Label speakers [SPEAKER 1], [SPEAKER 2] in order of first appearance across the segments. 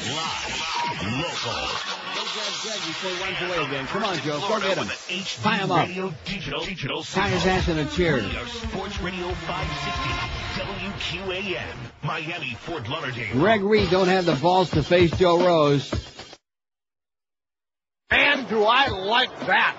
[SPEAKER 1] Live. Local.
[SPEAKER 2] Go grab Greg before he runs away again. Come on, Joe. Go get him. Tie him up.
[SPEAKER 1] Digital
[SPEAKER 2] tie his ass in a chair.
[SPEAKER 1] We are Sports Radio 560 WQAM, Miami, Fort Lauderdale.
[SPEAKER 2] Greg Reed don't have the balls to face Joe Rose.
[SPEAKER 3] And do I like that?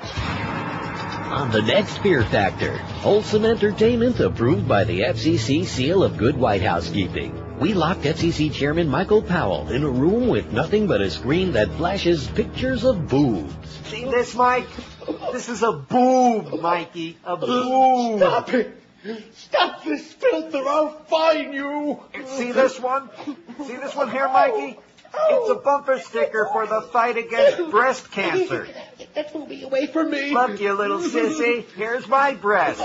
[SPEAKER 4] On the next Fear Factor, wholesome entertainment approved by the FCC seal of good White Housekeeping. We locked FCC Chairman Michael Powell in a room with nothing but a screen that flashes pictures of boobs.
[SPEAKER 5] See this, Mike? This is a boob, Mikey. A boob.
[SPEAKER 3] Stop it! Stop this filter! I'll fine you!
[SPEAKER 5] See this one? See this one here, Mikey? It's a bumper sticker for the fight against breast cancer.
[SPEAKER 3] That will be away from me.
[SPEAKER 5] Look, you little sissy. Here's my breast.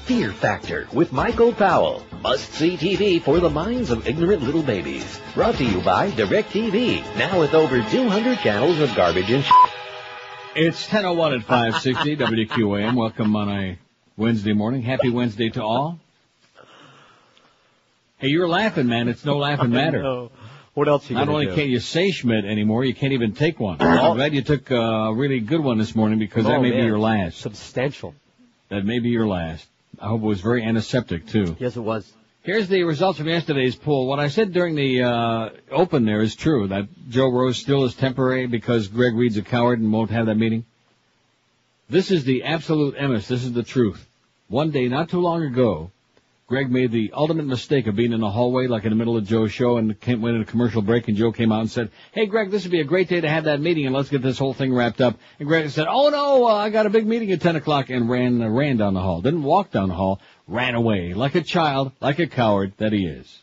[SPEAKER 4] Fear Factor with Michael Powell. Must-see TV for the minds of ignorant little babies. Brought to you by DirecTV. Now with over 200 channels of garbage and
[SPEAKER 2] It's 10:01 at 560 WQAM. Welcome on a Wednesday morning. Happy Wednesday to all. Hey, you're laughing, man. It's no laughing matter.
[SPEAKER 6] No. What else you
[SPEAKER 2] Not
[SPEAKER 6] gonna
[SPEAKER 2] only
[SPEAKER 6] do?
[SPEAKER 2] can't you say Schmidt anymore, you can't even take one. I'm glad you took a really good one this morning because that may be your last.
[SPEAKER 6] Substantial.
[SPEAKER 2] That may be your last. I hope it was very antiseptic, too.
[SPEAKER 6] Yes, it was.
[SPEAKER 2] Here's the results from yesterday's poll. What I said during the open there is true, that Joe Rose still is temporary because Greg Reed's a coward and won't have that meeting. This is the absolute emes. This is the truth. One day, not too long ago, Greg made the ultimate mistake of being in the hallway, like in the middle of Joe's show, and went in a commercial break, and Joe came out and said, "Hey, Greg, this would be a great day to have that meeting, and let's get this whole thing wrapped up." And Greg said, "Oh, no, I got a big meeting at 10 o'clock, and ran down the hall. Didn't walk down the hall, ran away, like a child, like a coward that he is.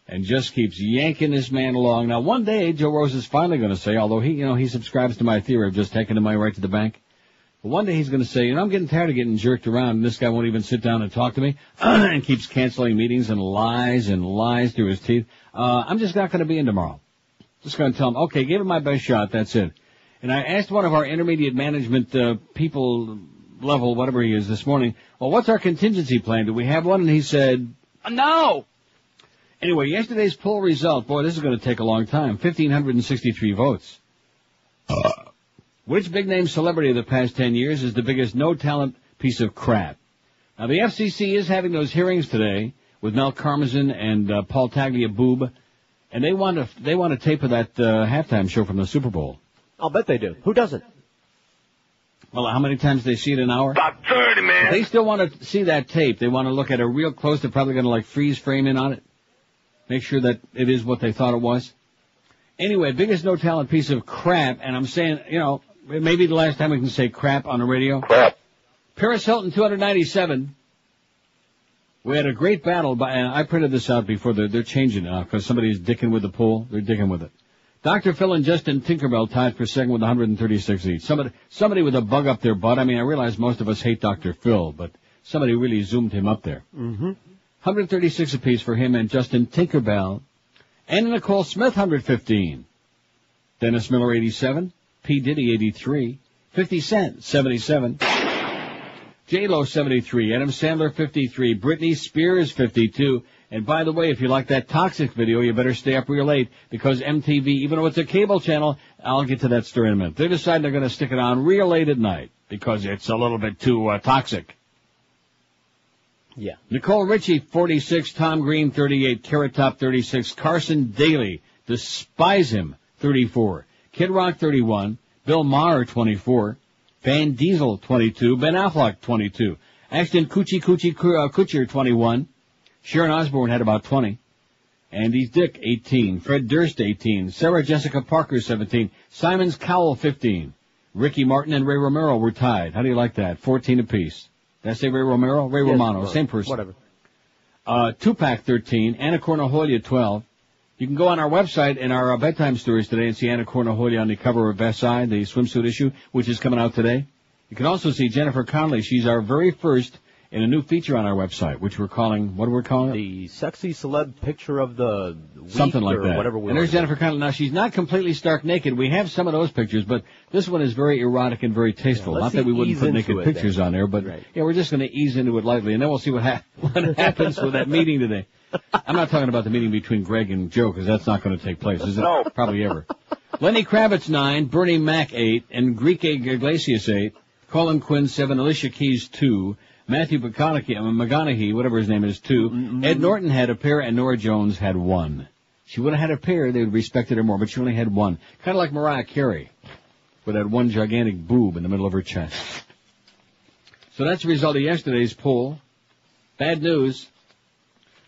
[SPEAKER 2] And just keeps yanking this man along. Now, one day, Joe Rose is finally going to say, although he subscribes to my theory of just taking the money right to the bank, but one day he's going to say, I'm getting tired of getting jerked around, and this guy won't even sit down and talk to me, and keeps canceling meetings and lies through his teeth. I'm just not going to be in tomorrow. Just going to tell him, okay, give it my best shot, that's it. And I asked one of our intermediate management people level, whatever he is, this morning, well, what's our contingency plan? Do we have one? And he said, no. Anyway, yesterday's poll result, boy, this is going to take a long time, 1,563 votes. Which big-name celebrity of the past 10 years is the biggest no-talent piece of crap? Now, the FCC is having those hearings today with Mel Karmazin and Paul Tagliabue, and they want a tape of that halftime show from the Super Bowl.
[SPEAKER 6] I'll bet they do. Who doesn't?
[SPEAKER 2] Well, how many times do they see it an hour?
[SPEAKER 1] About 30, man.
[SPEAKER 2] They still want to see that tape. They want to look at it real close. They're probably going to, freeze frame in on it. Make sure that it is what they thought it was. Anyway, biggest no-talent piece of crap, and I'm saying, maybe the last time we can say crap on the radio.
[SPEAKER 1] Crap.
[SPEAKER 2] Paris Hilton, 297. We had a great battle, and I printed this out before. They're changing it now because somebody's dicking with the pool. They're dicking with it. Dr. Phil and Justin Tinkerbell tied for second with 136 each. Somebody with a bug up their butt. I mean, I realize most of us hate Dr. Phil, but somebody really zoomed him up there.
[SPEAKER 6] Mm-hmm.
[SPEAKER 2] 136 apiece for him and Justin Tinkerbell. Anna Nicole Smith, 115. Dennis Miller, 87. P. Diddy, 83. 50 Cent, 77. J-Lo, 73. Adam Sandler, 53. Britney Spears, 52. And by the way, if you like that Toxic video, you better stay up real late because MTV, even though it's a cable channel, I'll get to that story in a minute. They decide they're going to stick it on real late at night because it's a little bit too toxic.
[SPEAKER 6] Yeah.
[SPEAKER 2] Nicole Richie, 46. Tom Green, 38. Carrot Top, 36. Carson Daly, despise him, 34. Kid Rock, 31. Bill Maher, 24. Van Diesel, 22. Ben Affleck, 22. Ashton Kutcher, 21. Sharon Osbourne had about 20. Andy Dick, 18. Fred Durst, 18. Sarah Jessica Parker, 17. Simons Cowell, 15. Ricky Martin and Ray Romero were tied. How do you like that? 14 apiece. Did I say Ray Romero? Ray Romano, same person.
[SPEAKER 6] Whatever.
[SPEAKER 2] Tupac, 13. Anna Cornajolia, 12. You can go on our website in our bedtime stories today and see Anna Cornajolia on the cover of Best Side, the swimsuit issue, which is coming out today. You can also see Jennifer Connelly. She's our very first in a new feature on our website, which we're calling, what are we calling it?
[SPEAKER 6] The sexy celeb picture of the week.
[SPEAKER 2] Something like
[SPEAKER 6] or
[SPEAKER 2] that.
[SPEAKER 6] Whatever we
[SPEAKER 2] and there's
[SPEAKER 6] want.
[SPEAKER 2] Jennifer Connelly. Now, she's not completely stark naked. We have some of those pictures, but this one is very erotic and very tasteful.
[SPEAKER 6] Yeah,
[SPEAKER 2] not that we wouldn't put naked pictures
[SPEAKER 6] then.
[SPEAKER 2] on there, but
[SPEAKER 6] right.
[SPEAKER 2] Yeah, we're just going to ease into it lightly, and then we'll see what happens with that meeting today. I'm not talking about the meeting between Greg and Joe, because that's not going to take place, is it?
[SPEAKER 5] No.
[SPEAKER 2] Probably ever. Lenny Kravitz, 9, Bernie Mac, 8, Enrique Iglesias, 8, Colin Quinn, 7, Alicia Keys, 2, Matthew McConaughey, whatever his name is, 2,
[SPEAKER 6] Mm-hmm.
[SPEAKER 2] Ed Norton had a pair, and Nora Jones had 1. She would have had a pair, they would have respected her more, but she only had 1. Kind of like Mariah Carey, with that one gigantic boob in the middle of her chest. So that's the result of yesterday's poll. Bad news.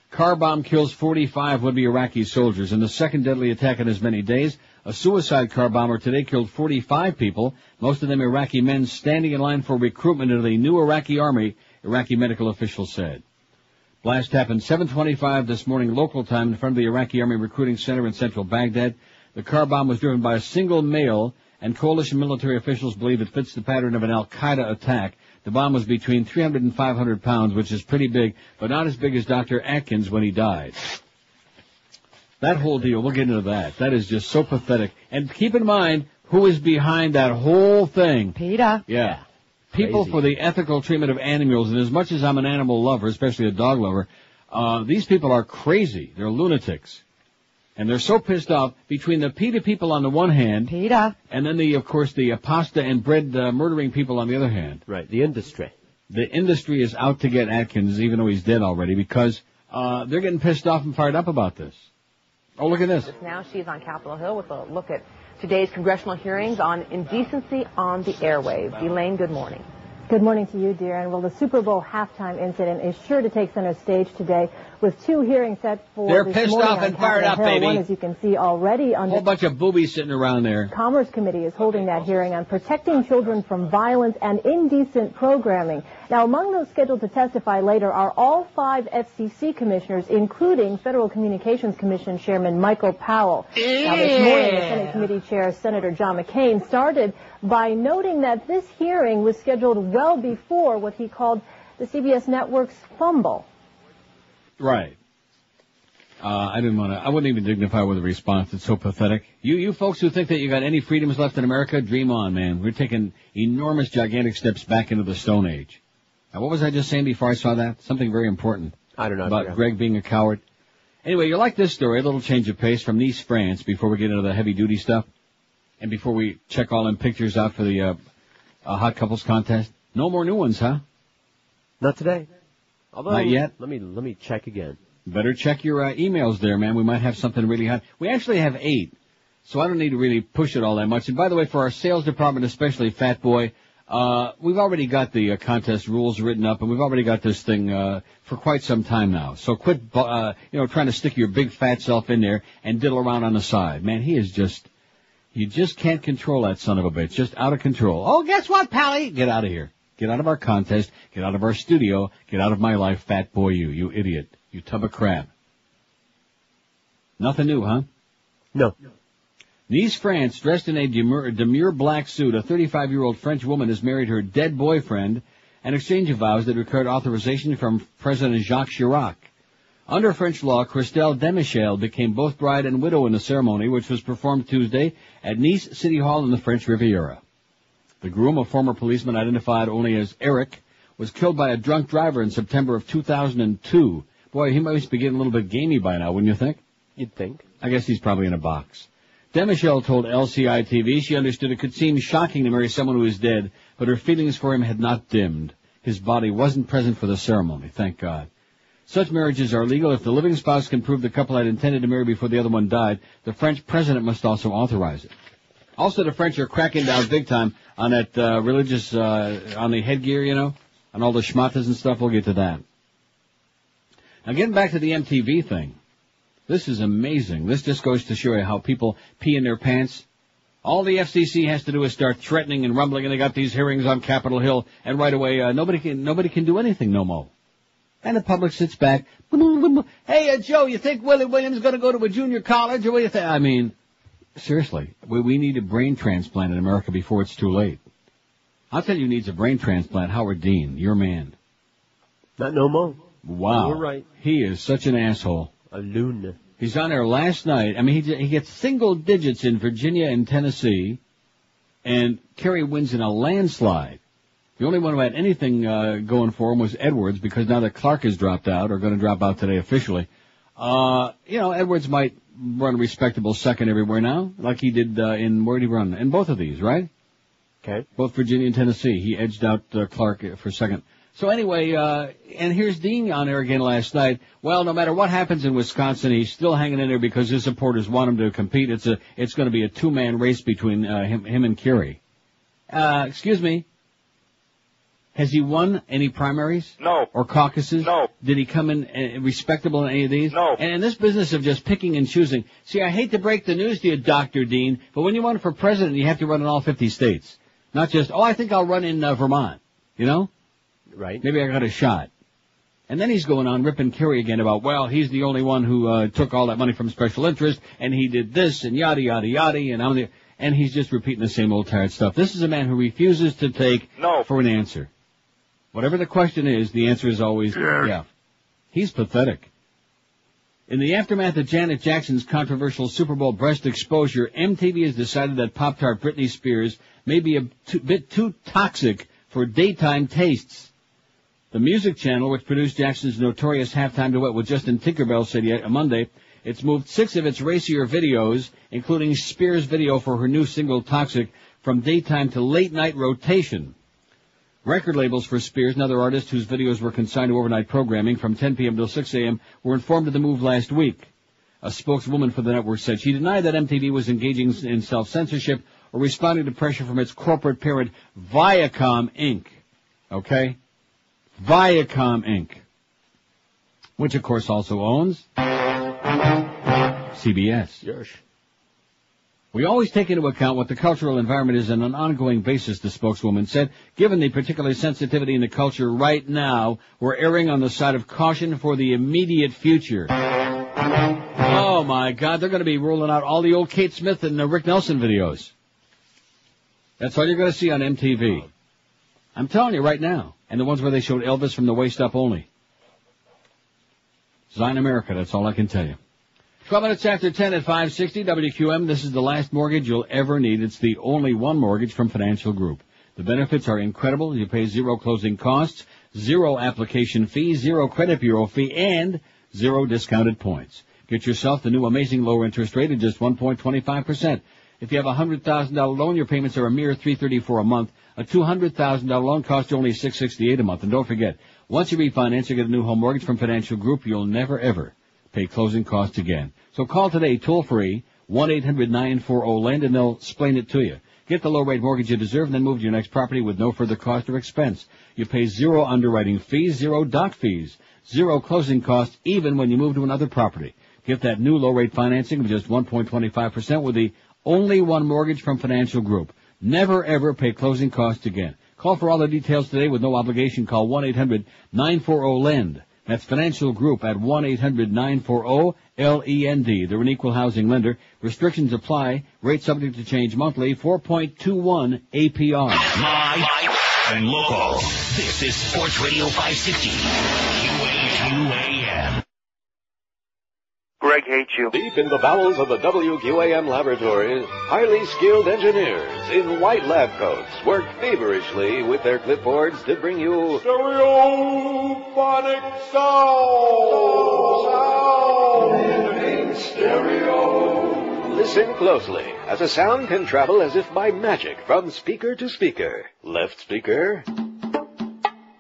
[SPEAKER 2] Car bomb kills 45 would-be Iraqi soldiers in the second deadly attack in as many days. A suicide car bomber today killed 45 people, most of them Iraqi men standing in line for recruitment into the new Iraqi army, Iraqi medical officials said. Blast happened 7:25 this morning local time in front of the Iraqi Army Recruiting Center in central Baghdad. The car bomb was driven by a single male, and coalition military officials believe it fits the pattern of an al-Qaeda attack. The bomb was between 300 and 500 pounds, which is pretty big, but not as big as Dr. Atkins when he died. That whole deal, we'll get into that. That is just so pathetic. And keep in mind who is behind that whole thing.
[SPEAKER 7] PETA.
[SPEAKER 2] Yeah. People
[SPEAKER 6] Crazy.
[SPEAKER 2] for the ethical treatment of animals, and as much as I'm an animal lover, especially a dog lover, these people are crazy. They're lunatics. And they're so pissed off between the PETA people on the one hand,
[SPEAKER 7] PETA.
[SPEAKER 2] and then of course, the pasta and bread murdering people on the other hand.
[SPEAKER 6] Right, the industry.
[SPEAKER 2] The industry is out to get Atkins, even though he's dead already, because they're getting pissed off and fired up about this. Oh, look at this.
[SPEAKER 8] Now she's on Capitol Hill with a look at today's congressional hearings on indecency on the airwaves. Elaine, good morning.
[SPEAKER 9] Good morning to you, dear. And well, the Super Bowl halftime incident is sure to take center stage today with 2 hearings set for
[SPEAKER 2] They're
[SPEAKER 9] this
[SPEAKER 2] pissed
[SPEAKER 9] morning
[SPEAKER 2] off
[SPEAKER 9] on
[SPEAKER 2] and fired
[SPEAKER 9] Capitol
[SPEAKER 2] up,
[SPEAKER 9] Hill.
[SPEAKER 2] baby.
[SPEAKER 9] One, as you can see, already
[SPEAKER 2] A
[SPEAKER 9] under
[SPEAKER 2] whole bunch of boobies sitting around there.
[SPEAKER 9] Commerce Committee is holding that hearing on protecting children from violence and indecent programming. Now, among those scheduled to testify later are all 5 FCC commissioners, including Federal Communications Commission Chairman Michael Powell. Now, this morning, the Senate Committee Chair, Senator John McCain, started by noting that this hearing was scheduled well before what he called the CBS network's fumble.
[SPEAKER 2] Right. I wouldn't even dignify with a response. It's so pathetic. You folks who think that you got any freedoms left in America, dream on, man. We're taking enormous, gigantic steps back into the Stone Age. Now, what was I just saying before I saw that? Something very important.
[SPEAKER 6] I don't know.
[SPEAKER 2] About Greg being a coward. Anyway, you like this story, a little change of pace from Nice, France, before we get into the heavy-duty stuff, and before we check all them pictures out for the Hot Couples contest. No more new ones, huh?
[SPEAKER 6] Not today. Although,
[SPEAKER 2] Not yet.
[SPEAKER 6] Let me check again.
[SPEAKER 2] Better check your emails there, man. We might have something really hot. We actually have 8, so I don't need to really push it all that much. And by the way, for our sales department, especially Fat Boy, we've already got the contest rules written up, and we've already got this thing for quite some time now. So quit, trying to stick your big fat self in there and diddle around on the side. Man, he is just, you just can't control that son of a bitch. Just out of control. Oh, guess what, Pally? Get out of here. Get out of our contest. Get out of our studio. Get out of my life, Fat Boy, you idiot. You tub of crap. Nothing new, huh?
[SPEAKER 6] No.
[SPEAKER 2] Nice, France, dressed in a demure black suit, a 35-year-old French woman has married her dead boyfriend and exchanged vows that required authorization from President Jacques Chirac. Under French law, Christelle Demichel became both bride and widow in the ceremony, which was performed Tuesday at Nice City Hall in the French Riviera. The groom, a former policeman identified only as Eric, was killed by a drunk driver in September of 2002. Boy, he must be getting a little bit gamey by now, wouldn't you think?
[SPEAKER 6] You'd think.
[SPEAKER 2] I guess he's probably in a box. Demichel told LCI-TV she understood it could seem shocking to marry someone who is dead, but her feelings for him had not dimmed. His body wasn't present for the ceremony, thank God. Such marriages are legal if the living spouse can prove the couple had intended to marry before the other one died. The French president must also authorize it. Also, the French are cracking down big time on that religious, on the headgear, on all the schmatas and stuff. We'll get to that. Now, getting back to the MTV thing. This is amazing. This just goes to show you how people pee in their pants. All the FCC has to do is start threatening and rumbling, and they got these hearings on Capitol Hill, and right away, nobody can do anything no more. And the public sits back. Hey, Joe, you think Willie Williams is going to go to a junior college, or what do you think? I mean, seriously, we need a brain transplant in America before it's too late. I'll tell you who needs a brain transplant. Howard Dean, your man.
[SPEAKER 6] Not no more.
[SPEAKER 2] Wow.
[SPEAKER 6] You're right.
[SPEAKER 2] He is such an asshole.
[SPEAKER 6] A loon.
[SPEAKER 2] He's on there last night. I mean, he gets single digits in Virginia and Tennessee, and Kerry wins in a landslide. The only one who had anything going for him was Edwards, because now that Clark has dropped out, or going to drop out today officially. Edwards might run a respectable second everywhere now, like he did where'd he run? In both of these, right?
[SPEAKER 6] Okay.
[SPEAKER 2] Both Virginia and Tennessee. He edged out Clark for second. So anyway, and here's Dean on air again last night. Well, no matter what happens in Wisconsin, he's still hanging in there because his supporters want him to compete. It's going to be a two-man race between him and Kerry. Excuse me. Has he won any primaries?
[SPEAKER 7] No.
[SPEAKER 2] Or caucuses?
[SPEAKER 7] No.
[SPEAKER 2] Did he come in respectable in any of these?
[SPEAKER 7] No.
[SPEAKER 2] And in this business of just picking and choosing, see, I hate to break the news to you, Dr. Dean, but when you run for president, you have to run in all 50 states. Not just, I think I'll run in Vermont. You know?
[SPEAKER 6] Right.
[SPEAKER 2] Maybe I got a shot. And then he's going on ripping Kerry again about, well, he's the only one who took all that money from special interest, and he did this, and yada, yada, yada, and he's just repeating the same old tired stuff. This is a man who refuses to take
[SPEAKER 7] no
[SPEAKER 2] for an answer. Whatever the question is, the answer is always, yeah. He's pathetic. In the aftermath of Janet Jackson's controversial Super Bowl breast exposure, MTV has decided that Pop-Tart Britney Spears may be a bit too toxic for daytime tastes. The music channel, which produced Jackson's notorious halftime duet with Justin Tinkerbell, said on Monday it's moved 6 of its racier videos, including Spears' video for her new single Toxic, from daytime to late-night rotation. Record labels for Spears and other artists whose videos were consigned to overnight programming from 10 p.m. till 6 a.m. were informed of the move last week. A spokeswoman for the network said she denied that MTV was engaging in self-censorship or responding to pressure from its corporate parent, Viacom Inc. Okay? Viacom Inc. Which, of course, also owns CBS.
[SPEAKER 6] Yes.
[SPEAKER 2] We always take into account what the cultural environment is on an ongoing basis, the spokeswoman said. Given the particular sensitivity in the culture right now, we're erring on the side of caution for the immediate future. Oh, my God, they're going to be rolling out all the old Kate Smith and Rick Nelson videos. That's all you're going to see on MTV. I'm telling you right now. And the ones where they showed Elvis from the waist up only. Zion America, that's all I can tell you. 12 minutes after 10 at 560 WQM. This is the last mortgage you'll ever need. It's the only one mortgage from Financial Group. The benefits are incredible. You pay 0 closing costs, 0 application fee, 0 credit bureau fee, and 0 discounted points. Get yourself the new amazing lower interest rate of just 1.25%. If you have a $100,000 loan, your payments are a mere $334 a month. A $200,000 loan costs you only $668 a month. And don't forget, once you refinance or get a new home mortgage from Financial Group, you'll never, ever pay closing costs again. So call today, toll-free, 1-800-940-LEND, and they'll explain it to you. Get the low-rate mortgage you deserve and then move to your next property with no further cost or expense. You pay 0 underwriting fees, 0 doc fees, 0 closing costs, even when you move to another property. Get that new low-rate financing of just 1.25% with the only one mortgage from Financial Group. Never, ever pay closing costs again. Call for all the details today with no obligation. Call 1-800-940-LEND. That's Financial Group at 1-800-940-LEND. They're an equal housing lender. Restrictions apply. Rate subject to change monthly. 4.21 APR.
[SPEAKER 1] Live and local. This is Sports Radio 560. QAM.
[SPEAKER 7] Greg hates you.
[SPEAKER 10] Deep in the bowels of the WQAM laboratories, highly skilled engineers in white lab coats work feverishly with their clipboards to bring you
[SPEAKER 3] stereophonic sound. Stereo.
[SPEAKER 10] Listen closely, as a sound can travel as if by magic from speaker to speaker. Left speaker,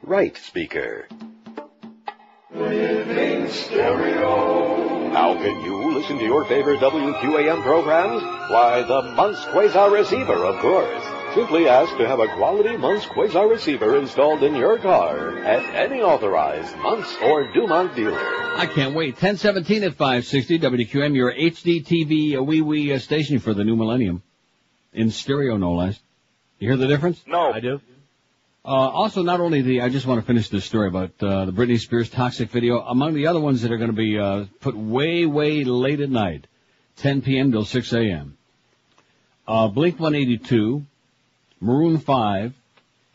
[SPEAKER 10] right speaker.
[SPEAKER 3] Living stereo.
[SPEAKER 10] How can you listen to your favorite WQAM programs? Why, the Muntz Quasar receiver, of course. Simply ask to have a quality Muntz Quasar receiver installed in your car at any authorized Muntz or Dumont dealer.
[SPEAKER 2] I can't wait. 1017 at 560 WQM, your HD TV wee station for the new millennium. In stereo, no less. You hear the difference?
[SPEAKER 7] No.
[SPEAKER 6] I do.
[SPEAKER 2] Also, not only I just want to finish this story about the Britney Spears Toxic video. Among the other ones that are going to be put way, way late at night, 10 p.m. till 6 a.m. Blink-182, Maroon 5,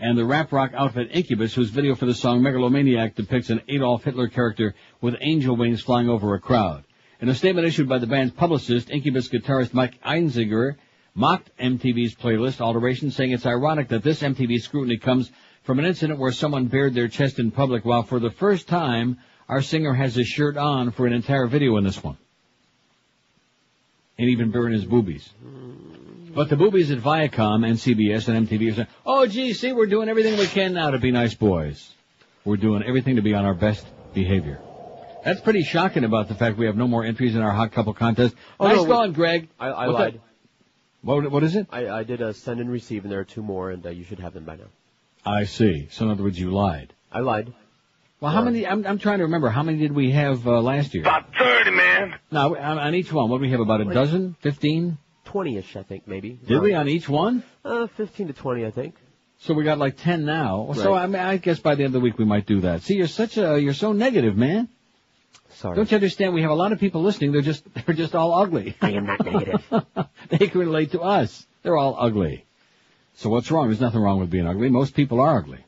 [SPEAKER 2] and the rap rock outfit Incubus, whose video for the song Megalomaniac depicts an Adolf Hitler character with angel wings flying over a crowd. In a statement issued by the band's publicist, Incubus guitarist Mike Einziger mocked MTV's playlist alteration, saying it's ironic that this MTV scrutiny comes from an incident where someone bared their chest in public while for the first time Our singer has his shirt on for an entire video in this one. And even burn his boobies. But the boobies at Viacom and CBS and MTV are saying, oh, gee, see, we're doing everything we can now to be nice boys. We're doing everything to be on our best behavior. That's pretty shocking about the fact we have no more entries in our hot couple contest. Nice going, Greg.
[SPEAKER 6] I lied.
[SPEAKER 2] What is it?
[SPEAKER 6] I did a send and receive, and there are 2 more, and you should have them by now.
[SPEAKER 2] I see. So in other words, you lied.
[SPEAKER 6] I lied.
[SPEAKER 2] Well, how many? I'm trying to remember. How many did we have last year?
[SPEAKER 7] About 30, man.
[SPEAKER 2] Now, on each one, what do we have? About a dozen? 15?
[SPEAKER 6] 20-ish, I think, maybe.
[SPEAKER 2] Did we on each one?
[SPEAKER 6] 15 to 20, I think.
[SPEAKER 2] So we got like 10 now.
[SPEAKER 6] Right.
[SPEAKER 2] So I guess by the end of the week we might do that. See, you're so negative, man.
[SPEAKER 6] Sorry.
[SPEAKER 2] Don't you understand? We have a lot of people listening. They're just all ugly.
[SPEAKER 6] I am not negative.
[SPEAKER 2] They can relate to us. They're all ugly. So what's wrong? There's nothing wrong with being ugly. Most people are ugly.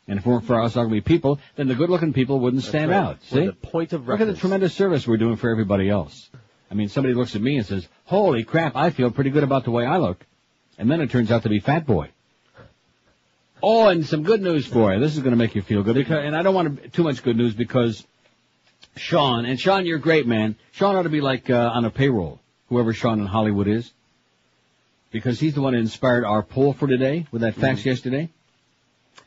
[SPEAKER 2] And if it weren't for us ugly people, then the good-looking people wouldn't stand out.
[SPEAKER 6] We're
[SPEAKER 2] See?
[SPEAKER 6] the point of
[SPEAKER 2] reference. Look at the tremendous service we're doing for everybody else. I mean, somebody looks at me and says, holy crap, I feel pretty good about the way I look. And then it turns out to be Fat Boy. Oh, and some good news for you. This is going to make you feel good. And I don't want too much good news because Sean, you're great, man. Sean ought to be like on a payroll, whoever Sean in Hollywood is. Because he's the one that inspired our poll for today with that fax yesterday.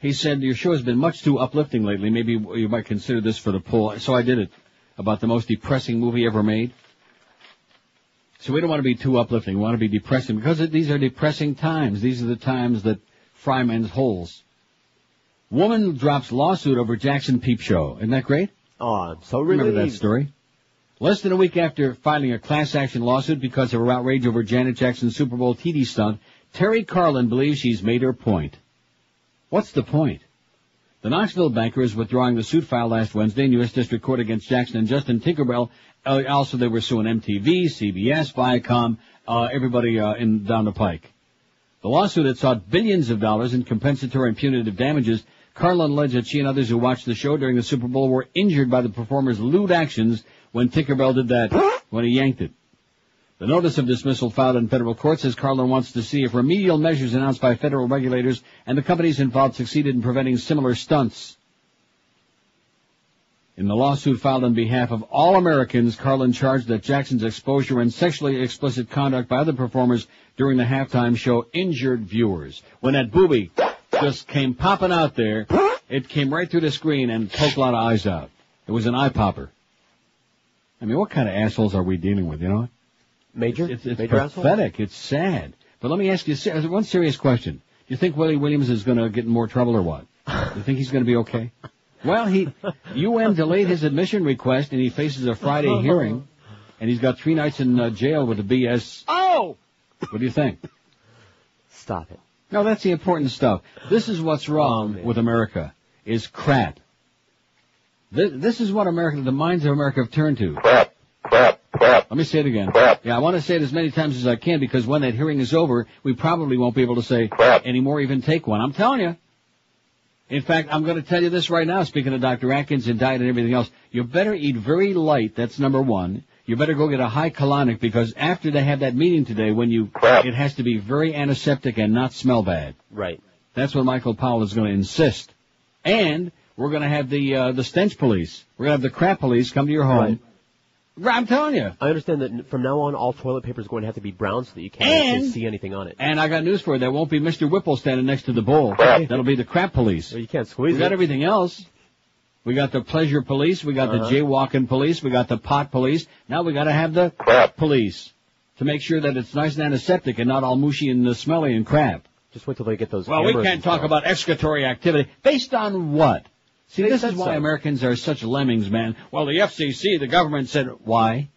[SPEAKER 2] He said, your show has been much too uplifting lately. Maybe you might consider this for the poll. So I did it about the most depressing movie ever made. So we don't want to be too uplifting. We want to be depressing because these are depressing times. These are the times that fry men's holes. Woman drops lawsuit over Jackson Peep Show. Isn't that great?
[SPEAKER 6] Oh, I'm so relieved.
[SPEAKER 2] Remember that story? Less than a week after filing a class action lawsuit because of her outrage over Janet Jackson's Super Bowl TD stunt, Terry Carlin believes she's made her point. What's the point? The Knoxville banker is withdrawing the suit filed last Wednesday in U.S. District Court against Jackson and Justin Tinkerbell. Also, they were suing MTV, CBS, Viacom, everybody down the pike. The lawsuit had sought billions of dollars in compensatory and punitive damages. Carlin alleged that she and others who watched the show during the Super Bowl were injured by the performer's lewd actions when Tinkerbell did that, when he yanked it. The notice of dismissal filed in federal court says Carlin wants to see if remedial measures announced by federal regulators and the companies involved succeeded in preventing similar stunts. In the lawsuit filed on behalf of all Americans, Carlin charged that Jackson's exposure and sexually explicit conduct by other performers during the halftime show injured viewers. When that boobie just came popping out there, it came right through the screen and poked a lot of eyes out. It was an eye popper. I mean, what kind of assholes are we dealing with, you know?
[SPEAKER 6] Major?
[SPEAKER 2] It's
[SPEAKER 6] Major
[SPEAKER 2] pathetic.
[SPEAKER 6] asshole?
[SPEAKER 2] It's sad. But let me ask you one serious question. Do you think Willie Williams is going to get in more trouble or what? Do you think he's going to be okay? Well, UN delayed his admission request, and he faces a Friday hearing, and he's got 3 nights in jail with the BS. Oh! What do you think?
[SPEAKER 6] Stop it.
[SPEAKER 2] No, that's the important stuff. This is what's wrong with America, is crap. This is what the minds of America have turned to.
[SPEAKER 7] Crap.
[SPEAKER 2] Let me say it again.
[SPEAKER 7] Crap.
[SPEAKER 2] Yeah, I want to say it as many times as I can because when that hearing is over, we probably won't be able to say anymore, even take one. I'm telling you. In fact, I'm going to tell you this right now, speaking of Dr. Atkins and diet and everything else. You better eat very light. That's number one. You better go get a high colonic because after they have that meeting today, it has to be very antiseptic and not smell bad.
[SPEAKER 6] Right.
[SPEAKER 2] That's what Michael Powell is going to insist. And we're going to have the stench police. We're going to have the crap police come to your home. Right. I'm telling you.
[SPEAKER 6] I understand that from now on, all toilet paper is going to have to be brown so that you can't actually see anything on it.
[SPEAKER 2] And I got news for you. There won't be Mr. Whipple standing next to the bowl. That'll be the crap police.
[SPEAKER 6] Well, you can't squeeze it.
[SPEAKER 2] We got everything else. We got the pleasure police. We got the jaywalking police. We got the pot police. Now we got to have the crap police to make sure that it's nice and antiseptic and not all mushy and smelly and crap.
[SPEAKER 6] Just wait till they get those.
[SPEAKER 2] Well, we can't talk about excretory activity. Based on what? See, this is why Americans are such lemmings, man. Well, the FCC, the government said, why?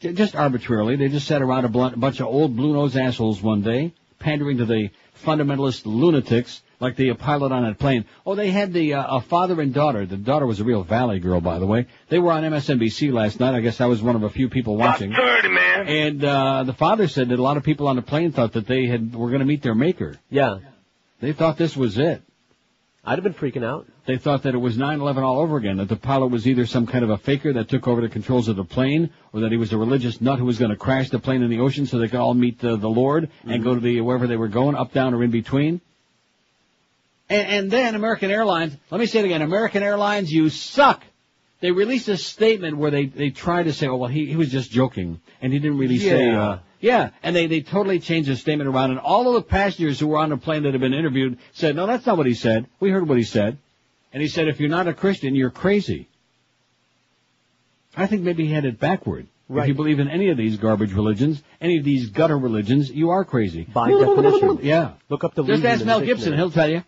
[SPEAKER 2] Just arbitrarily. They just sat around a bunch of old blue-nosed assholes one day, pandering to the fundamentalist lunatics like the pilot on that plane. Oh, they had a father and daughter. The daughter was a real valley girl, by the way. They were on MSNBC last night. I guess I was one of a few people watching.
[SPEAKER 7] About 30, man.
[SPEAKER 2] And the father said that a lot of people on the plane thought that they were going to meet their maker.
[SPEAKER 6] Yeah.
[SPEAKER 2] They thought this was it.
[SPEAKER 6] I'd have been freaking out.
[SPEAKER 2] They thought that it was 9/11 all over again, that the pilot was either some kind of a faker that took over the controls of the plane, or that he was a religious nut who was going to crash the plane in the ocean so they could all meet the Lord and go to wherever they were going, up, down, or in between. And then American Airlines, let me say it again, American Airlines, you suck. They released a statement where they tried to say, oh, well, he was just joking, and he didn't really say, and they totally changed the statement around, and all of the passengers who were on the plane that had been interviewed said, no, that's not what he said. We heard what he said. And he said, if you're not a Christian, you're crazy. I think maybe he had it backward. Right. If you believe in any of these garbage religions, any of these gutter religions, you are crazy.
[SPEAKER 6] By definition.
[SPEAKER 2] Yeah.
[SPEAKER 6] Look up the
[SPEAKER 2] Just ask Mel Gibson, he'll tell you.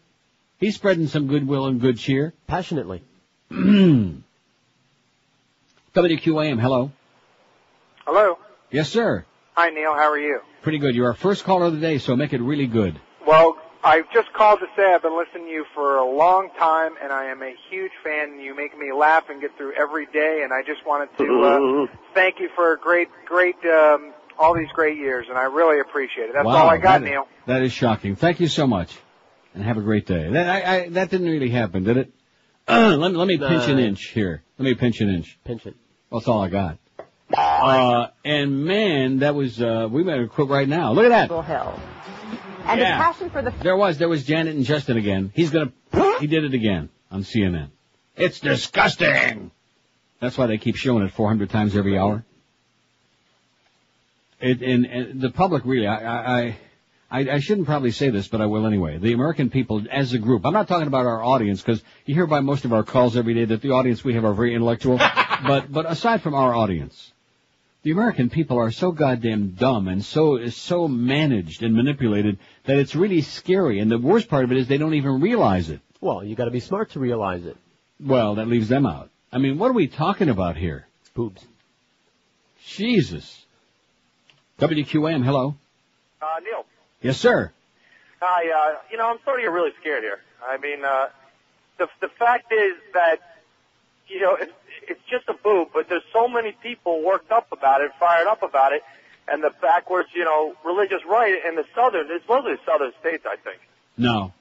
[SPEAKER 2] He's spreading some goodwill and good cheer.
[SPEAKER 6] Passionately.
[SPEAKER 2] WQAM, hello.
[SPEAKER 7] Hello.
[SPEAKER 2] Yes, sir.
[SPEAKER 7] Hi, Neil. How are you?
[SPEAKER 2] Pretty good. You're our first caller of the day, so make it really good.
[SPEAKER 7] Well, I just called to say I've been listening to you for a long time, and I am a huge fan. You make me laugh and get through every day, and I just wanted to thank you for all these great years, and I really appreciate it. That's all I got, Neil.
[SPEAKER 2] That is shocking. Thank you so much, and have a great day. That didn't really happen, did it? Let me pinch an inch here. Let me pinch an inch.
[SPEAKER 6] Pinch it.
[SPEAKER 2] That's all I got. And man, that was, we better quit right now. Look at that.
[SPEAKER 8] Hill. And his passion for the...
[SPEAKER 2] There was Janet and Justin again. He did it again on CNN. It's disgusting. That's why they keep showing it 400 times every hour. And the public really, I shouldn't probably say this, but I will anyway. The American people as a group, I'm not talking about our audience, because you hear by most of our calls every day that the audience we have are very intellectual. but aside from our audience, the American people are so goddamn dumb and so managed and manipulated that it's really scary. And the worst part of it is they don't even realize it.
[SPEAKER 6] Well, you got to be smart to realize it.
[SPEAKER 2] Well, that leaves them out. I mean, what are we talking about here?
[SPEAKER 6] Boobs.
[SPEAKER 2] Jesus. WQAM, hello.
[SPEAKER 11] Neil.
[SPEAKER 2] Yes, sir.
[SPEAKER 11] Hi. I'm starting to get really scared here. I mean, the fact is that, it's just a boob, but there's so many people worked up about it, fired up about it, and the backwards, religious right in the it's mostly the southern states, I think.
[SPEAKER 2] No.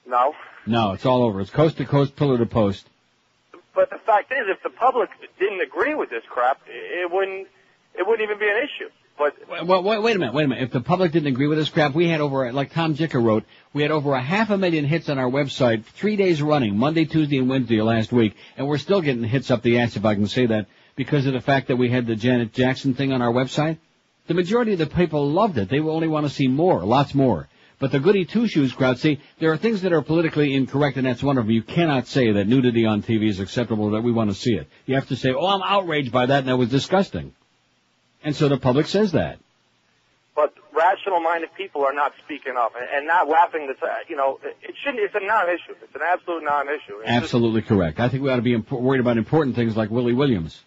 [SPEAKER 11] No?
[SPEAKER 2] No, it's all over. It's coast to coast, pillar to post.
[SPEAKER 11] But the fact is, if the public didn't agree with this crap, it wouldn't even be an issue. But
[SPEAKER 2] well, wait a minute. If the public didn't agree with this crap, we had over, like Tom Jicker wrote, we had over 500,000 hits on our website 3 days running, Monday, Tuesday, and Wednesday last week, and we're still getting hits up the ass, if I can say that, because of the fact that we had the Janet Jackson thing on our website. The majority of the people loved it. They will only want to see more, lots more. But the goody two-shoes crowd, see, there are things that are politically incorrect, and that's one of them. You cannot say that nudity on TV is acceptable, that we want to see it. You have to say, oh, I'm outraged by that, and that was disgusting. And so the public says that.
[SPEAKER 11] But rational-minded people are not speaking up and not laughing. It's a non-issue. It's an absolute non-issue.
[SPEAKER 2] Absolutely correct. I think we ought to be worried about important things like Willie Williams.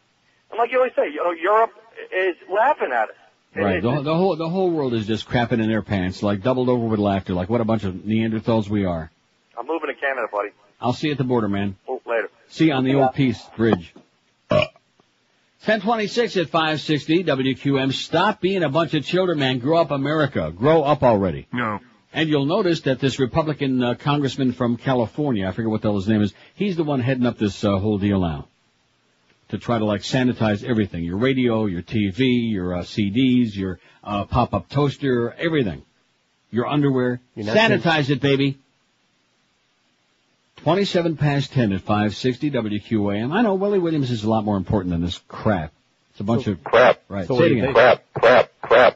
[SPEAKER 11] And like you always say, Europe is laughing at it.
[SPEAKER 2] Right. The whole world is just crapping in their pants, like doubled over with laughter, like what a bunch of Neanderthals we are.
[SPEAKER 11] I'm moving to Canada, buddy.
[SPEAKER 2] I'll see you at the border, man.
[SPEAKER 11] Oh, later.
[SPEAKER 2] See you on the old Peace Bridge. 1026 at 560 WQM. Stop being a bunch of children, man. Grow up, America. Grow up already.
[SPEAKER 12] No.
[SPEAKER 2] And you'll notice that this Republican congressman from California, I forget what the hell his name is, he's the one heading up this whole deal now. To try to, sanitize everything. Your radio, your TV, your CDs, your pop-up toaster, everything. Your underwear. Sanitize it, baby. 27 past 10 at 560 WQAM. I know Willie Williams is a lot more important than this crap. It's a bunch of
[SPEAKER 7] crap.
[SPEAKER 2] Right.
[SPEAKER 7] So
[SPEAKER 2] say it again.
[SPEAKER 7] Crap.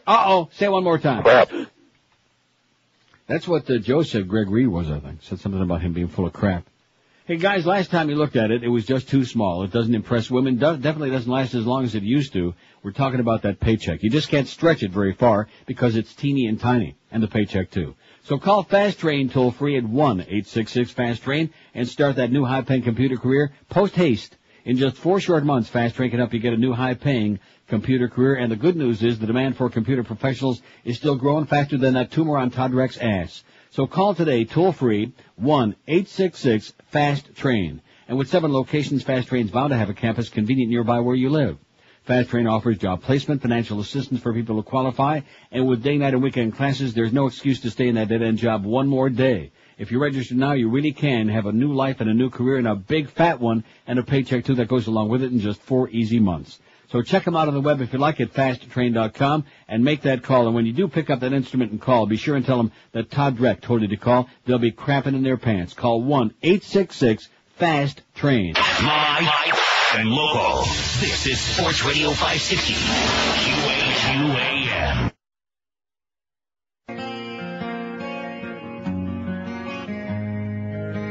[SPEAKER 2] Uh-oh. Say it one more time.
[SPEAKER 7] Crap.
[SPEAKER 2] That's what Joe said Greg Reed was, I think. Said something about him being full of crap. Hey, guys, last time you looked at it, it was just too small. It doesn't impress women. Definitely doesn't last as long as it used to. We're talking about that paycheck. You just can't stretch it very far because it's teeny and tiny. And the paycheck, too. So call Fast Train toll-free at 1-866-FAST-TRAIN and start that new high-paying computer career post-haste. In just 4 short months, Fast Train can help you get a new high-paying computer career. And the good news is the demand for computer professionals is still growing faster than that tumor on Todd Reck's ass. So call today, toll-free, 1-866-FAST-TRAIN. And with 7 locations, Fast Train's bound to have a campus convenient nearby where you live. Fast Train offers job placement, financial assistance for people who qualify, and with day, night, and weekend classes, there's no excuse to stay in that dead-end job one more day. If you register now, you really can have a new life and a new career and a big fat one and a paycheck, too, that goes along with it in just 4 easy months. So check them out on the web if you like at fasttrain.com and make that call. And when you do pick up that instrument and call, be sure and tell them that Todd Reck told you to call. They'll be crapping in their pants. Call 1-866-FAST-TRAIN.
[SPEAKER 1] My and local. This is Sports Radio 560, QAQAM.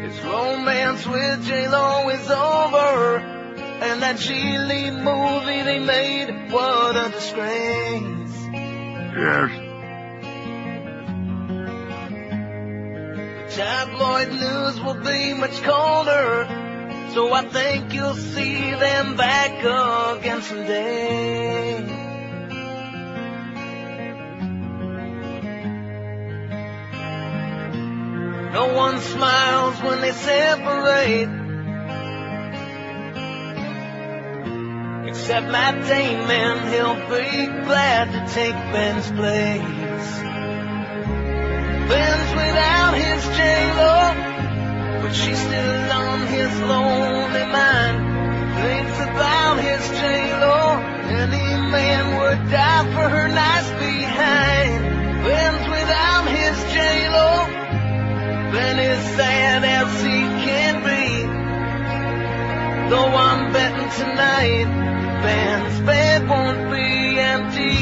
[SPEAKER 12] His romance with J-Lo is over, and that G-League movie they made, what a disgrace.
[SPEAKER 3] Yes.
[SPEAKER 12] Tabloid news will be much colder, so I think you'll see them back again someday. No one smiles when they separate, except Matt Damon. He'll be glad to take Ben's place. Ben's without his J-Lo, but she's still on his lonely mind. Thinks about his J-Lo, any man would die for her nice behind. Ben's without his J-Lo, Ben is sad as he can be. Though I'm betting tonight, Ben's bed won't be empty.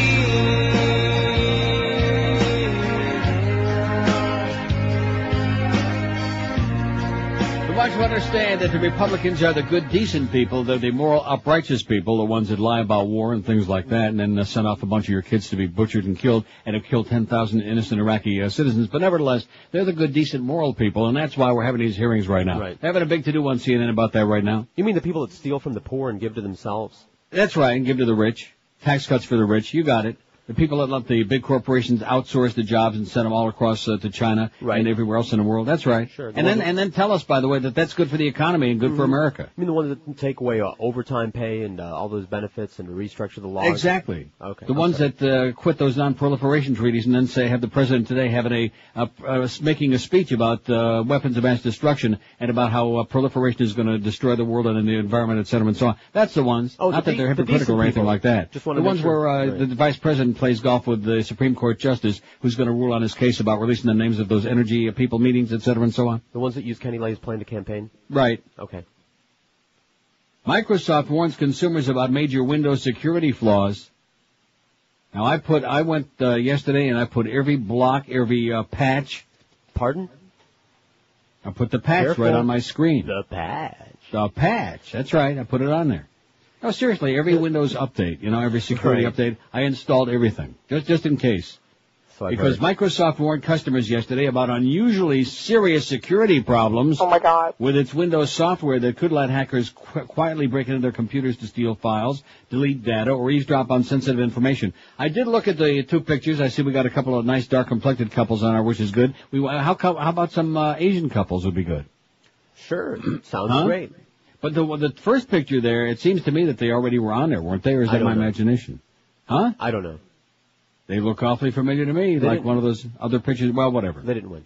[SPEAKER 2] I want you to understand that the Republicans are the good, decent people. They're the moral, uprighteous people, the ones that lie about war and things like that, and then send off a bunch of your kids to be butchered and killed, and have killed 10,000 innocent Iraqi citizens. But nevertheless, they're the good, decent, moral people, and that's why we're having these hearings right now.
[SPEAKER 6] Right.
[SPEAKER 2] They're having a big to-do on CNN about that right now.
[SPEAKER 6] You mean the people that steal from the poor and give to themselves?
[SPEAKER 2] That's right, and give to the rich. Tax cuts for the rich. You got it. The people that let the big corporations outsource the jobs and send them all across to China and everywhere else in the world. That's right.
[SPEAKER 6] Sure.
[SPEAKER 2] And then tell us, by the way, that that's good for the economy and good for America.
[SPEAKER 6] You mean the ones that take away overtime pay and all those benefits and restructure the laws?
[SPEAKER 2] Exactly.
[SPEAKER 6] Okay.
[SPEAKER 2] The ones that quit those non-proliferation treaties and then have the president today having making a speech about weapons of mass destruction and about how proliferation is going to destroy the world and the environment, et cetera, and so on. That's the ones. Not that they're hypocritical or anything like that.
[SPEAKER 6] Just
[SPEAKER 2] the ones where the vice president plays golf with the Supreme Court justice who's going to rule on his case about releasing the names of those energy people meetings, et cetera, and so on.
[SPEAKER 6] The ones that use Kenny Lay's plan to campaign?
[SPEAKER 2] Right.
[SPEAKER 6] Okay.
[SPEAKER 2] Microsoft warns consumers about major Windows security flaws. Now, I went yesterday and I put every block, every patch.
[SPEAKER 6] Pardon?
[SPEAKER 2] I put the patch right on my screen.
[SPEAKER 6] The patch.
[SPEAKER 2] The patch. That's right. I put it on there. No, seriously, every Windows update, every security update, I installed everything, just in case.
[SPEAKER 6] So
[SPEAKER 2] because Microsoft warned customers yesterday about unusually serious security problems with its Windows software that could let hackers quietly break into their computers to steal files, delete data, or eavesdrop on sensitive information. I did look at the two pictures. I see we got a couple of nice dark-complected couples on our, which is good. How about some Asian couples would be good?
[SPEAKER 6] Sure. Sounds great.
[SPEAKER 2] But the first picture there, it seems to me that they already were on there, weren't they? Or is that my imagination? Huh?
[SPEAKER 6] I don't know.
[SPEAKER 2] They look awfully familiar to me, like one of those other pictures. Well, whatever.
[SPEAKER 6] They didn't win.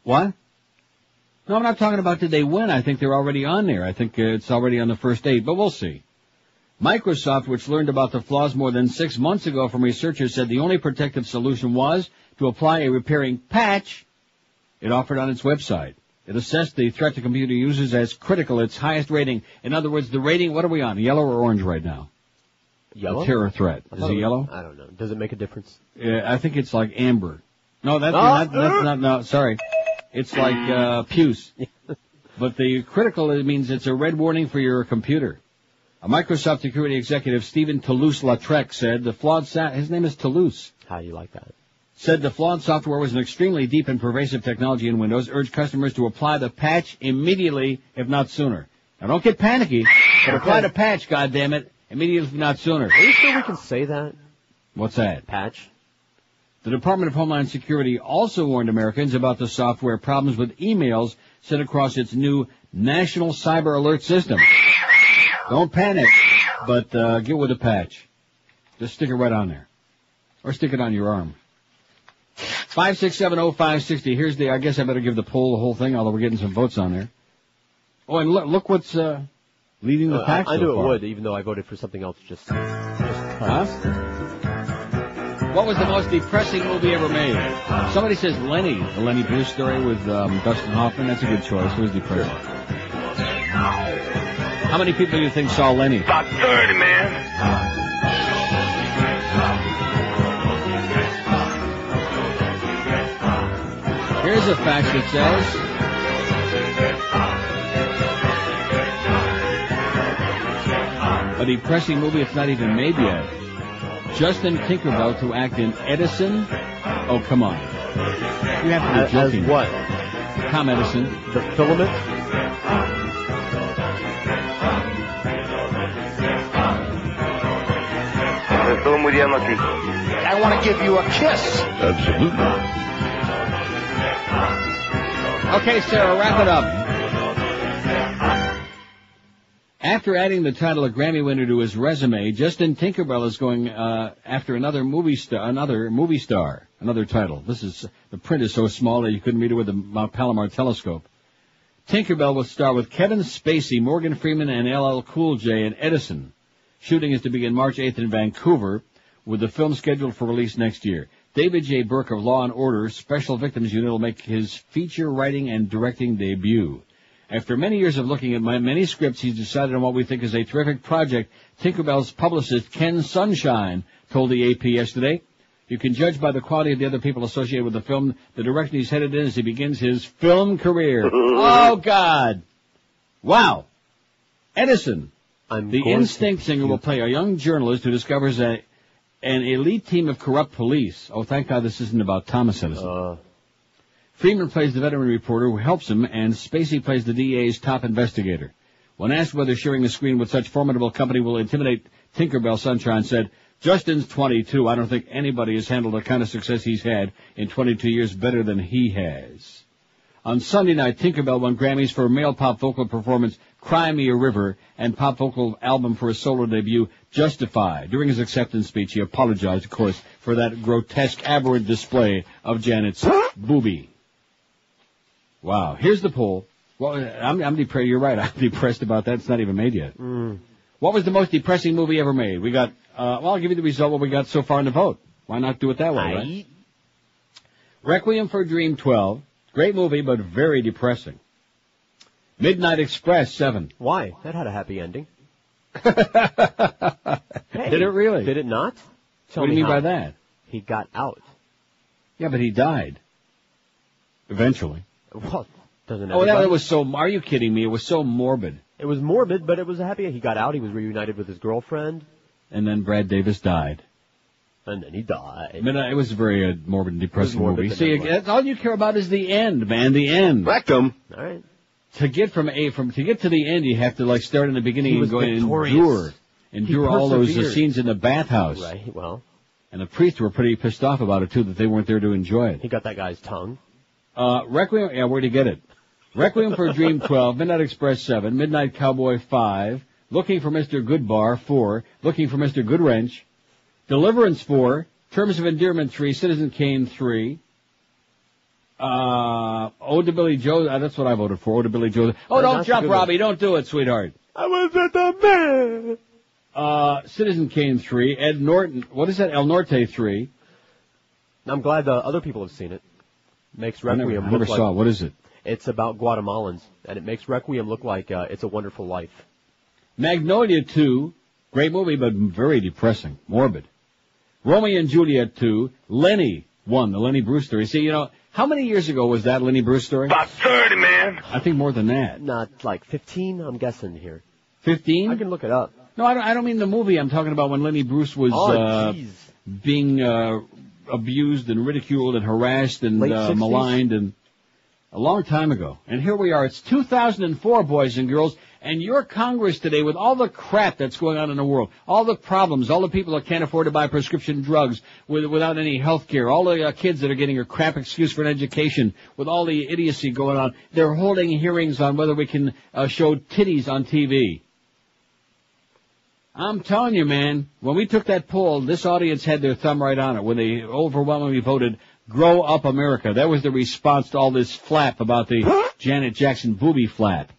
[SPEAKER 2] What? No, I'm not talking about did they win. I think they're already on there. I think it's already on the first 8, but we'll see. Microsoft, which learned about the flaws more than 6 months ago from researchers, said the only protective solution was to apply a repairing patch it offered on its website. It assessed the threat to computer users as critical, its highest rating. In other words, the rating, what are we on, yellow or orange right now?
[SPEAKER 6] Yellow?
[SPEAKER 2] The terror threat. Is it yellow?
[SPEAKER 6] I don't know. Does it make a difference?
[SPEAKER 2] I think it's like amber. No, that's not, no, sorry. It's like, puce. But the critical, it means it's a red warning for your computer. A Microsoft security executive, Stephen Toulouse-Lautrec, said the flawed his name is Toulouse.
[SPEAKER 6] How do you like that?
[SPEAKER 2] Said the flawed software was an extremely deep and pervasive technology in Windows, urged customers to apply the patch immediately, if not sooner. Now, don't get panicky, but apply the patch, goddammit, immediately, if not sooner.
[SPEAKER 6] Are you sure we can say that?
[SPEAKER 2] What's that?
[SPEAKER 6] Patch.
[SPEAKER 2] The Department of Homeland Security also warned Americans about the software problems with emails sent across its new National Cyber Alert System. Don't panic, but get with a patch. Just stick it right on there. Or stick it on your arm. 5670560. Here's the, I guess I better give the poll the whole thing, although we're getting some votes on there. Oh, and look what's leading the pack so far.
[SPEAKER 6] I knew it would, even though I voted for something else just
[SPEAKER 2] Huh? What was the most depressing movie ever made? Somebody says Lenny, the Lenny Bruce story with Dustin Hoffman. That's a good choice. It was depressing. How many people do you think saw Lenny?
[SPEAKER 3] About 30, man.
[SPEAKER 2] Here's a fact that says a depressing movie it's not even made yet. Justin Tinkerbell to act in Edison. Oh, come on. You have to be joking.
[SPEAKER 6] As what?
[SPEAKER 2] Tom Edison.
[SPEAKER 6] The filament?
[SPEAKER 3] I want to give you a kiss.
[SPEAKER 2] Absolutely. Okay, Sarah, wrap it up. After adding the title of Grammy winner to his resume, Justin Tinkerbell is going after another movie star, another title. The print is so small that you couldn't read it with a Palomar telescope. Tinkerbell will star with Kevin Spacey, Morgan Freeman, and LL Cool J in Edison. Shooting is to begin March 8th in Vancouver, with the film scheduled for release next year. David J. Burke of Law & Order Special Victims Unit will make his feature writing and directing debut. After many years of looking at many scripts, he's decided on what we think is a terrific project. Tinkerbell's publicist, Ken Sunshine, told the AP yesterday. You can judge by the quality of the other people associated with the film the direction he's headed in as he begins his film career. Oh, God. Wow. Edison. The Instinct singer will play a young journalist who discovers an elite team of corrupt police. Oh, thank God this isn't about Thomas Edison. Freeman plays the veteran reporter who helps him, and Spacey plays the DA's top investigator. When asked whether sharing the screen with such formidable company will intimidate Tinkerbell, Sunshine said, Justin's 22. I don't think anybody has handled the kind of success he's had in 22 years better than he has. On Sunday night, Tinkerbell won Grammys for male pop vocal performance Cry Me a River and pop vocal album for his solo debut Justify. During his acceptance speech, he apologized, of course, for that grotesque, aberrant display of Janet's boobie. Wow. Here's the poll. Well, I'm depressed. You're right. I'm depressed about that. It's not even made yet. What was the most depressing movie ever made? We got, I'll give you the result what we got so far in the vote. Why not do it that way, right? Requiem for a Dream, 12. Great movie, but very depressing. Midnight Express, 7.
[SPEAKER 6] Why? That had a happy ending.
[SPEAKER 2] Hey, did it really?
[SPEAKER 6] Did it not?
[SPEAKER 2] What do you mean by that?
[SPEAKER 6] He got out.
[SPEAKER 2] Yeah, but he died. Eventually.
[SPEAKER 6] Well, doesn't
[SPEAKER 2] Oh, that was so, are you kidding me? It was so morbid.
[SPEAKER 6] It was morbid, but it was happy. He got out. He was reunited with his girlfriend.
[SPEAKER 2] And then Brad Davis died.
[SPEAKER 6] And then he died.
[SPEAKER 2] It was a very morbid and depressing movie. See, all you care about is the end, man, the end.
[SPEAKER 6] Rectum. All right.
[SPEAKER 2] To get to the end, you have to start in the beginning and go and endure all those scenes in the bathhouse.
[SPEAKER 6] Right. Well.
[SPEAKER 2] And the priests were pretty pissed off about it too, that they weren't there to enjoy it.
[SPEAKER 6] He got that guy's tongue.
[SPEAKER 2] Requiem. Yeah, where'd he get it? Requiem for a Dream, 12. Midnight Express, 7. Midnight Cowboy, 5. Looking for Mr. Goodbar, 4. Looking for Mr. Goodwrench. Deliverance, 4. Terms of Endearment, 3. Citizen Kane, 3. Ode to Billy Joe. That's what I voted for. Ode to Billy Joe. Oh, don't jump, Robbie. Don't do it, sweetheart.
[SPEAKER 6] I was at the man.
[SPEAKER 2] Citizen Kane, 3. Ed Norton. What is that? El Norte, 3.
[SPEAKER 6] I'm glad the other people have seen it. Makes Requiem
[SPEAKER 2] I never saw it. What is it?
[SPEAKER 6] It's about Guatemalans, and it makes Requiem look like It's a Wonderful Life.
[SPEAKER 2] Magnolia 2. Great movie, but very depressing. Morbid. Romeo and Juliet 2. Lenny 1. The Lenny Bruce story. See, how many years ago was that Lenny Bruce story?
[SPEAKER 3] About 30, man.
[SPEAKER 2] I think more than that.
[SPEAKER 6] Not like 15, I'm guessing here.
[SPEAKER 2] 15?
[SPEAKER 6] I can look it up.
[SPEAKER 2] No, I don't mean the movie. I'm talking about when Lenny Bruce was being abused and ridiculed and harassed and maligned, and a long time ago. And here we are. It's 2004, boys and girls, and your Congress today, with all the crap that's going on in the world, all the problems, all the people that can't afford to buy prescription drugs without any health care, all the kids that are getting a crap excuse for an education, with all the idiocy going on, they're holding hearings on whether we can show titties on TV. I'm telling you, man, when we took that poll, this audience had their thumb right on it when they overwhelmingly voted Grow Up America. That was the response to all this flap about the Janet Jackson booby flap.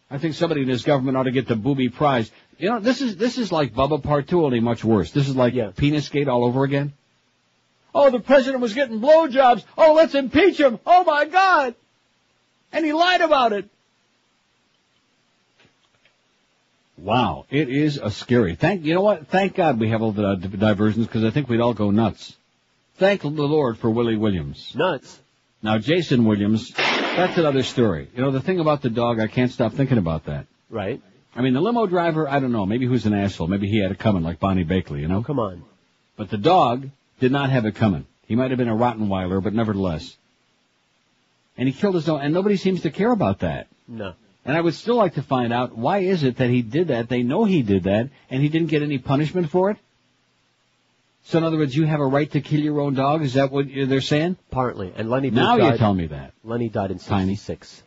[SPEAKER 2] I think somebody in this government ought to get the booby prize. This is like Bubba Part 2, only much worse. This is like Penisgate all over again. Oh, the president was getting blowjobs. Oh, let's impeach him. Oh, my God. And he lied about it. Wow, it is a scary. You know what? Thank God we have all the diversions, because I think we'd all go nuts. Thank the Lord for Willie Williams.
[SPEAKER 6] Nuts.
[SPEAKER 2] Now, Jason Williams, that's another story. You know, the thing about the dog, I can't stop thinking about that.
[SPEAKER 6] Right.
[SPEAKER 2] I mean, the limo driver, I don't know. Maybe he was an asshole. Maybe he had it coming like Bonnie Bakley, you know?
[SPEAKER 6] Oh, come on.
[SPEAKER 2] But the dog did not have it coming. He might have been a Rottweiler, but nevertheless. And he killed his own, and nobody seems to care about that.
[SPEAKER 6] No.
[SPEAKER 2] And I would still like to find out, why is it that he did that? They know he did that, and he didn't get any punishment for it? So in other words, you have a right to kill your own dog? Is that what they're saying?
[SPEAKER 6] Partly. And Lenny Bruce
[SPEAKER 2] now
[SPEAKER 6] died.
[SPEAKER 2] You tell me that.
[SPEAKER 6] Lenny died in 66.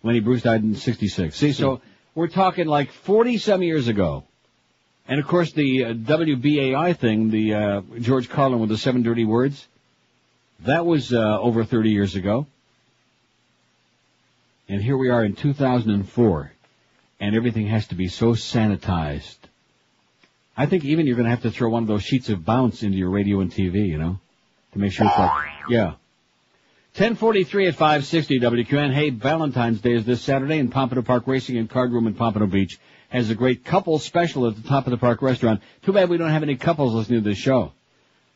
[SPEAKER 2] Lenny Bruce died in 66. See, so we're talking like 40-some years ago. And, of course, the WBAI thing, the George Carlin with the 7 dirty words, that was over 30 years ago. And here we are in 2004, and everything has to be so sanitized. I think even you're going to have to throw one of those sheets of bounce into your radio and TV, you know, to make sure it's like, yeah. 10:43 at 560 WQN. Hey, Valentine's Day is this Saturday, and Pompano Park Racing and Card Room in Pompano Beach has a great couple special at the top of the park restaurant. Too bad we don't have any couples listening to this show.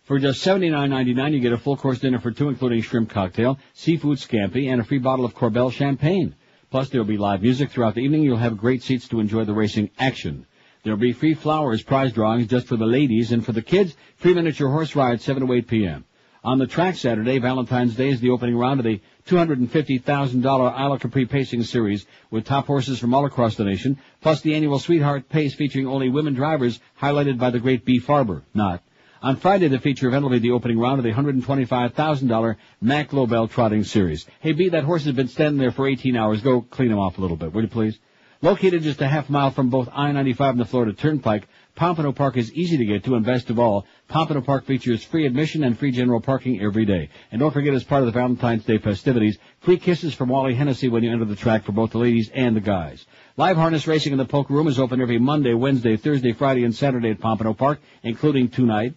[SPEAKER 2] For just $79.99, you get a full-course dinner for 2, including shrimp cocktail, seafood scampi, and a free bottle of Corbel champagne. Plus, there will be live music throughout the evening. You'll have great seats to enjoy the racing action. There will be free flowers prize drawings just for the ladies, and for the kids, free miniature horse rides 7 to 8 p.m. On the track Saturday, Valentine's Day is the opening round of the $250,000 Isla Capri Pacing Series with top horses from all across the nation, plus the annual Sweetheart Pace featuring only women drivers, highlighted by the great Bee Farber. Not. On Friday, the feature event will be the opening round of the $125,000 Mac Lobel Trotting Series. Hey, B, that horse has been standing there for 18 hours. Go clean him off a little bit, will you please? Located just a half mile from both I-95 and the Florida Turnpike, Pompano Park is easy to get to, and best of all, Pompano Park features free admission and free general parking every day. And don't forget, as part of the Valentine's Day festivities, free kisses from Wally Hennessy when you enter the track for both the ladies and the guys. Live harness racing in the Polka Room is open every Monday, Wednesday, Thursday, Friday, and Saturday at Pompano Park, including tonight.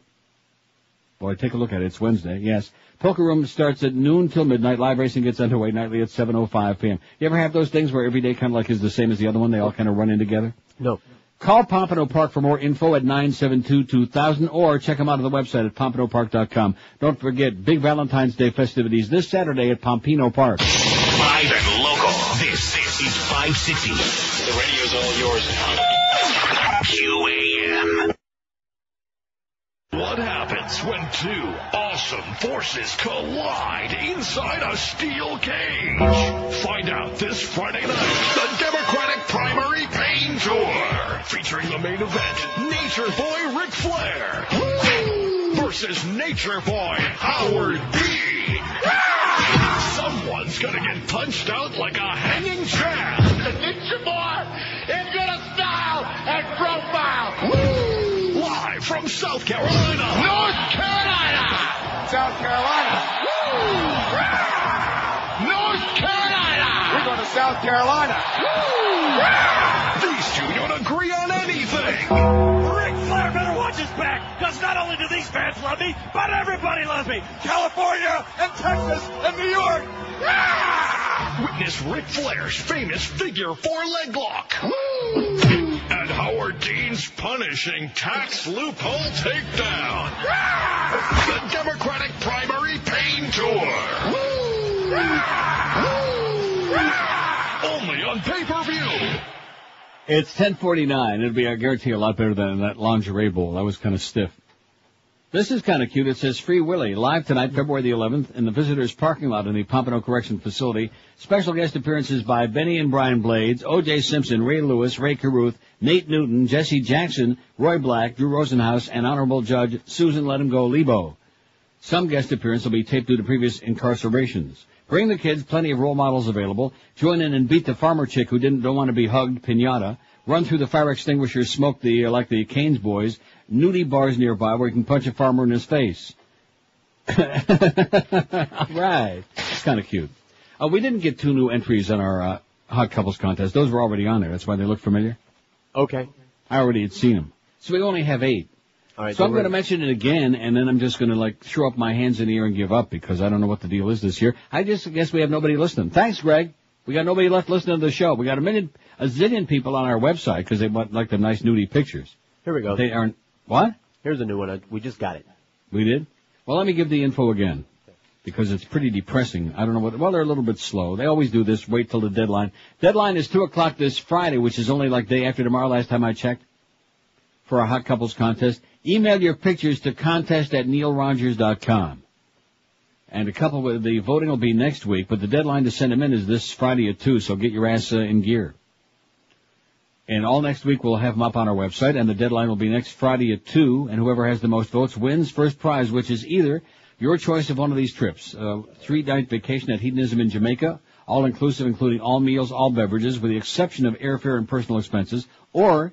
[SPEAKER 2] Boy, take a look at it. It's Wednesday, yes. Poker Room starts at noon till midnight. Live racing gets underway nightly at 7:05 p.m. You ever have those things where every day kind of like is the same as the other one? They all kind of run in together?
[SPEAKER 6] No.
[SPEAKER 2] Call Pompano Park for more info at 972-2000 or check them out on the website at pompanopark.com. Don't forget, big Valentine's Day festivities this Saturday at Pompano Park.
[SPEAKER 1] Live and local. This is 560. The radio's all yours now. QAM. What happens when two awesome forces collide inside a steel cage? Find out this Friday night. The Democratic Primary Pain Tour. Featuring the main event, Nature Boy Ric Flair versus Nature Boy Howard Dean. Someone's gonna get punched out like a hanging chad.
[SPEAKER 3] Nature Boy is gonna style and profile.
[SPEAKER 1] Live from South Carolina.
[SPEAKER 3] North Carolina. South Carolina. North Carolina. We're going to South Carolina.
[SPEAKER 1] These two don't agree on anything.
[SPEAKER 13] Ric Flair better watch his back, because not only do these fans love me, but everybody loves me. California and Texas and New York.
[SPEAKER 1] Witness Ric Flair's famous figure 4 leg lock. And Howard Dean's punishing tax loophole takedown. The Democratic Primary Pain Tour. Only on pay-per-view.
[SPEAKER 2] It's 10:49. It'll be, I guarantee, a lot better than that lingerie bowl. That was kind of stiff. This is kind of cute. It says Free Willy, live tonight, February the 11th, in the visitors' parking lot in the Pompano Correction Facility. Special guest appearances by Benny and Brian Blades, O.J. Simpson, Ray Lewis, Ray Carruth, Nate Newton, Jesse Jackson, Roy Black, Drew Rosenhaus, and Honorable Judge Susan Let Him Go Lebo. Some guest appearances will be taped due to previous incarcerations. Bring the kids, plenty of role models available. Join in and beat the farmer chick who don't want to be hugged, pinata. Run through the fire extinguisher, smoke like the Canes boys. Nudie bars nearby where you can punch a farmer in his face. All right. It's kind of cute. We didn't get 2 new entries on our Hot Couples contest. Those were already on there. That's why they look familiar.
[SPEAKER 6] Okay.
[SPEAKER 2] I already had seen them. So we only have 8.
[SPEAKER 6] All right,
[SPEAKER 2] so I'm going to mention it again, and then I'm just going to, throw up my hands in the air and give up because I don't know what the deal is this year. I just guess we have nobody listening. Thanks, Greg. We got nobody left listening to the show. We got a zillion people on our website because they want like the nice nudie pictures.
[SPEAKER 6] Here we go.
[SPEAKER 2] They aren't, what?
[SPEAKER 6] Here's a new one. We just got it.
[SPEAKER 2] We did? Well, let me give the info again because it's pretty depressing. I don't know well, they're a little bit slow. They always do this. Wait till the deadline. Deadline is 2 o'clock this Friday, which is only like day after tomorrow last time I checked for our Hot Couples contest. Email your pictures to contest@neilrogers.com. And the voting will be next week, but the deadline to send them in is this Friday at 2, so get your ass in gear. And all next week we'll have them up on our website, and the deadline will be next Friday at 2, and whoever has the most votes wins first prize, which is either your choice of one of these trips, 3-night vacation at Hedonism in Jamaica, all-inclusive including all meals, all beverages, with the exception of airfare and personal expenses, or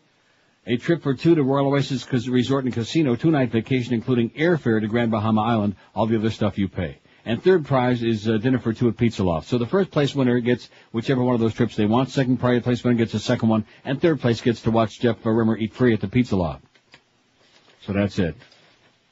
[SPEAKER 2] a trip for 2 to Royal Oasis Resort and Casino, 2-night vacation including airfare to Grand Bahama Island, all the other stuff you pay. And third prize is dinner for 2 at Pizza Loft. So the first place winner gets whichever one of those trips they want. Second place winner gets the second one. And third place gets to watch Jeff Rimmer eat free at the Pizza Loft. So that's it.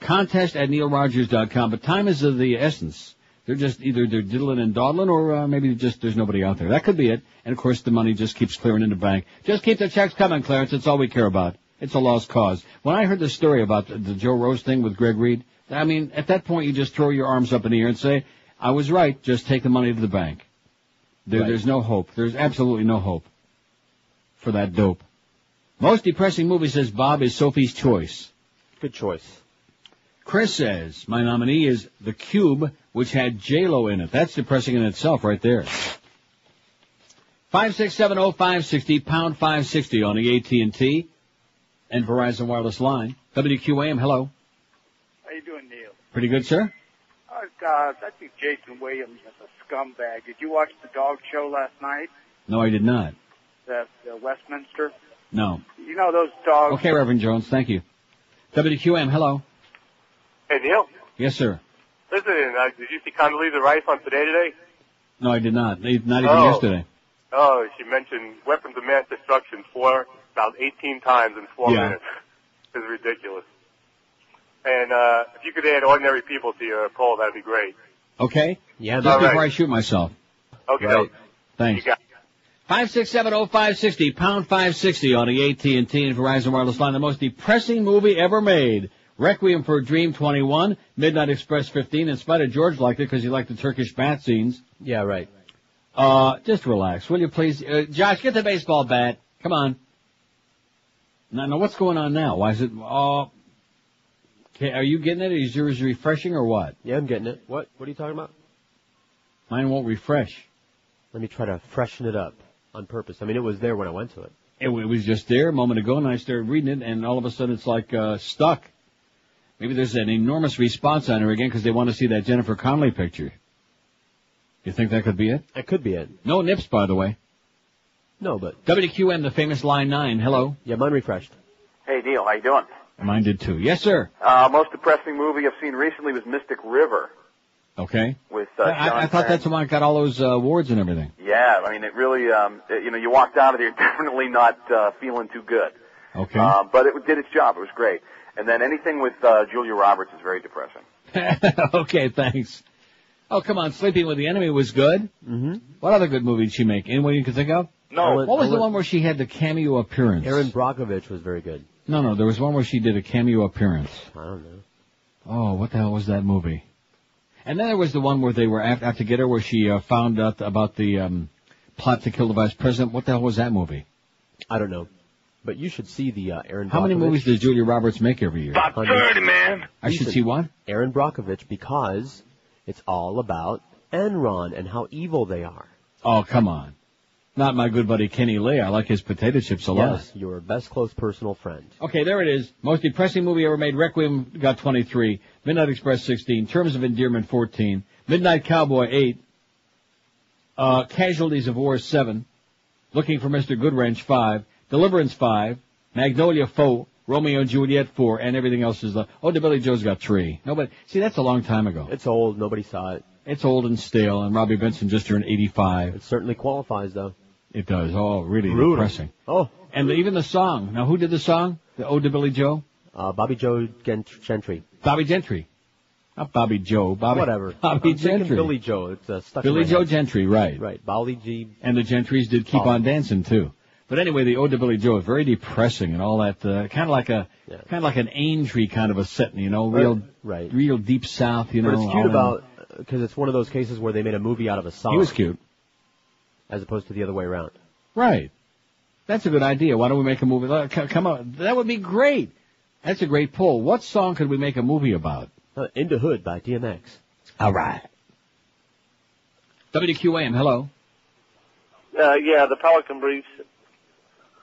[SPEAKER 2] Contest@neilrogers.com. But time is of the essence. They're diddling and dawdling, or maybe just there's nobody out there. That could be it. And of course the money just keeps clearing in the bank. Just keep the checks coming, Clarence. That's all we care about. It's a lost cause. When I heard the story about the Joe Rose thing with Greg Reed, I mean, at that point you just throw your arms up in the air and say, I was right, just take the money to the bank. There's no hope. There's absolutely no hope for that dope. Most depressing movie, says Bob, is Sophie's Choice.
[SPEAKER 6] Good choice.
[SPEAKER 2] Chris says, my nominee is The Cube, which had J-Lo in it. That's depressing in itself right there. 5670560, pound 560 on the AT&T and Verizon wireless line. WQAM, hello.
[SPEAKER 14] How you doing, Neil?
[SPEAKER 2] Pretty good, sir.
[SPEAKER 14] I think Jason Williams is a scumbag. Did you watch the dog show last night?
[SPEAKER 2] No, I did not.
[SPEAKER 14] The Westminster?
[SPEAKER 2] No.
[SPEAKER 14] You know those dogs?
[SPEAKER 2] Okay, Reverend Jones, thank you. WQAM, hello.
[SPEAKER 15] Hey, Neil.
[SPEAKER 2] Yes, sir.
[SPEAKER 15] Listen, did you see Condoleezza Rice on today?
[SPEAKER 2] No, I did not. Not even yesterday.
[SPEAKER 15] Oh, she mentioned weapons of mass destruction about 18 times in 4 minutes. It's ridiculous. And if you could add ordinary people to your poll, that'd be great.
[SPEAKER 2] Okay. Yeah, just before I shoot myself.
[SPEAKER 15] Okay.
[SPEAKER 2] Right. Thanks. 5670560, pound 560 on the AT&T and Verizon wireless line. The most depressing movie ever made. Requiem for a Dream 21, Midnight Express 15. In spite of George liked it because he liked the Turkish bath scenes.
[SPEAKER 6] Yeah, right.
[SPEAKER 2] Just relax, will you please? Josh, get the baseball bat. Come on. Now, what's going on now? Why is it? Okay, are you getting it? Is yours refreshing or what?
[SPEAKER 6] Yeah, I'm getting it. What are you talking about?
[SPEAKER 2] Mine won't refresh.
[SPEAKER 6] Let me try to freshen it up on purpose. I mean, it was there when I went to it.
[SPEAKER 2] It was just there a moment ago, and I started reading it, and all of a sudden it's like stuck. Maybe there's an enormous response on her again because they want to see that Jennifer Connelly picture. You think that could be it?
[SPEAKER 6] It could be it.
[SPEAKER 2] No nips, by the way.
[SPEAKER 6] No, but...
[SPEAKER 2] WQM, the famous Line 9. Hello.
[SPEAKER 6] Yeah, mine refreshed.
[SPEAKER 16] Hey, Neil, how you doing?
[SPEAKER 2] Mine did too. Yes, sir.
[SPEAKER 16] Most depressing movie I've seen recently was Mystic River.
[SPEAKER 2] Okay.
[SPEAKER 16] With
[SPEAKER 2] I thought that's the one that got all those awards and everything.
[SPEAKER 16] Yeah, I mean, it really, you walked out of there definitely not feeling too good.
[SPEAKER 2] Okay.
[SPEAKER 16] But it did its job. It was great. And then anything with Julia Roberts is very depressing.
[SPEAKER 2] Okay, thanks. Oh, come on. Sleeping with the Enemy was good.
[SPEAKER 6] Mm-hmm.
[SPEAKER 2] What other good movie did she make? Anyone you can think of?
[SPEAKER 16] No.
[SPEAKER 2] What was the one where she had the cameo appearance?
[SPEAKER 6] Erin Brockovich was very good.
[SPEAKER 2] No, there was one where she did a cameo appearance.
[SPEAKER 6] I don't know.
[SPEAKER 2] Oh, what the hell was that movie? And then there was the one where they were out to get her, where she found out about the plot to kill the vice president. What the hell was that movie?
[SPEAKER 6] I don't know. But you should see the Erin Brockovich.
[SPEAKER 2] How many movies does Julia Roberts make every year?
[SPEAKER 15] About 30, man.
[SPEAKER 2] I should see what?
[SPEAKER 6] Erin Brockovich, because it's all about Enron and how evil they are.
[SPEAKER 2] Oh, come on. Not my good buddy Kenny Lay. I like his potato chips a lot.
[SPEAKER 6] Yes, your best close personal friend.
[SPEAKER 2] Okay, there it is. Most depressing movie ever made. Requiem got 23. Midnight Express 16. Terms of Endearment 14. Midnight Cowboy 8. Casualties of War 7. Looking for Mr. Goodwrench 5. Deliverance 5. Magnolia 4. Romeo and Juliet 4. And everything else is the... Oh, the Billy Joe's got 3. Nobody... See, that's a long time ago.
[SPEAKER 6] It's old. Nobody saw it.
[SPEAKER 2] It's old and stale, and Robbie Benson just turned 85.
[SPEAKER 6] It certainly qualifies, though.
[SPEAKER 2] It does. Oh, really
[SPEAKER 6] Brutal.
[SPEAKER 2] Depressing.
[SPEAKER 6] Oh.
[SPEAKER 2] And even the song. Now, who did the song? The Ode to Billy Joe?
[SPEAKER 6] Bobby Joe Gentry.
[SPEAKER 2] Bobby Gentry. Not Bobby Joe.
[SPEAKER 6] Whatever.
[SPEAKER 2] Bobby
[SPEAKER 6] I'm thinking
[SPEAKER 2] Gentry.
[SPEAKER 6] Billy Joe. It's stuck
[SPEAKER 2] Billy
[SPEAKER 6] in my
[SPEAKER 2] Joe
[SPEAKER 6] head.
[SPEAKER 2] Gentry, right.
[SPEAKER 6] Right. Bali G.
[SPEAKER 2] And the Gentrys did keep on dancing, too. But anyway, the Ode to Billy Joe is very depressing and all that, kind of like an Aintree kind of a setting, you know, real deep south, you know.
[SPEAKER 6] But it's cute because it's one of those cases where they made a movie out of a song.
[SPEAKER 2] He was cute.
[SPEAKER 6] As opposed to the other way around.
[SPEAKER 2] Right. That's a good idea. Why don't we make a movie? Come on. That would be great. That's a great pull. What song could we make a movie about?
[SPEAKER 6] In the Hood by DMX.
[SPEAKER 2] All right. WQAM, hello.
[SPEAKER 11] Yeah, the Pelican Briefs.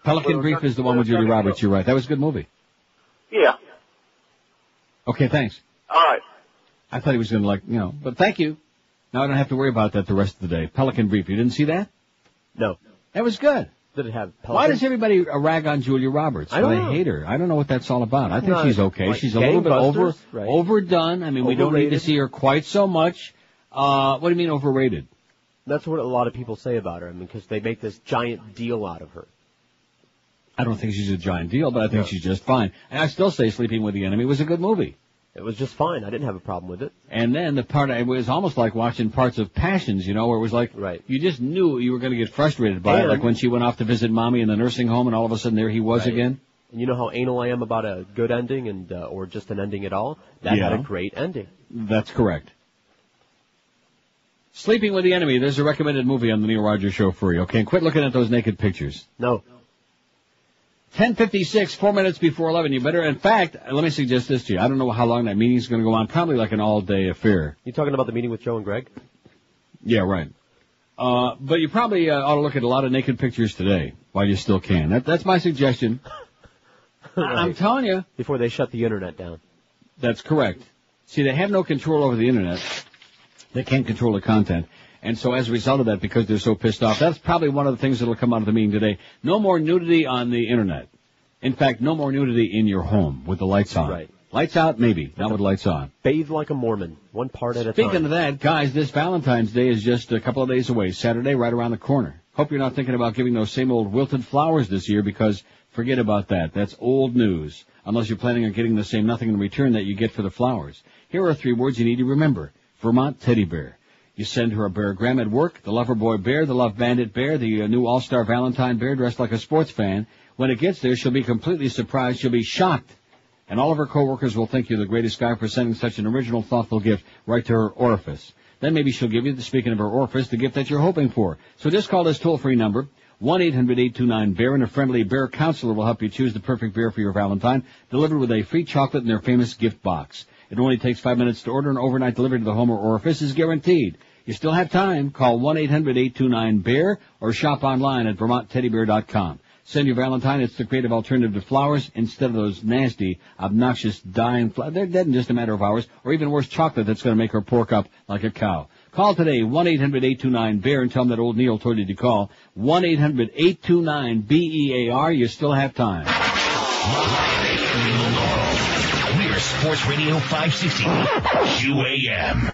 [SPEAKER 2] Pelican Brief is the one with Julie Roberts. You're right. That was a good movie.
[SPEAKER 11] Yeah.
[SPEAKER 2] Okay, thanks.
[SPEAKER 11] All right.
[SPEAKER 2] I thought he was going to but thank you. Now I don't have to worry about that the rest of the day. Pelican Brief. You didn't see that?
[SPEAKER 6] No.
[SPEAKER 2] That was good.
[SPEAKER 6] Did it have Pelican?
[SPEAKER 2] Why does everybody rag on Julia Roberts?
[SPEAKER 6] I don't know.
[SPEAKER 2] They hate her. I don't know what that's all about. I think she's okay.
[SPEAKER 6] Like
[SPEAKER 2] She's a little bit
[SPEAKER 6] gangbusters?
[SPEAKER 2] overdone. I mean, we don't need to see her quite so much. What do you mean overrated?
[SPEAKER 6] That's what a lot of people say about her. I mean, because they make this giant deal out of her.
[SPEAKER 2] I don't think she's a giant deal, but I think she's just fine. And I still say Sleeping with the Enemy was a good movie.
[SPEAKER 6] It was just fine. I didn't have a problem with it.
[SPEAKER 2] And then the part, it was almost like watching parts of Passions, you know, where it was like, you just knew you were going to get frustrated by it, like when she went off to visit Mommy in the nursing home and all of a sudden there he was again.
[SPEAKER 6] And you know how anal I am about a good ending and or just an ending at all? That had a great ending.
[SPEAKER 2] That's correct. Sleeping with the Enemy, there's a recommended movie on the Neil Rogers Show for you, okay? And quit looking at those naked pictures.
[SPEAKER 6] No.
[SPEAKER 2] 10:56, 4 minutes before 11. You better, in fact, let me suggest this to you. I don't know how long that meeting's going to go on. Probably like an all-day affair.
[SPEAKER 6] You talking about the meeting with Joe and Greg?
[SPEAKER 2] Yeah, right. But you probably ought to look at a lot of naked pictures today while you still can. That's my suggestion. Right. I'm telling you.
[SPEAKER 6] Before they shut the internet down.
[SPEAKER 2] That's correct. See, they have no control over the internet. They can't control the content. And so as a result of that, because they're so pissed off, that's probably one of the things that will come out of the meeting today. No more nudity on the internet. In fact, no more nudity in your home with the lights on.
[SPEAKER 6] Right.
[SPEAKER 2] Lights out, maybe. Not with lights on.
[SPEAKER 6] Bathe like a Mormon. One part at a time.
[SPEAKER 2] Speaking of that, guys, this Valentine's Day is just a couple of days away. Saturday, right around the corner. Hope you're not thinking about giving those same old wilted flowers this year, because forget about that. That's old news. Unless you're planning on getting the same nothing in return that you get for the flowers. Here are 3 words you need to remember. Vermont Teddy Bear. You send her a beargram at work, the lover boy bear, the love bandit bear, the new all-star Valentine bear dressed like a sports fan. When it gets there, she'll be completely surprised. She'll be shocked. And all of her coworkers will think you're the greatest guy for sending such an original, thoughtful gift right to her orifice. Then maybe she'll give you, speaking of her orifice, the gift that you're hoping for. So just call this toll-free number, 1-800-829-BEAR, and a friendly bear counselor will help you choose the perfect bear for your Valentine, delivered with a free chocolate in their famous gift box. It only takes 5 minutes to order, and overnight delivery to the home or orifice is guaranteed. You still have time. Call 1-800-829-BEAR or shop online at VermontTeddyBear.com. Send your Valentine. It's the creative alternative to flowers instead of those nasty, obnoxious, dying flowers. They're dead in just a matter of hours, or even worse, chocolate that's going to make her pork up like a cow. Call today, 1-800-829-BEAR, and tell them that old Neil told you to call. 1-800-829-BEAR. You still have time.
[SPEAKER 1] We're Sports Radio 560 QAM.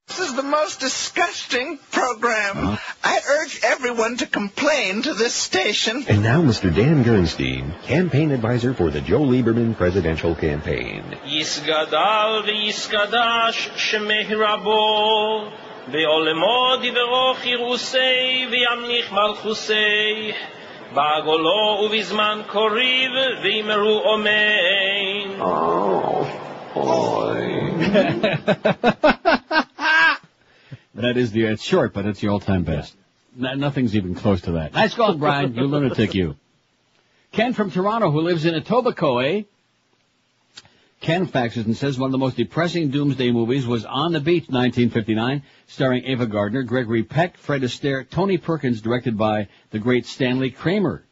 [SPEAKER 3] This is the most disgusting program. I urge everyone to complain to this station.
[SPEAKER 10] And now Mr. Dan Gernstein, campaign advisor for the Joe Lieberman presidential campaign.
[SPEAKER 17] Yisgadal v'yiskadash shemeh rabo ve'olemo divero chirusei v'yamlich malchusei ba'agolo uvizman koriv v'imeru omein.
[SPEAKER 10] Oh, boy.
[SPEAKER 2] That is it's short, but it's the all-time best. Nothing's even close to that. Nice going, Brian. You lunatic, you. Ken from Toronto, who lives in Etobicoke. Ken faxes and says one of the most depressing doomsday movies was On the Beach, 1959, starring Ava Gardner, Gregory Peck, Fred Astaire, Tony Perkins, directed by the great Stanley Kramer.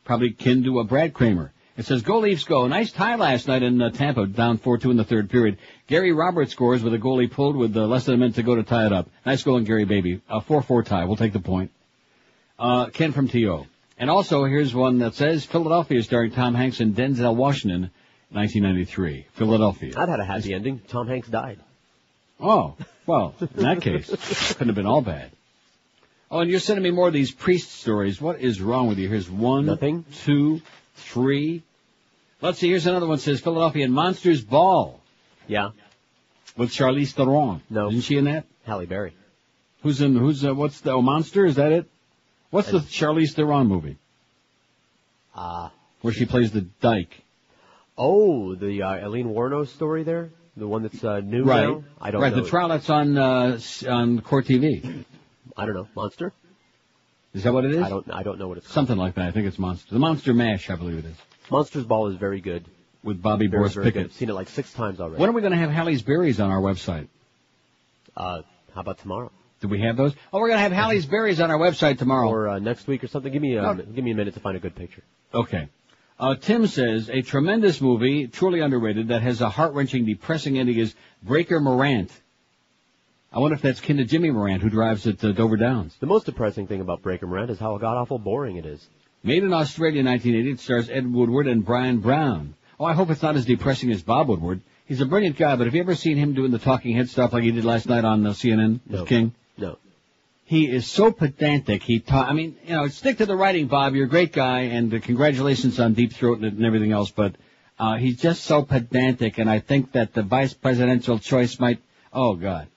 [SPEAKER 2] Probably kin to a Brad Kramer. It says, go Leafs go. Nice tie last night in Tampa, down 4-2 in the third period. Gary Roberts scores with a goalie pulled with less than a minute to go to tie it up. Nice going, Gary, baby. A 4-4 tie. We'll take the point. Ken from T.O. And also, here's one that says, Philadelphia, starring Tom Hanks and Denzel Washington, 1993. Philadelphia.
[SPEAKER 6] That had a happy ending. Tom Hanks died.
[SPEAKER 2] Oh, well, in that case, couldn't have been all bad. Oh, and you're sending me more of these priest stories. What is wrong with you? Here's 1, 2, 3. Let's see, here's another one that says Philadelphia Monsters Ball.
[SPEAKER 6] Yeah.
[SPEAKER 2] With Charlize Theron.
[SPEAKER 6] No.
[SPEAKER 2] Isn't she in that?
[SPEAKER 6] Halle Berry.
[SPEAKER 2] What's the Monster? Is that it? What's the Charlize Theron movie? Where she plays the dyke.
[SPEAKER 6] Oh, the Eileen Wuornos story there? The one that's new now? I don't know.
[SPEAKER 2] Right, the trial that's on Court TV.
[SPEAKER 6] I don't know. Monster?
[SPEAKER 2] Is that what it is?
[SPEAKER 6] I don't know what it's called.
[SPEAKER 2] Something like that. I think it's Monster. The Monster Mash, I believe it is.
[SPEAKER 6] Monsters Ball is very good.
[SPEAKER 2] With Bobby
[SPEAKER 6] Very,
[SPEAKER 2] Boris
[SPEAKER 6] very
[SPEAKER 2] Pickett.
[SPEAKER 6] good. I've seen it like 6 times already.
[SPEAKER 2] When are we going to have Hallie's Berries on our website?
[SPEAKER 6] How about tomorrow?
[SPEAKER 2] Do we have those? Oh, we're going to have Hallie's Berries on our website tomorrow.
[SPEAKER 6] Or next week or something. Give me a minute to find a good picture.
[SPEAKER 2] Okay. Tim says, a tremendous movie, truly underrated, that has a heart-wrenching, depressing ending is Breaker Morant. I wonder if that's kin to Jimmy Morant, who drives at Dover Downs.
[SPEAKER 6] The most depressing thing about Breaker Morant is how god-awful boring it is.
[SPEAKER 2] Made in Australia in 1980, it stars Ed Woodward and Brian Brown. Oh, I hope it's not as depressing as Bob Woodward. He's a brilliant guy, but have you ever seen him doing the talking head stuff like he did last night on CNN with King?
[SPEAKER 6] No.
[SPEAKER 2] He is so pedantic. Stick to the writing, Bob. You're a great guy, and congratulations on Deep Throat and everything else, but he's just so pedantic, and I think that the vice presidential choice might... Oh, God.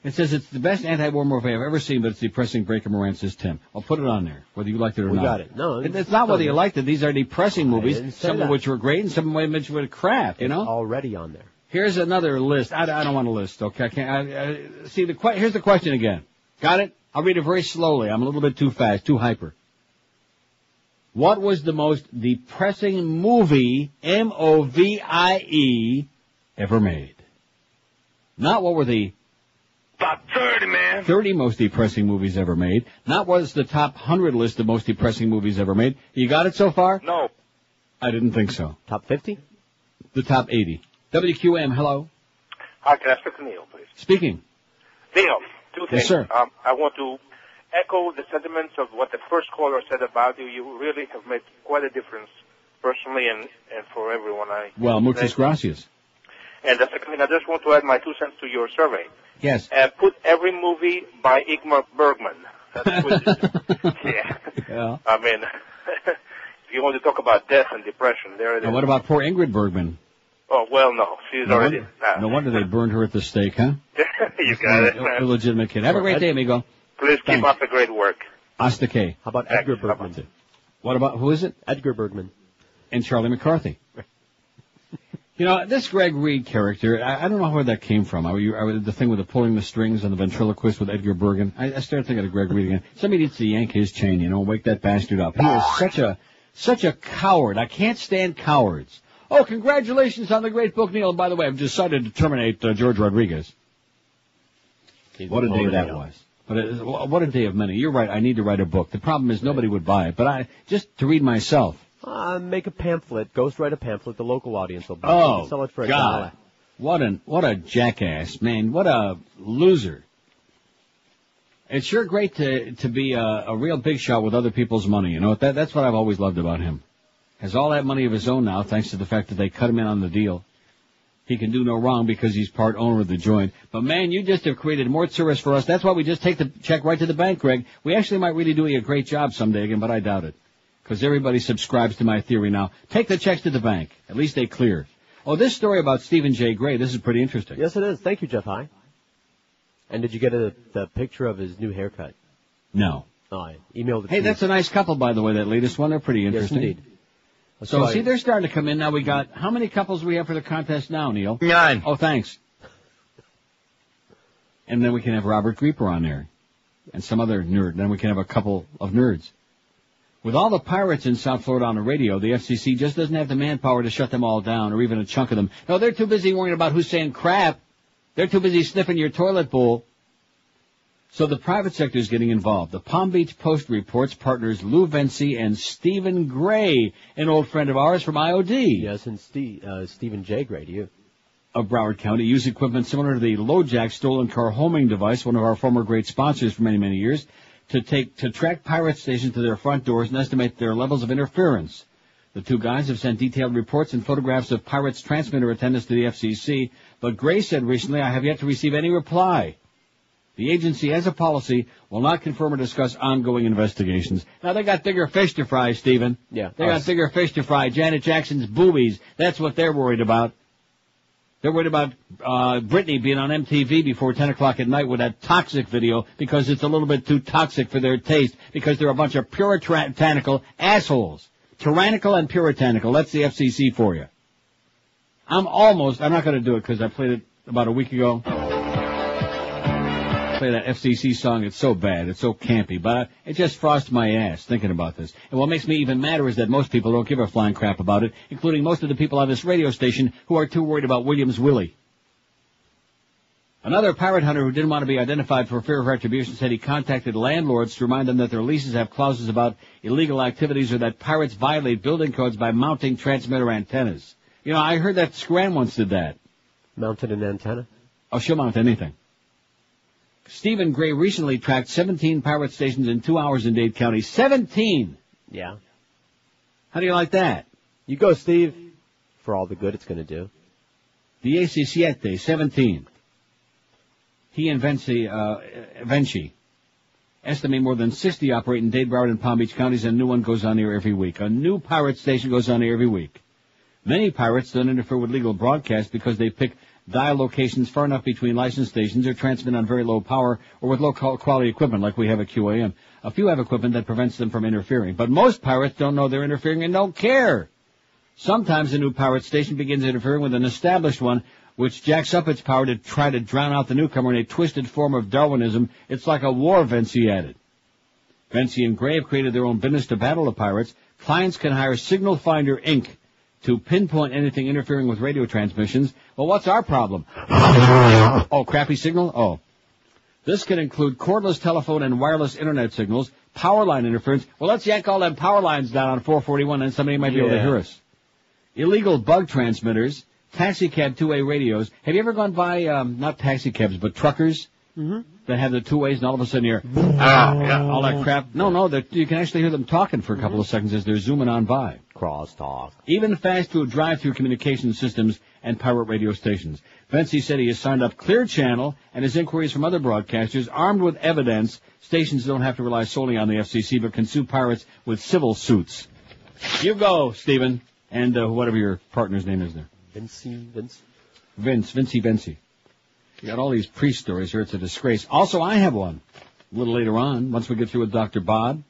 [SPEAKER 2] It says it's the best anti-war movie I've ever seen, but it's depressing. Breaker Morant, says Tim. I'll put it on there, whether you liked it or not.
[SPEAKER 6] We got it. No,
[SPEAKER 2] it's not whether you liked it. These are depressing movies, some of which were great and some of which were crap, you know?
[SPEAKER 6] It's already on there.
[SPEAKER 2] Here's another list. I don't want a list, okay? I can't. Here's the question again. Got it? I'll read it very slowly. I'm a little bit too fast, too hyper. What was the most depressing movie, M-O-V-I-E, ever made? Not what were the...
[SPEAKER 13] About 30, man.
[SPEAKER 2] 30 most depressing movies ever made. Not what's the top 100 list of most depressing movies ever made. You got it so far?
[SPEAKER 13] No.
[SPEAKER 2] I didn't think so.
[SPEAKER 6] Top 50?
[SPEAKER 2] The top 80. WQM, hello.
[SPEAKER 18] Hi, can I speak to Neil, please?
[SPEAKER 2] Speaking.
[SPEAKER 18] Neil, 2 things.
[SPEAKER 2] Yes, sir.
[SPEAKER 18] I want to echo the sentiments of what the first caller said about you. You really have made quite a difference personally and for everyone.
[SPEAKER 2] Well, muchas gracias.
[SPEAKER 18] And the second thing, I just want to add my 2 cents to your survey.
[SPEAKER 2] Yes.
[SPEAKER 18] Put every movie by Ingmar Bergman. That's what
[SPEAKER 2] Yeah.
[SPEAKER 18] I mean, if you want to talk about death and depression, there it is.
[SPEAKER 2] And what about poor Ingrid Bergman?
[SPEAKER 18] Oh, well, no. She's already...
[SPEAKER 2] No wonder they burned her at the stake, huh?
[SPEAKER 18] You got it, man.
[SPEAKER 2] Illegitimate kid. Have a great day, amigo.
[SPEAKER 18] Please keep up the great work.
[SPEAKER 2] Hasta K.
[SPEAKER 6] How about Edgar Bergman?
[SPEAKER 2] What about, who is it?
[SPEAKER 6] Edgar Bergman.
[SPEAKER 2] And Charlie McCarthy. You know, this Greg Reed character, I don't know where that came from. The thing with the pulling the strings and the ventriloquist with Edgar Bergen. I started thinking of Greg Reed again. Somebody needs to yank his chain, wake that bastard up. He is such a coward. I can't stand cowards. Oh, congratulations on the great book, Neil. By the way, I've decided to terminate George Rodriguez. What a day that was. What a day of many. You're right, I need to write a book. The problem is nobody would buy it, but just to read myself.
[SPEAKER 6] Make a pamphlet, ghostwrite a pamphlet, the local audience will buy it. Sell it for
[SPEAKER 2] God.
[SPEAKER 6] $1.
[SPEAKER 2] What a jackass, man. What a loser. It's sure great to be a real big shot with other people's money. That's what I've always loved about him. Has all that money of his own now, thanks to the fact that they cut him in on the deal. He can do no wrong because he's part owner of the joint. But, man, you just have created more service for us. That's why we just take the check right to the bank, Greg. We actually might really do you a great job someday again, but I doubt it. Because everybody subscribes to my theory now. Take the checks to the bank. At least they clear. Oh, this story about Stephen J. Gray, this is pretty interesting.
[SPEAKER 6] Yes, it is. Thank you, Jeff High. And did you get the picture of his new haircut?
[SPEAKER 2] No.
[SPEAKER 6] Oh, I emailed it to
[SPEAKER 2] Hey, that's a nice couple, by the way, that latest one. They're pretty interesting.
[SPEAKER 6] Yes, indeed.
[SPEAKER 2] So, see, they're starting to come in. Now we got, how many couples do we have for the contest now, Neil?
[SPEAKER 13] 9.
[SPEAKER 2] Oh, thanks. And then we can have Robert Grieper on there. And some other nerd. Then we can have a couple of nerds. With all the pirates in South Florida on the radio, the FCC just doesn't have the manpower to shut them all down, or even a chunk of them. No, they're too busy worrying about who's saying crap. They're too busy sniffing your toilet bowl. So the private sector is getting involved. The Palm Beach Post reports partners Lou Vency and Stephen Gray, an old friend of ours from IOD.
[SPEAKER 6] Yes, and Stephen J. Gray to you.
[SPEAKER 2] Of Broward County, use equipment similar to the LoJack stolen car homing device, one of our former great sponsors for many, many years, to track pirate stations to their front doors and estimate their levels of interference. The two guys have sent detailed reports and photographs of pirates' transmitter attendants to the FCC, but Gray said recently, I have yet to receive any reply. The agency, as a policy, will not confirm or discuss ongoing investigations. Now, they got bigger fish to fry, Stephen.
[SPEAKER 6] Yeah.
[SPEAKER 2] They got bigger fish to fry. Janet Jackson's boobies. That's what they're worried about. They're worried about Britney being on MTV before 10 o'clock at night with that toxic video because it's a little bit too toxic for their taste because they're a bunch of puritanical assholes. Tyrannical and puritanical. That's the FCC for you. I'm not going to do it because I played it about a week ago. Play that FCC song. It's so bad. It's so campy. But it just frosts my ass thinking about this. And what makes me even madder is that most people don't give a flying crap about it, including most of the people on this radio station who are too worried about Williams Willie. Another pirate hunter who didn't want to be identified for fear of retribution said he contacted landlords to remind them that their leases have clauses about illegal activities or that pirates violate building codes by mounting transmitter antennas. You know, I heard that Scran once did that.
[SPEAKER 6] Mounted an antenna?
[SPEAKER 2] Oh, she'll mount anything. Stephen Gray recently tracked 17 pirate stations in 2 hours in Dade County. 17!
[SPEAKER 6] Yeah.
[SPEAKER 2] How do you like that?
[SPEAKER 6] You go, Steve. For all the good it's going to do.
[SPEAKER 2] 17, 17. He and Vinci estimate more than 60 operate in Dade, Broward, and Palm Beach counties, and a new one goes on here every week. A new pirate station goes on here every week. Many pirates don't interfere with legal broadcasts because they pick dial locations far enough between licensed stations or transmit on very low power or with low quality equipment like we have at QAM. A few have equipment that prevents them from interfering, but most pirates don't know they're interfering and don't care. Sometimes a new pirate station begins interfering with an established one, which jacks up its power to try to drown out the newcomer in a twisted form of Darwinism. It's like a war, Vinci added. Vinci and Gray have created their own business to battle the pirates. Clients can hire Signal Finder, Inc. to pinpoint anything interfering with radio transmissions. Well, what's our problem? Oh, crappy signal? Oh. This can include cordless telephone and wireless internet signals, power line interference. Well, let's yank all them power lines down on 441 and somebody might be able to hear us. Illegal bug transmitters, taxi cab two-way radios. Have you ever gone by, not taxi cabs, but truckers? That have the two ways and all of a sudden you're, all that crap. No, you can actually hear them talking for a couple of seconds as they're zooming on by.
[SPEAKER 6] Crosstalk.
[SPEAKER 2] Even fast food drive-through communication systems and pirate radio stations. Vinci said he has signed up Clear Channel and his inquiries from other broadcasters. Armed with evidence, stations don't have to rely solely on the FCC but can sue pirates with civil suits. You go, Stephen, and whatever your partner's name is there. Vinci. You got all these priest stories here. It's a disgrace. Also, I have one a little later on, once we get through with Dr. Bob.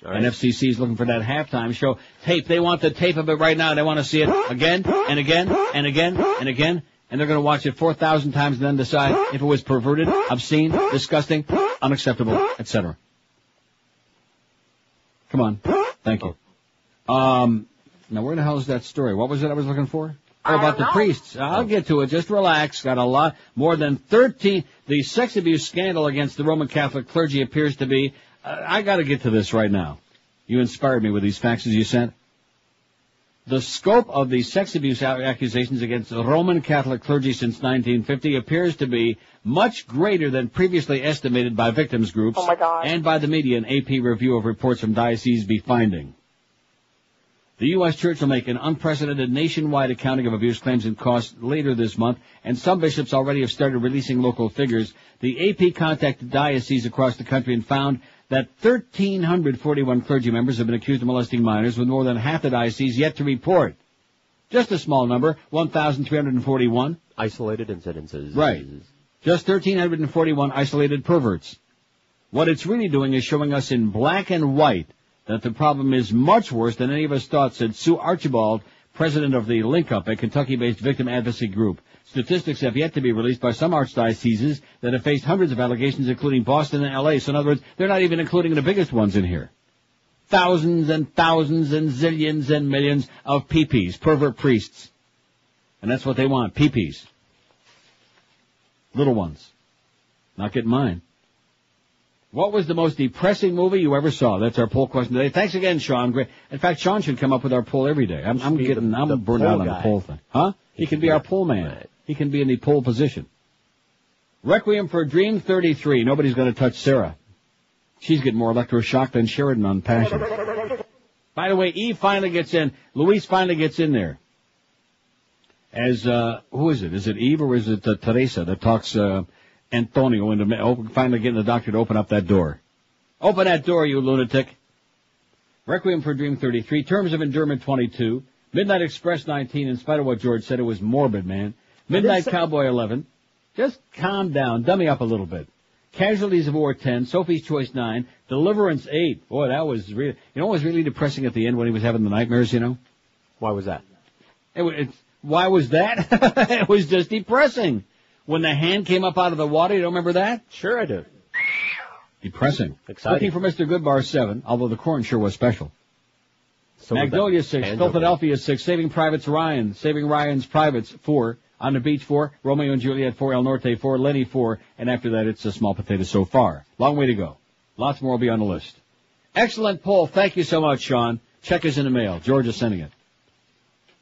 [SPEAKER 2] Right. And FCC is looking for that halftime show tape. They want the tape of it right now. They want to see it again and again and again and again. And they're going to watch it 4,000 times and then decide if it was perverted, obscene, disgusting, unacceptable, etc. Come on. Thank you. Now, where the hell is that story? What was it I was looking for? Oh, about the priests. I'll get to it. Just relax. Got a lot. More than 13. The sex abuse scandal against the Roman Catholic clergy appears to be. I got to get to this right now. You inspired me with these faxes you sent. The scope of the sex abuse accusations against the Roman Catholic clergy since 1950 appears to be much greater than previously estimated by victims groups and by the media. An AP review of reports from dioceses be finding. The U.S. Church will make an unprecedented nationwide accounting of abuse claims and costs later this month, and some bishops already have started releasing local figures. The AP contacted dioceses across the country and found that 1,341 clergy members have been accused of molesting minors, with more than half the dioceses yet to report. Just a small number, 1,341.
[SPEAKER 6] Isolated incidences.
[SPEAKER 2] Right. Just 1,341 isolated perverts. What it's really doing is showing us in black and white that the problem is much worse than any of us thought, said Sue Archibald, president of the Link Up, a Kentucky-based victim advocacy group. Statistics have yet to be released by some archdioceses that have faced hundreds of allegations, including Boston and L.A. So in other words, they're not even including the biggest ones in here. Thousands and thousands and zillions and millions of PPs, pervert priests. And that's what they want, PPs. Little ones. Not getting mine. What was the most depressing movie you ever saw? That's our poll question today. Thanks again, Sean. Great. In fact, Sean should come up with our poll every day. I'm burned out on the poll thing. Huh? He can be our poll man. Right. He can be in the poll position. Requiem for a Dream 33. Nobody's going to touch Sarah. She's getting more electroshock than Sheridan on Passion. By the way, Eve finally gets in. Luis finally gets in there. As, who is it? Is it Eve or is it Teresa that talks, Antonio into finally getting the doctor to open up that door? Open that door, you lunatic. Requiem for a Dream 33. Terms of Endearment 22. Midnight Express 19. In spite of what George said, it was morbid, man. Midnight Cowboy 11. Just calm down. Dummy up a little bit. Casualties of War 10. Sophie's Choice 9. Deliverance 8. Boy, that was really... You know what was really depressing at the end when he was having the nightmares, you know?
[SPEAKER 6] Why was that?
[SPEAKER 2] Why was that? It was just depressing. When the hand came up out of the water, you don't remember that?
[SPEAKER 6] Sure I do.
[SPEAKER 2] Depressing.
[SPEAKER 6] Exciting.
[SPEAKER 2] Looking for Mr. Goodbar 7, although the corn sure was special.
[SPEAKER 6] So
[SPEAKER 2] Magnolia 6, Philadelphia 6, Saving Privates Ryan, Saving Ryan's Privates 4, On the Beach 4, Romeo and Juliet 4, El Norte 4, Lenny 4, and after that it's a small potato so far. Long way to go. Lots more will be on the list. Excellent poll. Thank you so much, Sean. Check is in the mail. George is sending it.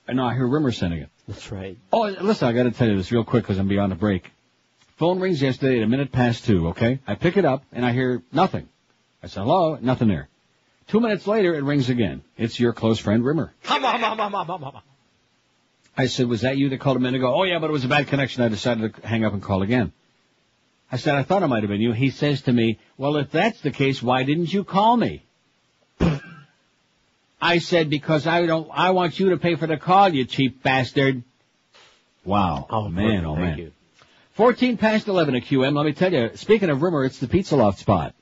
[SPEAKER 2] No, I hear Rimmer sending it.
[SPEAKER 6] That's right.
[SPEAKER 2] Oh, listen, I got to tell you this real quick because I'm beyond a break. Phone rings yesterday at 2:01, okay? I pick it up and I hear nothing. I said, hello, nothing there. 2 minutes later, it rings again. It's your close friend, Rimmer. I said, was that you that called a minute ago? Oh, yeah, but it was a bad connection. I decided to hang up and call again. I said, I thought it might have been you. He says to me, well, if that's the case, why didn't you call me? I said, because I want you to pay for the call, you cheap bastard. Wow. Oh, man, oh, man. 14 past 11 at QM. Let me tell you, speaking of Rimmer, it's the Pizza Loft spot.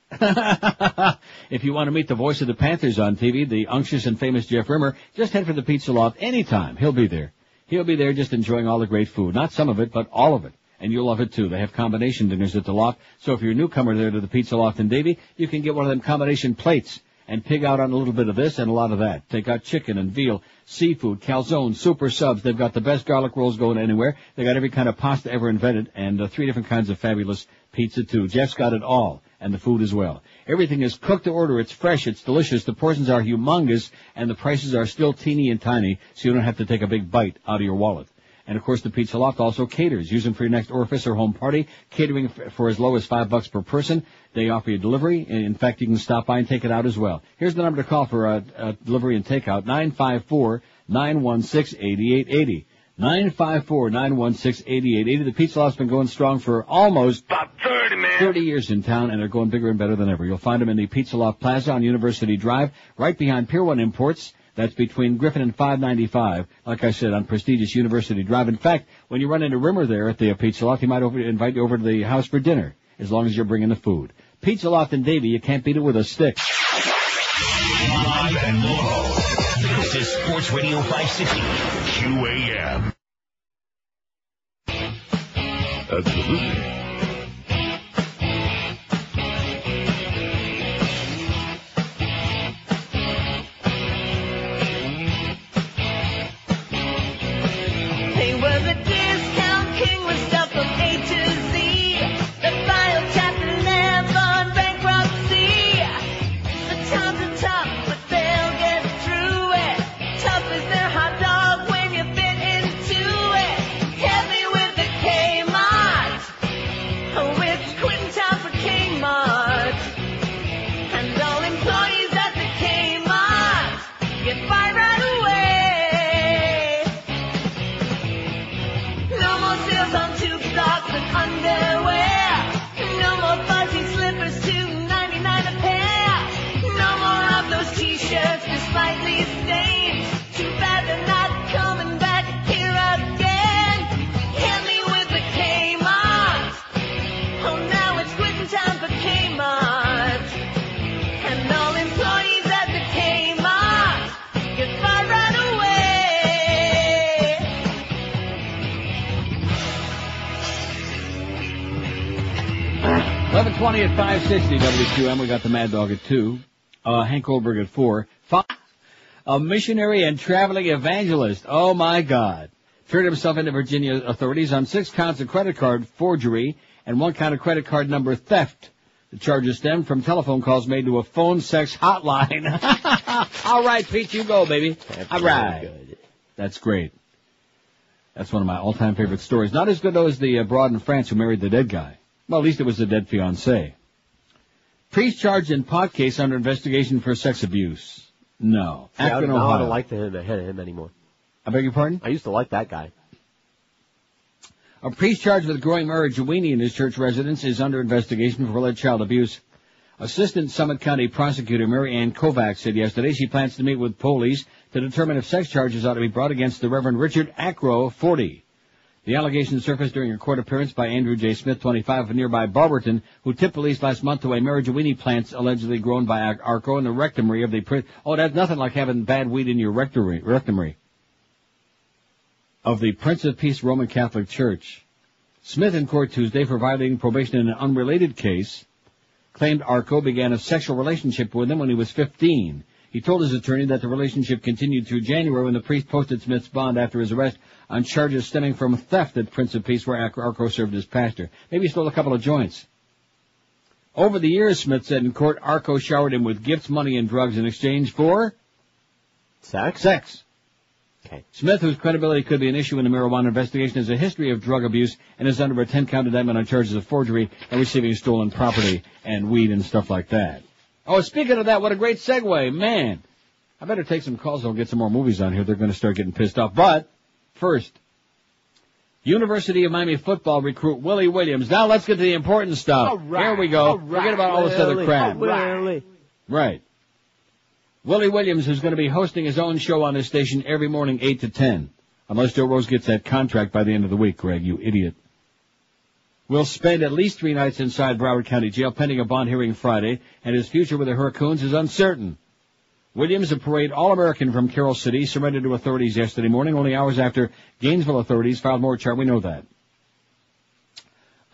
[SPEAKER 2] If you want to meet the voice of the Panthers on TV, the unctuous and famous Jeff Rimmer, just head for the Pizza Loft anytime. He'll be there. He'll be there just enjoying all the great food. Not some of it, but all of it. And you'll love it too. They have combination dinners at the Loft. So if you're a newcomer there to the Pizza Loft in Davie, you can get one of them combination plates and pig out on a little bit of this and a lot of that. Take out chicken and veal, seafood, calzone, super subs. They've got the best garlic rolls going anywhere. They got every kind of pasta ever invented and 3 different kinds of fabulous pizza too. Jeff's got it all, and the food as well. Everything is cooked to order. It's fresh. It's delicious. The portions are humongous, and the prices are still teeny and tiny, so you don't have to take a big bite out of your wallet. And, of course, the Pizza Loft also caters. Use them for your next orifice or home party, catering for as low as $5 per person. They offer you delivery. In fact, you can stop by and take it out as well. Here's the number to call for delivery and takeout, 954-916-8880. 954-916-8880. The Pizza Loft's been going strong for almost about 30 years in town, and they're going bigger and better than ever. You'll find them in the Pizza Loft Plaza on University Drive, right behind Pier 1 Imports. That's between Griffin and 595, like I said, on prestigious University Drive. In fact, when you run into Rimmer there at the Pizza Loft, he might invite you over to the house for dinner, as long as you're bringing the food. Pizza Loft in Davie, you can't beat it with a stick.
[SPEAKER 1] Live and local. This is Sports Radio 560, QAM. Absolutely.
[SPEAKER 2] At 560 WQM, we got the Mad Dog at 2, Hank Goldberg at 4, 5, a missionary and traveling evangelist, oh my God, turned himself into Virginia authorities on 6 counts of credit card forgery and 1 count of credit card number theft. The charges stem from telephone calls made to a phone sex hotline. All right, Pete, you go, baby. All right. Good. That's great. That's one of my all-time favorite stories. Not as good, though, as the broad in France who married the dead guy. Well, at least it was the dead fiancé. Priest charged in pot case under investigation for sex abuse. No.
[SPEAKER 6] Akron, Ohio. I don't like him anymore.
[SPEAKER 2] I beg your pardon?
[SPEAKER 6] I used to like that guy.
[SPEAKER 2] A priest charged with growing marijuana in his church residence is under investigation for alleged child abuse. Assistant Summit County Prosecutor Mary Ann Kovacs said yesterday she plans to meet with police to determine if sex charges ought to be brought against the Reverend Richard Acro, 40. The allegations surfaced during a court appearance by Andrew J. Smith, 25, of nearby Barberton, who tipped police last month to a marijuana plants allegedly grown by Arco in the rectory of the... Oh, that's nothing like having bad weed in your rectory. Of the Prince of Peace Roman Catholic Church. Smith in court Tuesday for violating probation in an unrelated case claimed Arco began a sexual relationship with him when he was 15. He told his attorney that the relationship continued through January when the priest posted Smith's bond after his arrest on charges stemming from theft at Prince of Peace, where Arco served as pastor. Maybe he stole a couple of joints. Over the years, Smith said in court, Arco showered him with gifts, money, and drugs in exchange for... Sex. Okay. Smith, whose credibility could be an issue in the marijuana investigation, has a history of drug abuse and is under a 10-count indictment on charges of forgery and receiving stolen property and weed and stuff like that. Oh, speaking of that, what a great segue. Man, I better take some calls. I'll get some more movies on here. They're going to start getting pissed off. But, first, University of Miami football recruit Willie Williams. Now let's get to the important stuff. Right. Here we go. Forget about all this other crap. Right. Willie Williams is going to be hosting his own show on this station every morning, 8 to 10. Unless Joe Rose gets that contract by the end of the week, Greg, you idiot. Will spend at least 3 nights inside Broward County Jail pending a bond hearing Friday, and his future with the Hurricanes is uncertain. Williams, a parade All-American from Carroll City, surrendered to authorities yesterday morning, only hours after Gainesville authorities filed more charges. We know that.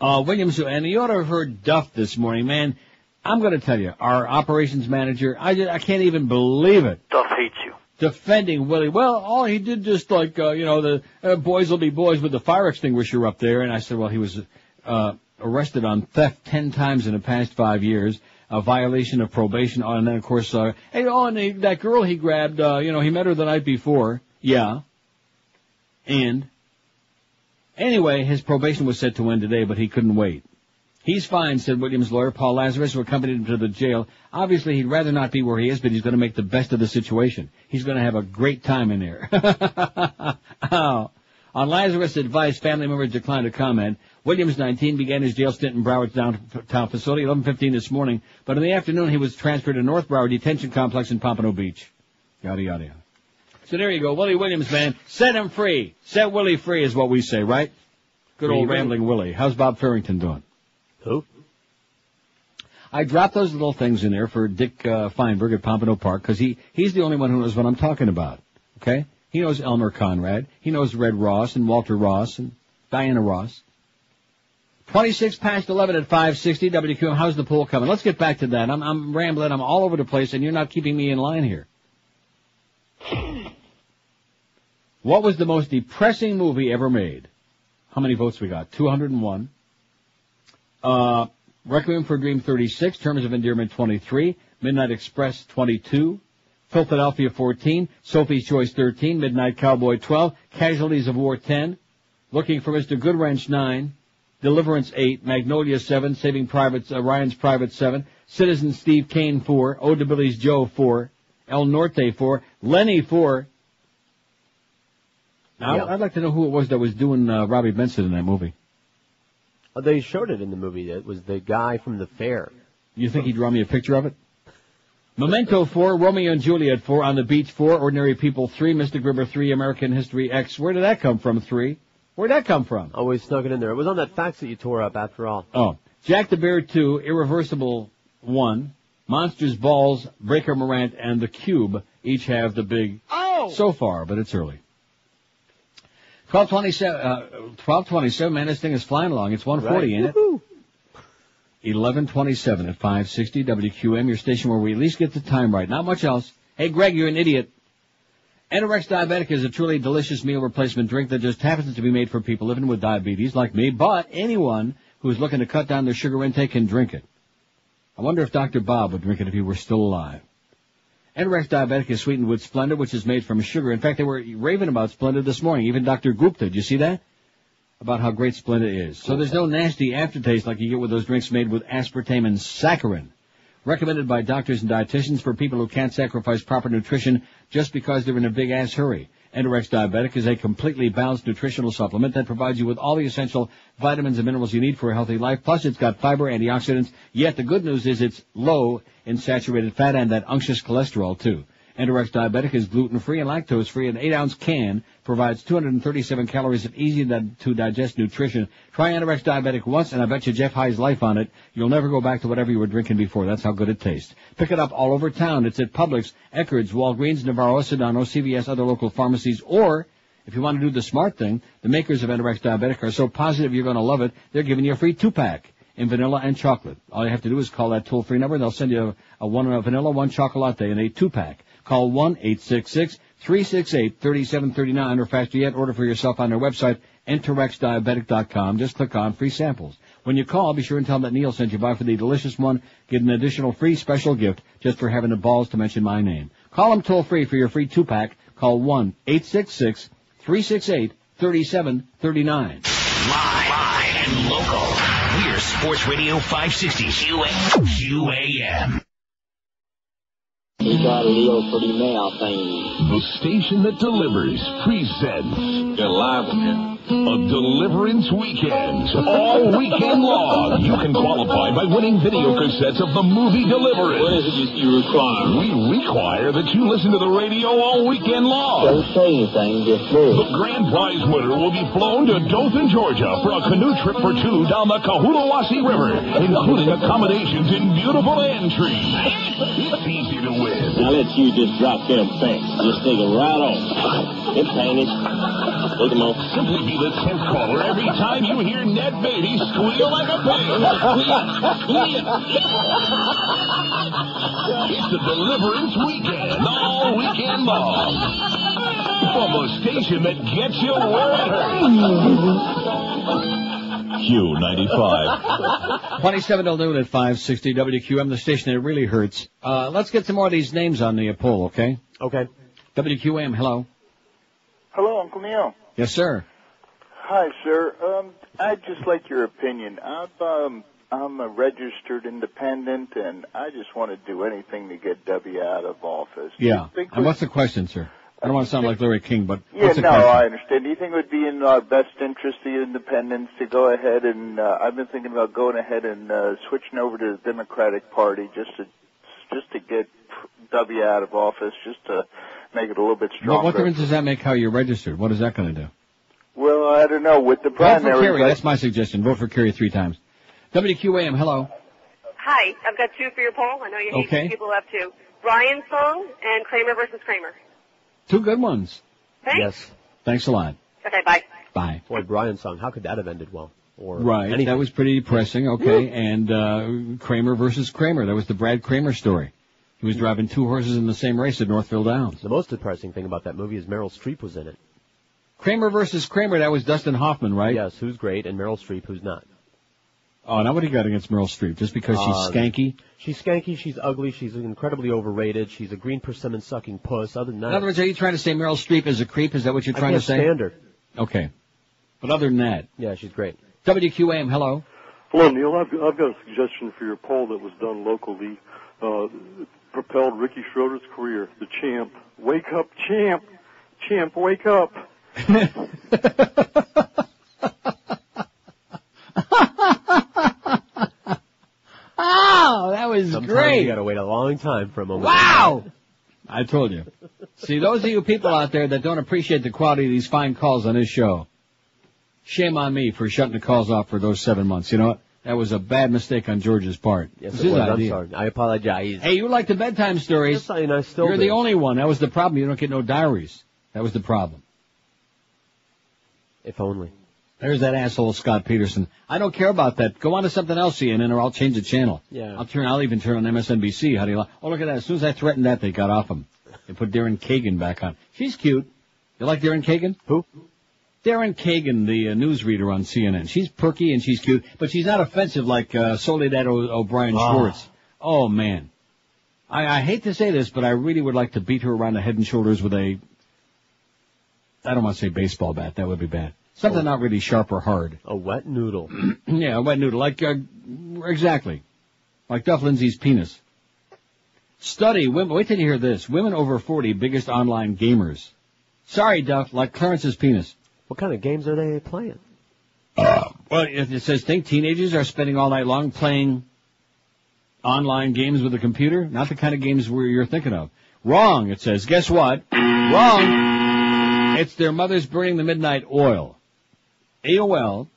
[SPEAKER 2] Williams, and you ought to have heard Duff this morning, man. I'm going to tell you, our operations manager, I can't even believe it.
[SPEAKER 19] Duff hates you.
[SPEAKER 2] Defending Willie. Well, all he did just like, the boys will be boys with the fire extinguisher up there. And I said, well, he was arrested on theft 10 times in the past 5 years, a violation of probation, and then, of course, that girl he grabbed, he met her the night before. Yeah. And, anyway, his probation was set to end today, but he couldn't wait. He's fine, said Williams' lawyer, Paul Lazarus, who accompanied him to the jail. Obviously, he'd rather not be where he is, but he's going to make the best of the situation. He's going to have a great time in there. Oh. On Lazarus' advice, family members declined to comment. Williams, 19, began his jail stint in Broward's downtown facility, 11:15 this morning, but in the afternoon he was transferred to North Broward Detention Complex in Pompano Beach. Yada, yada, yada. So there you go. Willie Williams, man. Set him free. Set Willie free is what we say, right? Good old rambling Willie. How's Bob Farrington doing? Who? I dropped those little things in there for Dick Feinberg at Pompano Park because he's the only one who knows what I'm talking about. Okay? He knows Elmer Conrad. He knows Red Ross and Walter Ross and Diana Ross. 26 past 11 at 560 WQM. How's the poll coming? Let's get back to that. I'm rambling. I'm all over the place, and you're not keeping me in line here. What was the most depressing movie ever made? How many votes we got? 201. Requiem for a Dream 36. Terms of Endearment 23. Midnight Express 22. Philadelphia 14. Sophie's Choice 13. Midnight Cowboy 12. Casualties of War 10. Looking for Mr. Goodwrench 9. Deliverance 8. Magnolia 7. Saving Private Ryan's Private 7. Citizen Steve Kane 4. Ode to Billy's Joe 4. El Norte 4. Lenny 4. Now, I'd like to know who it was that was doing Robbie Benson in that movie.
[SPEAKER 6] Oh, they showed it in the movie. It was the guy from the fair.
[SPEAKER 2] You think he'd draw me a picture of it? Memento 4, Romeo and Juliet 4, On the Beach 4, Ordinary People 3, Mystic River 3, American History X. Where did that come from, 3? Where'd that come from?
[SPEAKER 6] Oh, we snuck it in there. It was on that fax that you tore up after all.
[SPEAKER 2] Oh. Jack the Bear 2, Irreversible 1, Monsters Balls, Breaker Morant, and The Cube each have the big so far, but it's early. 12:27, man, this thing is flying along. It's 1:40, ain't it? 11:27 at 560 WQM, your station where we at least get the time right. Not much else. Hey, Greg, you're an idiot. Enterex Diabetic is a truly delicious meal replacement drink that just happens to be made for people living with diabetes like me, but anyone who is looking to cut down their sugar intake can drink it. I wonder if Dr. Bob would drink it if he were still alive. Enterex Diabetic is sweetened with Splenda, which is made from sugar. In fact, they were raving about Splenda this morning. Even Dr. Gupta, did you see that? About how great Splenda is. So there's no nasty aftertaste like you get with those drinks made with aspartame and saccharin. Recommended by doctors and dietitians for people who can't sacrifice proper nutrition just because they're in a big-ass hurry. Enterex Diabetic is a completely balanced nutritional supplement that provides you with all the essential vitamins and minerals you need for a healthy life. Plus, it's got fiber, antioxidants. Yet the good news is it's low in saturated fat and that unctuous cholesterol, too. Enterex Diabetic is gluten-free and lactose-free. An 8-ounce can provides 237 calories of easy-to-digest nutrition. Try Enterex Diabetic once, and I bet you Jeff High's life on it. You'll never go back to whatever you were drinking before. That's how good it tastes. Pick it up all over town. It's at Publix, Eckerd's, Walgreens, Navarro, Sedano, CVS, other local pharmacies, or if you want to do the smart thing, the makers of Enterex Diabetic are so positive you're going to love it, they're giving you a free 2-pack in vanilla and chocolate. All you have to do is call that toll-free number, and they'll send you a 1 vanilla, 1 chocolate latte, and a 2-pack. Call 1-866-368-3739, or faster yet, order for yourself on their website, enterexdiabetic.com. Just click on free samples. When you call, be sure and tell them that Neil sent you by for the delicious one. Get an additional free special gift just for having the balls to mention my name. Call them toll-free for your free 2-pack. Call 1-866-368-3739.
[SPEAKER 1] Live and local. We're Sports Radio 560 QAM.
[SPEAKER 19] We got a little pretty male thing.
[SPEAKER 1] The station that delivers presents
[SPEAKER 19] You're live again.
[SPEAKER 1] a Deliverance Weekend. All weekend long. You can qualify by winning video cassettes of the movie Deliverance.
[SPEAKER 19] What is it you require?
[SPEAKER 1] We require that you listen to the radio all weekend long.
[SPEAKER 19] Don't say anything, just do it.
[SPEAKER 1] The grand prize winner will be flown to Dothan, Georgia for a canoe trip for 2 down the Cohulawasi River, including accommodations in beautiful Antrim. It's easy to win.
[SPEAKER 19] Now let you just drop them things. Just take it right off. It's painted. Take them off.
[SPEAKER 1] Simply be the 10th caller every time you hear Ned Beatty squeal like a pig. It's the Deliverance Weekend, all weekend long. From the station that gets you where it hurts. Q95.
[SPEAKER 2] 27 till noon at 560 WQM, the station that really hurts. Let's get some more of these names on the poll, okay?
[SPEAKER 6] Okay.
[SPEAKER 2] WQM, hello.
[SPEAKER 20] Hello, Uncle Neil.
[SPEAKER 2] Yes, sir.
[SPEAKER 20] Hi, sir. I'd just like your opinion. I'm a registered independent, and I just want to do anything to get W out of office.
[SPEAKER 2] Yeah. And what's the question, sir? I don't want to sound like Larry King, but
[SPEAKER 20] Yeah,
[SPEAKER 2] what's the
[SPEAKER 20] no,
[SPEAKER 2] question?
[SPEAKER 20] I understand. Do you think it would be in our best interest, the independents, to go ahead and, I've been thinking about going ahead and switching over to the Democratic Party just to get W out of office, just to make it a little bit stronger.
[SPEAKER 2] What difference does that make how you're registered? What is that going to do?
[SPEAKER 20] Well, I don't know. With the
[SPEAKER 2] Vote
[SPEAKER 20] primary...
[SPEAKER 2] for Kerry. That's my suggestion. Vote for Kerry 3 times. WQAM, hello.
[SPEAKER 21] Hi, I've got 2 for your poll. I know you hate
[SPEAKER 2] Okay.
[SPEAKER 21] people who have 2. Brian's song and Kramer versus Kramer.
[SPEAKER 2] 2 good ones.
[SPEAKER 21] Thanks.
[SPEAKER 6] Yes.
[SPEAKER 2] Thanks a lot.
[SPEAKER 21] Okay, bye.
[SPEAKER 2] Bye.
[SPEAKER 6] Boy, Brian's song, how could that have ended well? Or
[SPEAKER 2] Right.
[SPEAKER 6] anything?
[SPEAKER 2] That was pretty depressing. Okay. And Kramer versus Kramer. That was the Brad Kramer story. He was driving 2 horses in the same race at Northville Downs.
[SPEAKER 6] The most depressing thing about that movie is Meryl Streep was in it.
[SPEAKER 2] Kramer versus Kramer, that was Dustin Hoffman, right?
[SPEAKER 6] Yes, who's great, and Meryl Streep, who's not.
[SPEAKER 2] Oh, now what do you got against Meryl Streep? Just because she's skanky?
[SPEAKER 6] She's skanky, she's ugly, she's incredibly overrated, she's a green persimmon-sucking puss. Other than that...
[SPEAKER 2] In other words, are you trying to say Meryl Streep is a creep? Is that what you're trying to say?
[SPEAKER 6] I can't stand her.
[SPEAKER 2] Okay. But other than that...
[SPEAKER 6] Yeah, she's great.
[SPEAKER 2] WQAM, hello.
[SPEAKER 22] Hello, Neil. I've got a suggestion for your poll that was done locally. Propelled Ricky Schroeder's career. The champ. Wake up, champ. Champ, wake up.
[SPEAKER 2] Oh, that was
[SPEAKER 6] Sometimes
[SPEAKER 2] great.
[SPEAKER 6] you gotta wait a long time for a moment.
[SPEAKER 2] Wow! I told you. See, those of you people out there that don't appreciate the quality of these fine calls on this show, shame on me for shutting the calls off for those 7 months. You know what? That was a bad mistake on George's part.
[SPEAKER 6] Yes,
[SPEAKER 2] It's
[SPEAKER 6] it
[SPEAKER 2] his
[SPEAKER 6] was. I'm
[SPEAKER 2] idea.
[SPEAKER 6] sorry. I apologize.
[SPEAKER 2] Hey, you like the bedtime stories.
[SPEAKER 6] Yes, I still
[SPEAKER 2] You're
[SPEAKER 6] do.
[SPEAKER 2] the only one. That was the problem. You don't get no diaries. That was the problem.
[SPEAKER 6] If only.
[SPEAKER 2] There's that asshole Scott Peterson. I don't care about that. Go on to something else, CNN, or I'll change the channel.
[SPEAKER 6] Yeah.
[SPEAKER 2] I'll even turn on MSNBC. How do you like? Oh, look at that. As soon as I threatened that, they got off him. They put Darren Kagan back on. She's cute. You like Darren Kagan?
[SPEAKER 6] Who?
[SPEAKER 2] Darren Kagan, the newsreader on CNN. She's perky and she's cute, but she's not offensive like Soledad O'Brien Schwartz. Oh, man. I hate to say this, but I really would like to beat her around the head and shoulders with I don't want to say baseball bat. That would be bad. Something not really sharp or hard.
[SPEAKER 6] A wet noodle.
[SPEAKER 2] Yeah, a wet noodle. Like, exactly. Like Duff Lindsay's penis. Study, women, wait till you hear this. Women over 40, biggest online gamers. Sorry, Duff, like Clarence's penis.
[SPEAKER 6] What kind of games are they playing?
[SPEAKER 2] Well, it says, think teenagers are spending all night long playing online games with a computer? Not the kind of games you're thinking of. Wrong, it says. Guess what? Wrong. It's their mothers burning the midnight oil. AOL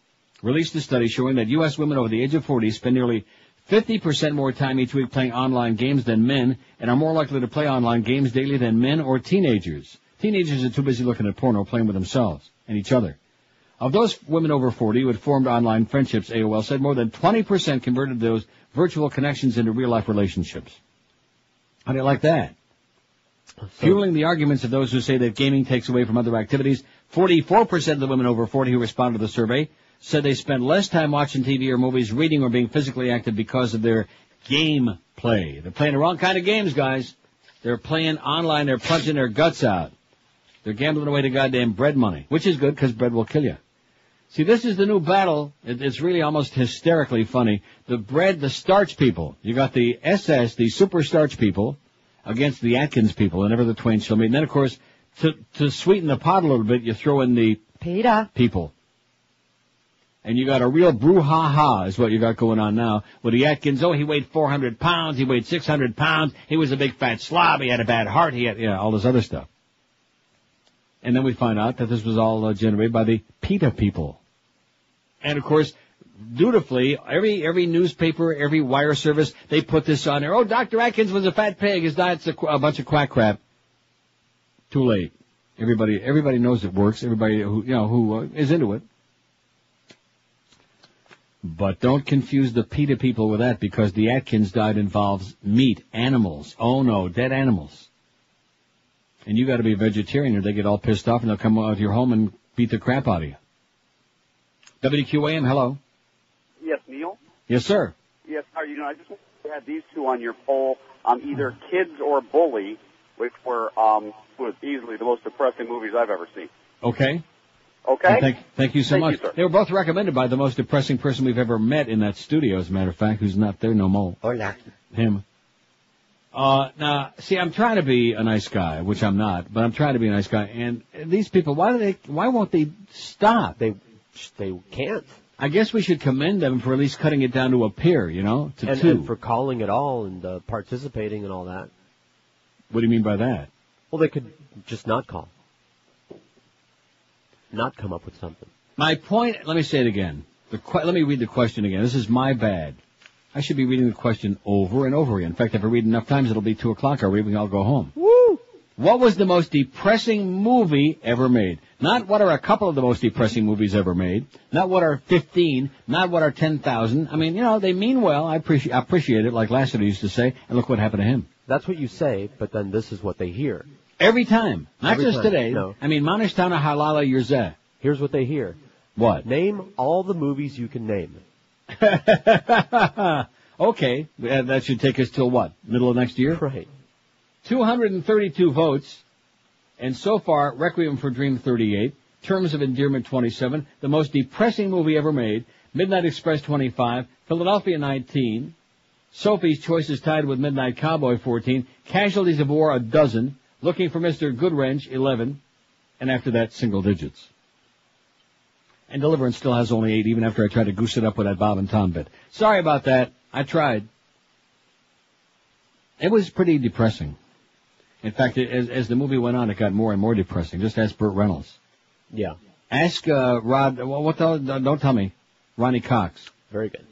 [SPEAKER 2] released a study showing that U.S. women over the age of 40 spend nearly 50% more time each week playing online games than men and are more likely to play online games daily than men or teenagers. Teenagers are too busy looking at porno, playing with themselves and each other. Of those women over 40 who had formed online friendships, AOL said more than 20% converted those virtual connections into real-life relationships. How do you like that? Fueling the arguments of those who say that gaming takes away from other activities, 44% of the women over 40 who responded to the survey said they spent less time watching TV or movies, reading, or being physically active because of their game play. They're playing the wrong kind of games, guys. They're playing online. They're punching their guts out. They're gambling away the goddamn bread money, which is good because bread will kill you. See, this is the new battle. It's really almost hysterically funny. The starch people. You got the SS, the super starch people, against the Atkins people, and never the twain shall meet. And then, of course, to sweeten the pot a little bit, you throw in the PETA people. And you got a real brouhaha is what you got going on now with the Atkins. Oh, he weighed 400 pounds. He weighed 600 pounds. He was a big fat slob. He had a bad heart. He had, all this other stuff. And then we find out that this was all generated by the PETA people. And, of course, dutifully, every newspaper, every wire service, they put this on there. Oh, Dr. Atkins was a fat pig. His diet's a bunch of quack crap. Too late. Everybody knows it works. Everybody who is into it. But don't confuse the PETA people with that, because the Atkins diet involves meat, animals. Oh no, dead animals. And you got to be a vegetarian or they get all pissed off and they'll come out to your home and beat the crap out of you. WQAM, hello.
[SPEAKER 4] Yes, Neil?
[SPEAKER 2] Yes, sir.
[SPEAKER 4] Yes, I just want to have these two on your poll, either Kids or Bully, which was easily the most depressing movies I've ever seen.
[SPEAKER 2] Okay.
[SPEAKER 4] Okay?
[SPEAKER 2] Thank you so much.
[SPEAKER 4] You,
[SPEAKER 2] they were both recommended by the most depressing person we've ever met in that studio, as a matter of fact, who's not there no more.
[SPEAKER 6] Hola.
[SPEAKER 2] Him. Now, see, I'm trying to be a nice guy, which I'm not, but I'm trying to be a nice guy. And these people, why won't they stop?
[SPEAKER 6] They can't.
[SPEAKER 2] I guess we should commend them for at least cutting it down to a pair, to two.
[SPEAKER 6] And for calling it all and participating and all that.
[SPEAKER 2] What do you mean by that?
[SPEAKER 6] Well, they could just not call. Not come up with something. My
[SPEAKER 2] point, let me say it again. Let me read the question again. This is my bad. I should be reading the question over and over again. In fact, if I read enough times, it'll be 2 o'clock. I'll go home. Woo! What was the most depressing movie ever made? Not what are a couple of the most depressing movies ever made. Not what are 15. Not what are 10,000. I mean, they mean well. I appreciate it, like Lassiter used to say. And look what happened to him.
[SPEAKER 6] That's what you say, but then this is what they hear.
[SPEAKER 2] Every time. Not
[SPEAKER 6] Every
[SPEAKER 2] just
[SPEAKER 6] time.
[SPEAKER 2] today.
[SPEAKER 6] No.
[SPEAKER 2] I mean, Manishtana Halala Yurzeh.
[SPEAKER 6] Here's what they hear.
[SPEAKER 2] What?
[SPEAKER 6] Name all the movies you can name.
[SPEAKER 2] Okay. That should take us till what? Middle of next year?
[SPEAKER 6] Right.
[SPEAKER 2] 232 votes. And so far, Requiem for Dream 38, Terms of Endearment 27, the most depressing movie ever made, Midnight Express 25, Philadelphia 19, Sophie's Choice is tied with Midnight Cowboy 14, Casualties of War 12, Looking for Mr. Goodwrench 11, and after that, single digits. And Deliverance still has only 8, even after I tried to goose it up with that Bob and Tom bit. Sorry about that. I tried. It was pretty depressing. In fact, as the movie went on, it got more and more depressing. Just ask Burt Reynolds.
[SPEAKER 6] Yeah.
[SPEAKER 2] Ask Rod. Don't tell me. Ronnie Cox.
[SPEAKER 6] Very good.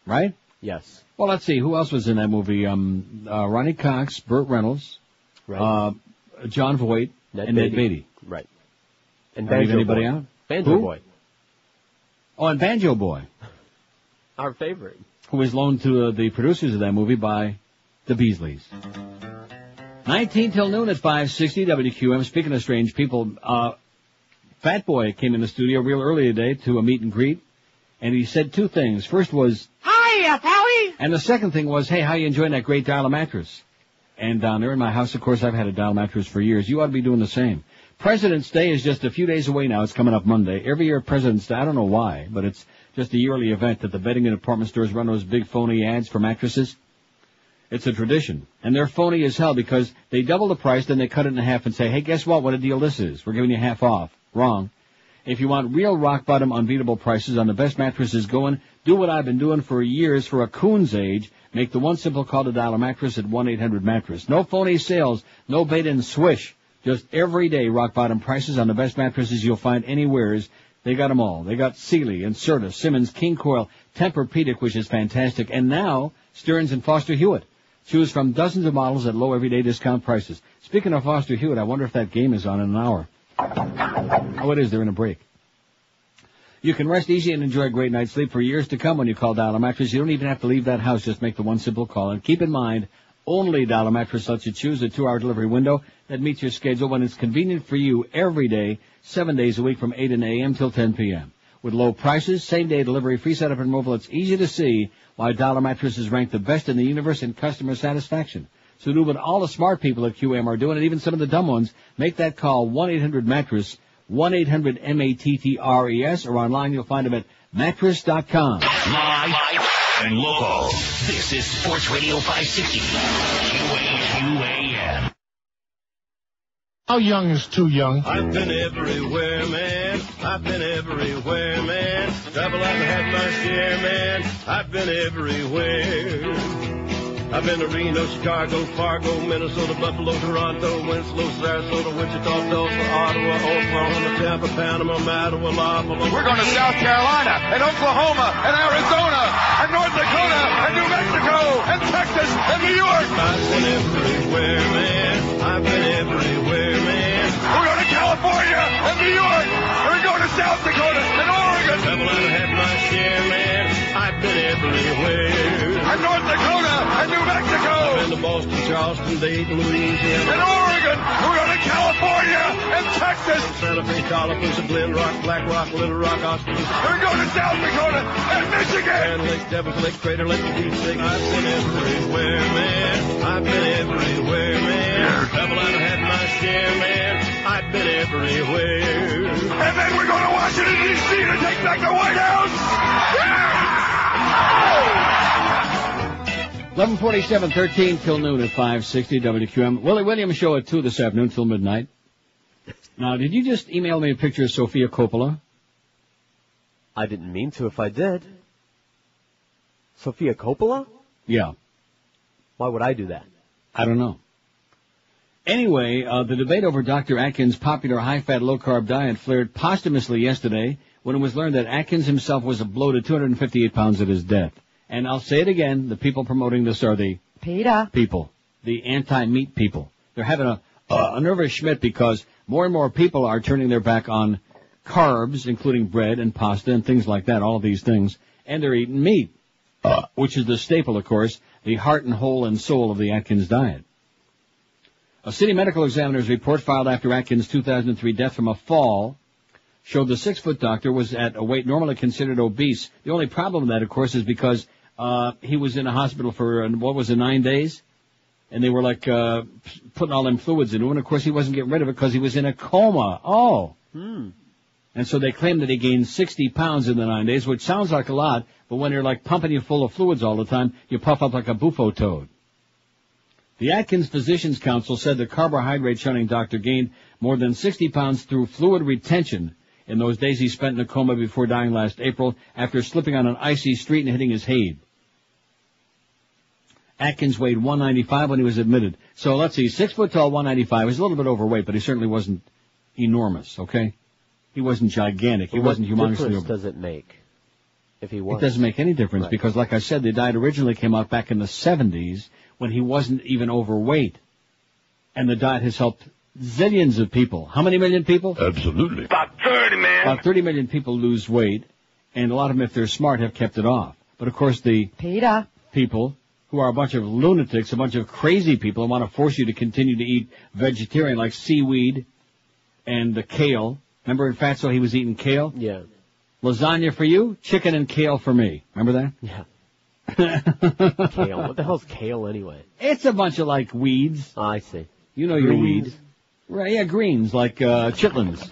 [SPEAKER 2] Right?
[SPEAKER 6] Yes.
[SPEAKER 2] Well, let's see. Who else was in that movie? Ronnie Cox, Burt Reynolds,
[SPEAKER 6] right.
[SPEAKER 2] John Voight, and Ned Beatty.
[SPEAKER 6] Right. And
[SPEAKER 2] Leave anybody out?
[SPEAKER 6] Banjo Boy.
[SPEAKER 2] Oh, and Banjo Boy.
[SPEAKER 6] Our favorite.
[SPEAKER 2] Who was loaned to the producers of that movie by the Beasleys. 19 till noon at 560 WQM. Speaking of strange people, Fat Boy came in the studio real early today to a meet and greet, and he said 2 things. First was, "Hiya, Pally!" And the second thing was, "Hey, how you enjoying that great dial mattress?" And down there in my house, of course, I've had a dial mattress for years. You ought to be doing the same. President's Day is just a few days away now. It's coming up Monday. Every year President's Day, I don't know why, but it's just a yearly event that the bedding and department stores run those big phony ads for mattresses. It's a tradition. And they're phony as hell because they double the price, then they cut it in half and say, "Hey, guess what? What a deal this is. We're giving you half off." Wrong. If you want real rock-bottom, unbeatable prices on the best mattresses going, do what I've been doing for years for a coon's age. Make the one simple call to dial a mattress at 1-800-MATTRESS. No phony sales, no bait and swish. Just everyday rock-bottom prices on the best mattresses you'll find anywheres. They got them all. They got Sealy, Inserta, Simmons, King Coil, Tempur-Pedic, which is fantastic, and now Stearns and Foster Hewitt. Choose from dozens of models at low everyday discount prices. Speaking of Foster Hewitt, I wonder if that game is on in an hour. Oh, it is. They're in a break. You can rest easy and enjoy a great night's sleep for years to come when you call Dial a Mattress. You don't even have to leave that house. Just make the one simple call. And keep in mind, only Dial a Mattress lets you choose a 2-hour delivery window that meets your schedule when it's convenient for you every day, 7 days a week from 8 a.m. till 10 p.m. With low prices, same-day delivery, free setup and mobile, it's easy to see why Dial a Mattress is ranked the best in the universe in customer satisfaction. So do what all the smart people at QM are doing, and even some of the dumb ones. Make that call, 1-800-MATTRESS, 1-800-MATTRES, or online you'll find them at mattress.com.
[SPEAKER 1] Live and local. This is Sports Radio 560. QAM.
[SPEAKER 5] How young is too young?
[SPEAKER 9] I've been everywhere, man. I've been everywhere, man. Travel and had my share, man. I've been everywhere. I've been to Reno, Chicago, Fargo, Minnesota, Buffalo, Toronto, Winslow, Sarasota, Wichita, Tulsa, Ottawa, Oklahoma, Tampa, Panama, Mattawa,
[SPEAKER 13] We're going to South Carolina and Oklahoma and Arizona and North Dakota and New Mexico and Texas and New York.
[SPEAKER 9] I've been everywhere, man. I've been everywhere, man.
[SPEAKER 13] We're going to California and New York. We're going to South Dakota and Oregon.
[SPEAKER 9] Travel and had my share, man. I've been everywhere.
[SPEAKER 13] And North Dakota and New Mexico.
[SPEAKER 9] I've been to Boston, Charleston, Dayton, Louisiana.
[SPEAKER 13] And Oregon. We're going to California and Texas.
[SPEAKER 9] Santa Fe, Tallapoosa, Glen Rock, Black Rock, Little Rock, Austin.
[SPEAKER 13] We're going to South Dakota and Michigan.
[SPEAKER 9] Grand Lake, Devils Lake, Crater Lake, Deep Lake. I've been everywhere, man. I've been everywhere, man. Travel and had my share, man. I've been everywhere.
[SPEAKER 13] And then we're going to Washington, D.C. to take back the White House. Yeah!
[SPEAKER 2] 11:47, 13 till noon at 560 WQM. Willie Williams show at 2 this afternoon till midnight. Now, did you just email me a picture of Sofia Coppola?
[SPEAKER 6] I didn't mean to if I did. Sofia Coppola?
[SPEAKER 2] Yeah.
[SPEAKER 6] Why would I do that?
[SPEAKER 2] I don't know. Anyway, the debate over Dr. Atkins' popular high-fat, low-carb diet flared posthumously yesterday when it was learned that Atkins himself was a bloated 258 pounds at his death. And I'll say it again, the people promoting this are the people, the anti-meat people. They're having a nervous schmidt because more and more people are turning their back on carbs, including bread and pasta and things like that, all of these things, and they're eating meat, which is the staple, of course, the heart and whole and soul of the Atkins diet. A city medical examiner's report filed after Atkins' 2003 death from a fall showed the 6-foot doctor was at a weight normally considered obese. The only problem with that, of course, is because he was in a hospital for, 9 days? And they were putting all them fluids into him. And, of course, he wasn't getting rid of it because he was in a coma. Oh. And so they claimed that he gained 60 pounds in the 9 days, which sounds like a lot, but when they're pumping you full of fluids all the time, you puff up like a bufo toad. The Atkins Physicians Council said the carbohydrate-shunning doctor gained more than 60 pounds through fluid retention in those days he spent in a coma before dying last April after slipping on an icy street and hitting his head. Atkins weighed 195 when he was admitted. So let's see, 6 foot tall, 195. He's a little bit overweight, but he certainly wasn't enormous, okay? He wasn't gigantic. He wasn't humongously
[SPEAKER 6] overweight. What difference
[SPEAKER 2] overweight.
[SPEAKER 6] does it make if he was?
[SPEAKER 2] It doesn't make any difference because, like I said, the diet originally came out back in the 70s when he wasn't even overweight. And the diet has helped zillions of people. How many million people?
[SPEAKER 1] Absolutely.
[SPEAKER 13] About 30, man.
[SPEAKER 2] About 30 million people lose weight, and a lot of them, if they're smart, have kept it off. But, of course, the people who are a bunch of lunatics, a bunch of crazy people who want to force you to continue to eat vegetarian, like seaweed and the kale. Remember in Fatso he was eating kale?
[SPEAKER 6] Yeah.
[SPEAKER 2] Lasagna for you, chicken and kale for me. Remember that?
[SPEAKER 6] Yeah. Kale. What the hell's kale anyway?
[SPEAKER 2] It's a bunch of weeds.
[SPEAKER 6] Oh, I see.
[SPEAKER 2] You know your weeds. Right, yeah, greens, like chitlins.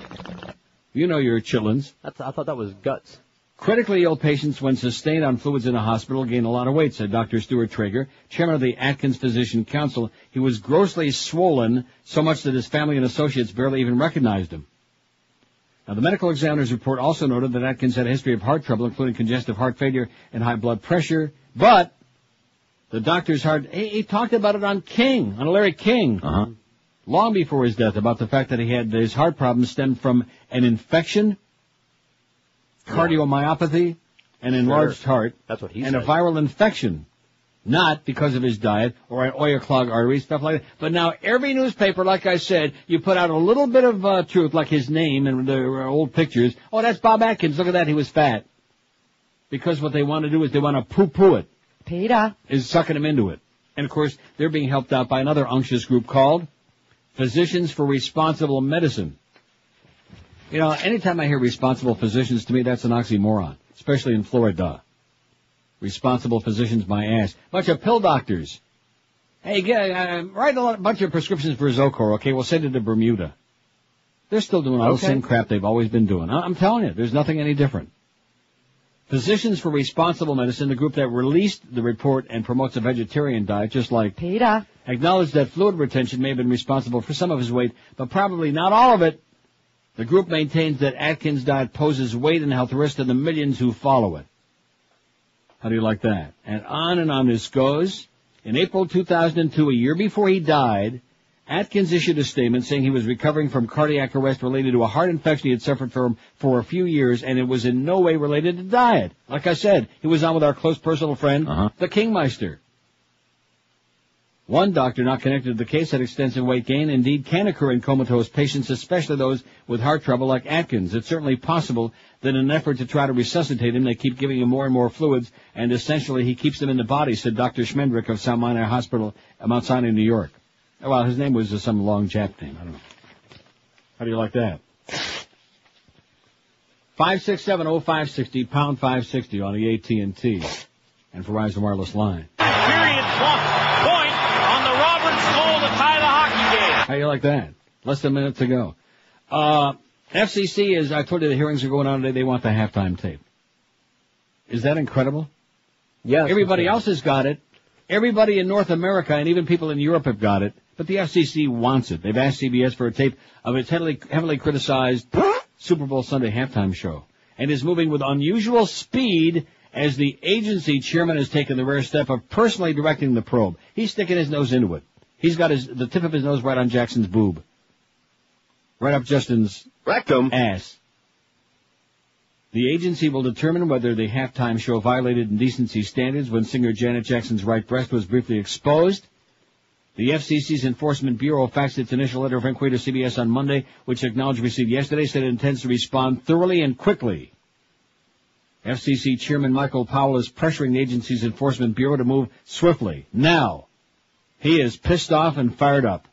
[SPEAKER 2] You know your chitlins.
[SPEAKER 6] I thought that was guts.
[SPEAKER 2] Critically ill patients, when sustained on fluids in a hospital, gain a lot of weight, said Dr. Stuart Traeger, chairman of the Atkins Physician Council. He was grossly swollen, so much that his family and associates barely even recognized him. Now, the medical examiner's report also noted that Atkins had a history of heart trouble, including congestive heart failure and high blood pressure, but the doctor's he talked about it on Larry King, long before his death, about the fact that he had his heart problems stemmed from an infection, cardiomyopathy, an enlarged heart,
[SPEAKER 6] That's what he
[SPEAKER 2] and
[SPEAKER 6] said.
[SPEAKER 2] a viral infection. Not because of his diet or an oil-clogged artery, stuff like that. But now every newspaper, like I said, you put out a little bit of truth, like his name and the old pictures. Oh, that's Bob Atkins. Look at that. He was fat. Because what they want to do is they want to poo-poo it.
[SPEAKER 7] Peter.
[SPEAKER 2] Is sucking him into it. And, of course, they're being helped out by another unctuous group called Physicians for Responsible Medicine. You know, anytime I hear responsible physicians, to me that's an oxymoron, especially in Florida. Responsible physicians, my ass. Bunch of pill doctors. Hey, write a bunch of prescriptions for Zocor, okay? We'll send it to Bermuda. They're still doing all the same crap they've always been doing. I'm telling you, there's nothing any different. Physicians for Responsible Medicine, the group that released the report and promotes a vegetarian diet, just like
[SPEAKER 7] Peter,
[SPEAKER 2] acknowledged that fluid retention may have been responsible for some of his weight, but probably not all of it. The group maintains that Atkins' diet poses weight and health risks to the millions who follow it. How do you like that? And on this goes. In April 2002, a year before he died, Atkins issued a statement saying he was recovering from cardiac arrest related to a heart infection he had suffered from for a few years, and it was in no way related to diet. Like I said, he was on with our close personal friend, the Kingmeister. One doctor not connected to the case said extensive weight gain indeed can occur in comatose patients, especially those with heart trouble like Atkins. It's certainly possible that in an effort to try to resuscitate him, they keep giving him more and more fluids, and essentially he keeps them in the body, said Dr. Schmendrick of Mount Sinai Hospital, Mount Sinai, New York. Well, his name was some long Jap name. I don't know. How do you like that? 5670560, pound 560 on the AT&T and Verizon Wireless line.
[SPEAKER 13] Period point on the Roberts goal to tie the hockey game.
[SPEAKER 2] How do you like that? Less than a minute to go. FCC is, I told you the hearings are going on today, they want the halftime tape. Is that incredible?
[SPEAKER 6] Yes.
[SPEAKER 2] Everybody else has got it. Everybody in North America and even people in Europe have got it. But the FCC wants it. They've asked CBS for a tape of its heavily criticized Super Bowl Sunday halftime show. And is moving with unusual speed as the agency chairman has taken the rare step of personally directing the probe. He's sticking his nose into it. He's got the tip of his nose right on Jackson's boob. Right up Justin's rectum ass. The agency will determine whether the halftime show violated indecency standards when singer Janet Jackson's right breast was briefly exposed. The FCC's Enforcement Bureau faxed its initial letter of inquiry to CBS on Monday, which acknowledged receipt yesterday, said it intends to respond thoroughly and quickly. FCC Chairman Michael Powell is pressuring the agency's Enforcement Bureau to move swiftly. Now, he is pissed off and fired up.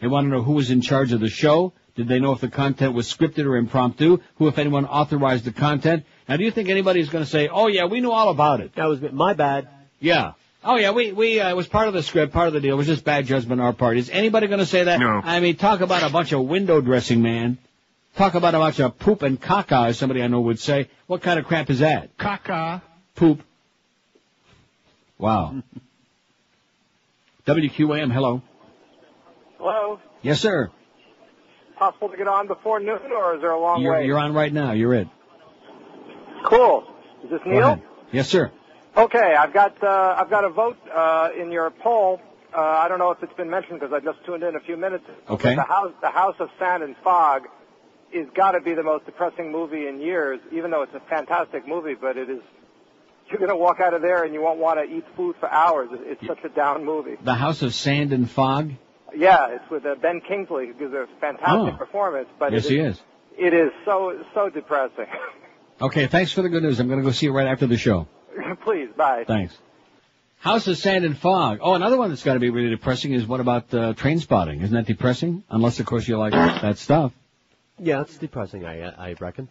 [SPEAKER 2] They want to know who was in charge of the show. Did they know if the content was scripted or impromptu? Who, if anyone, authorized the content? Now, do you think anybody's going to say, oh, yeah, we knew all about it?
[SPEAKER 6] That was my bad.
[SPEAKER 2] Yeah. Oh, yeah, it was part of the script, part of the deal. It was just bad judgment on our part. Is anybody going to say that?
[SPEAKER 6] No.
[SPEAKER 2] I mean, talk about a bunch of window dressing, man. Talk about a bunch of poop and caca, as somebody I know would say. What kind of crap is that?
[SPEAKER 5] Caca.
[SPEAKER 2] Poop. Wow. WQAM, hello.
[SPEAKER 11] Hello.
[SPEAKER 2] Yes, sir.
[SPEAKER 11] Possible to get on before noon, or is there a long way?
[SPEAKER 2] You're on right now. You're it.
[SPEAKER 11] Cool. Is this
[SPEAKER 2] Go
[SPEAKER 11] Neil?
[SPEAKER 2] ahead. Yes, sir.
[SPEAKER 11] Okay, I've got a vote in your poll. I don't know if it's been mentioned because I just tuned in a few minutes ago.
[SPEAKER 2] Okay.
[SPEAKER 11] But the House of Sand and Fog is got to be the most depressing movie in years, even though it's a fantastic movie. But it is. You're going to walk out of there and you won't want to eat food for hours. It's such a down movie.
[SPEAKER 2] The House of Sand and Fog?
[SPEAKER 11] Yeah, it's with Ben Kingsley, who gives a fantastic performance. But
[SPEAKER 2] yes, he is.
[SPEAKER 11] It is so depressing.
[SPEAKER 2] Okay, thanks for the good news. I'm going to go see it right after the show.
[SPEAKER 11] Please, bye.
[SPEAKER 2] Thanks. House of Sand and Fog. Oh, another one that's got to be really depressing is what about Train Spotting? Isn't that depressing? Unless, of course, you like that stuff.
[SPEAKER 6] Yeah, it's depressing, I reckon.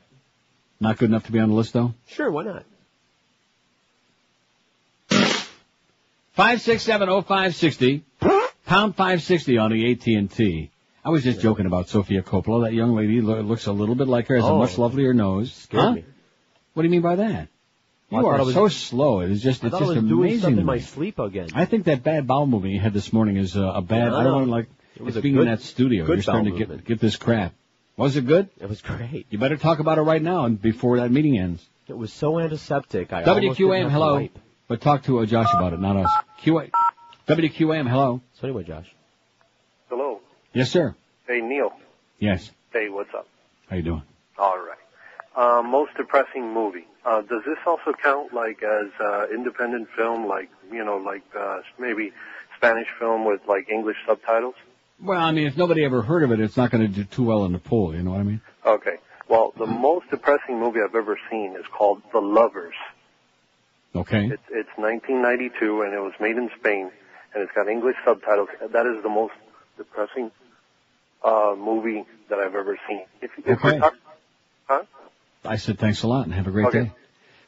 [SPEAKER 2] Not good enough to be on the list, though?
[SPEAKER 6] Sure, why not?
[SPEAKER 2] 5670560, pound 560 on the AT&T. I was just joking about Sofia Coppola. That young lady looks a little bit like her, has a much lovelier nose.
[SPEAKER 6] Scared me.
[SPEAKER 2] What do you mean by that? You
[SPEAKER 6] Well,
[SPEAKER 2] are so slow. It's just
[SPEAKER 6] I was
[SPEAKER 2] amazing.
[SPEAKER 6] doing something
[SPEAKER 2] to
[SPEAKER 6] in my
[SPEAKER 2] me.
[SPEAKER 6] sleep again.
[SPEAKER 2] I think that bad bowel movement you had this morning is a bad.
[SPEAKER 6] No,
[SPEAKER 2] I don't want to
[SPEAKER 6] It was
[SPEAKER 2] it's
[SPEAKER 6] a
[SPEAKER 2] being
[SPEAKER 6] good-
[SPEAKER 2] in that studio.
[SPEAKER 6] good
[SPEAKER 2] You're starting
[SPEAKER 6] bowel
[SPEAKER 2] to get this crap. Was it good?
[SPEAKER 6] It was great.
[SPEAKER 2] You better talk about it right now and before that meeting ends.
[SPEAKER 6] It was so antiseptic. I almost didn't
[SPEAKER 2] WQAM,
[SPEAKER 6] have to
[SPEAKER 2] hello.
[SPEAKER 6] wipe.
[SPEAKER 2] But talk to Josh about it, not us. WQAM, hello.
[SPEAKER 6] So anyway, Josh.
[SPEAKER 7] Hello.
[SPEAKER 2] Yes, sir.
[SPEAKER 7] Hey, Neil.
[SPEAKER 2] Yes.
[SPEAKER 7] Hey, what's up?
[SPEAKER 2] How you doing?
[SPEAKER 7] All right. Most depressing movie. Does this also count like as independent film, like maybe Spanish film with like English subtitles?
[SPEAKER 2] Well, I mean, if nobody ever heard of it, it's not going to do too well in the poll. You know what I mean?
[SPEAKER 7] Okay. Well, the most depressing movie I've ever seen is called The Lovers.
[SPEAKER 2] Okay.
[SPEAKER 7] It's 1992, and it was made in Spain, and it's got English subtitles. That is the most depressing movie that I've ever seen. If
[SPEAKER 2] Okay.
[SPEAKER 7] Huh?
[SPEAKER 2] I said thanks a lot and have a great
[SPEAKER 7] Okay.
[SPEAKER 2] day.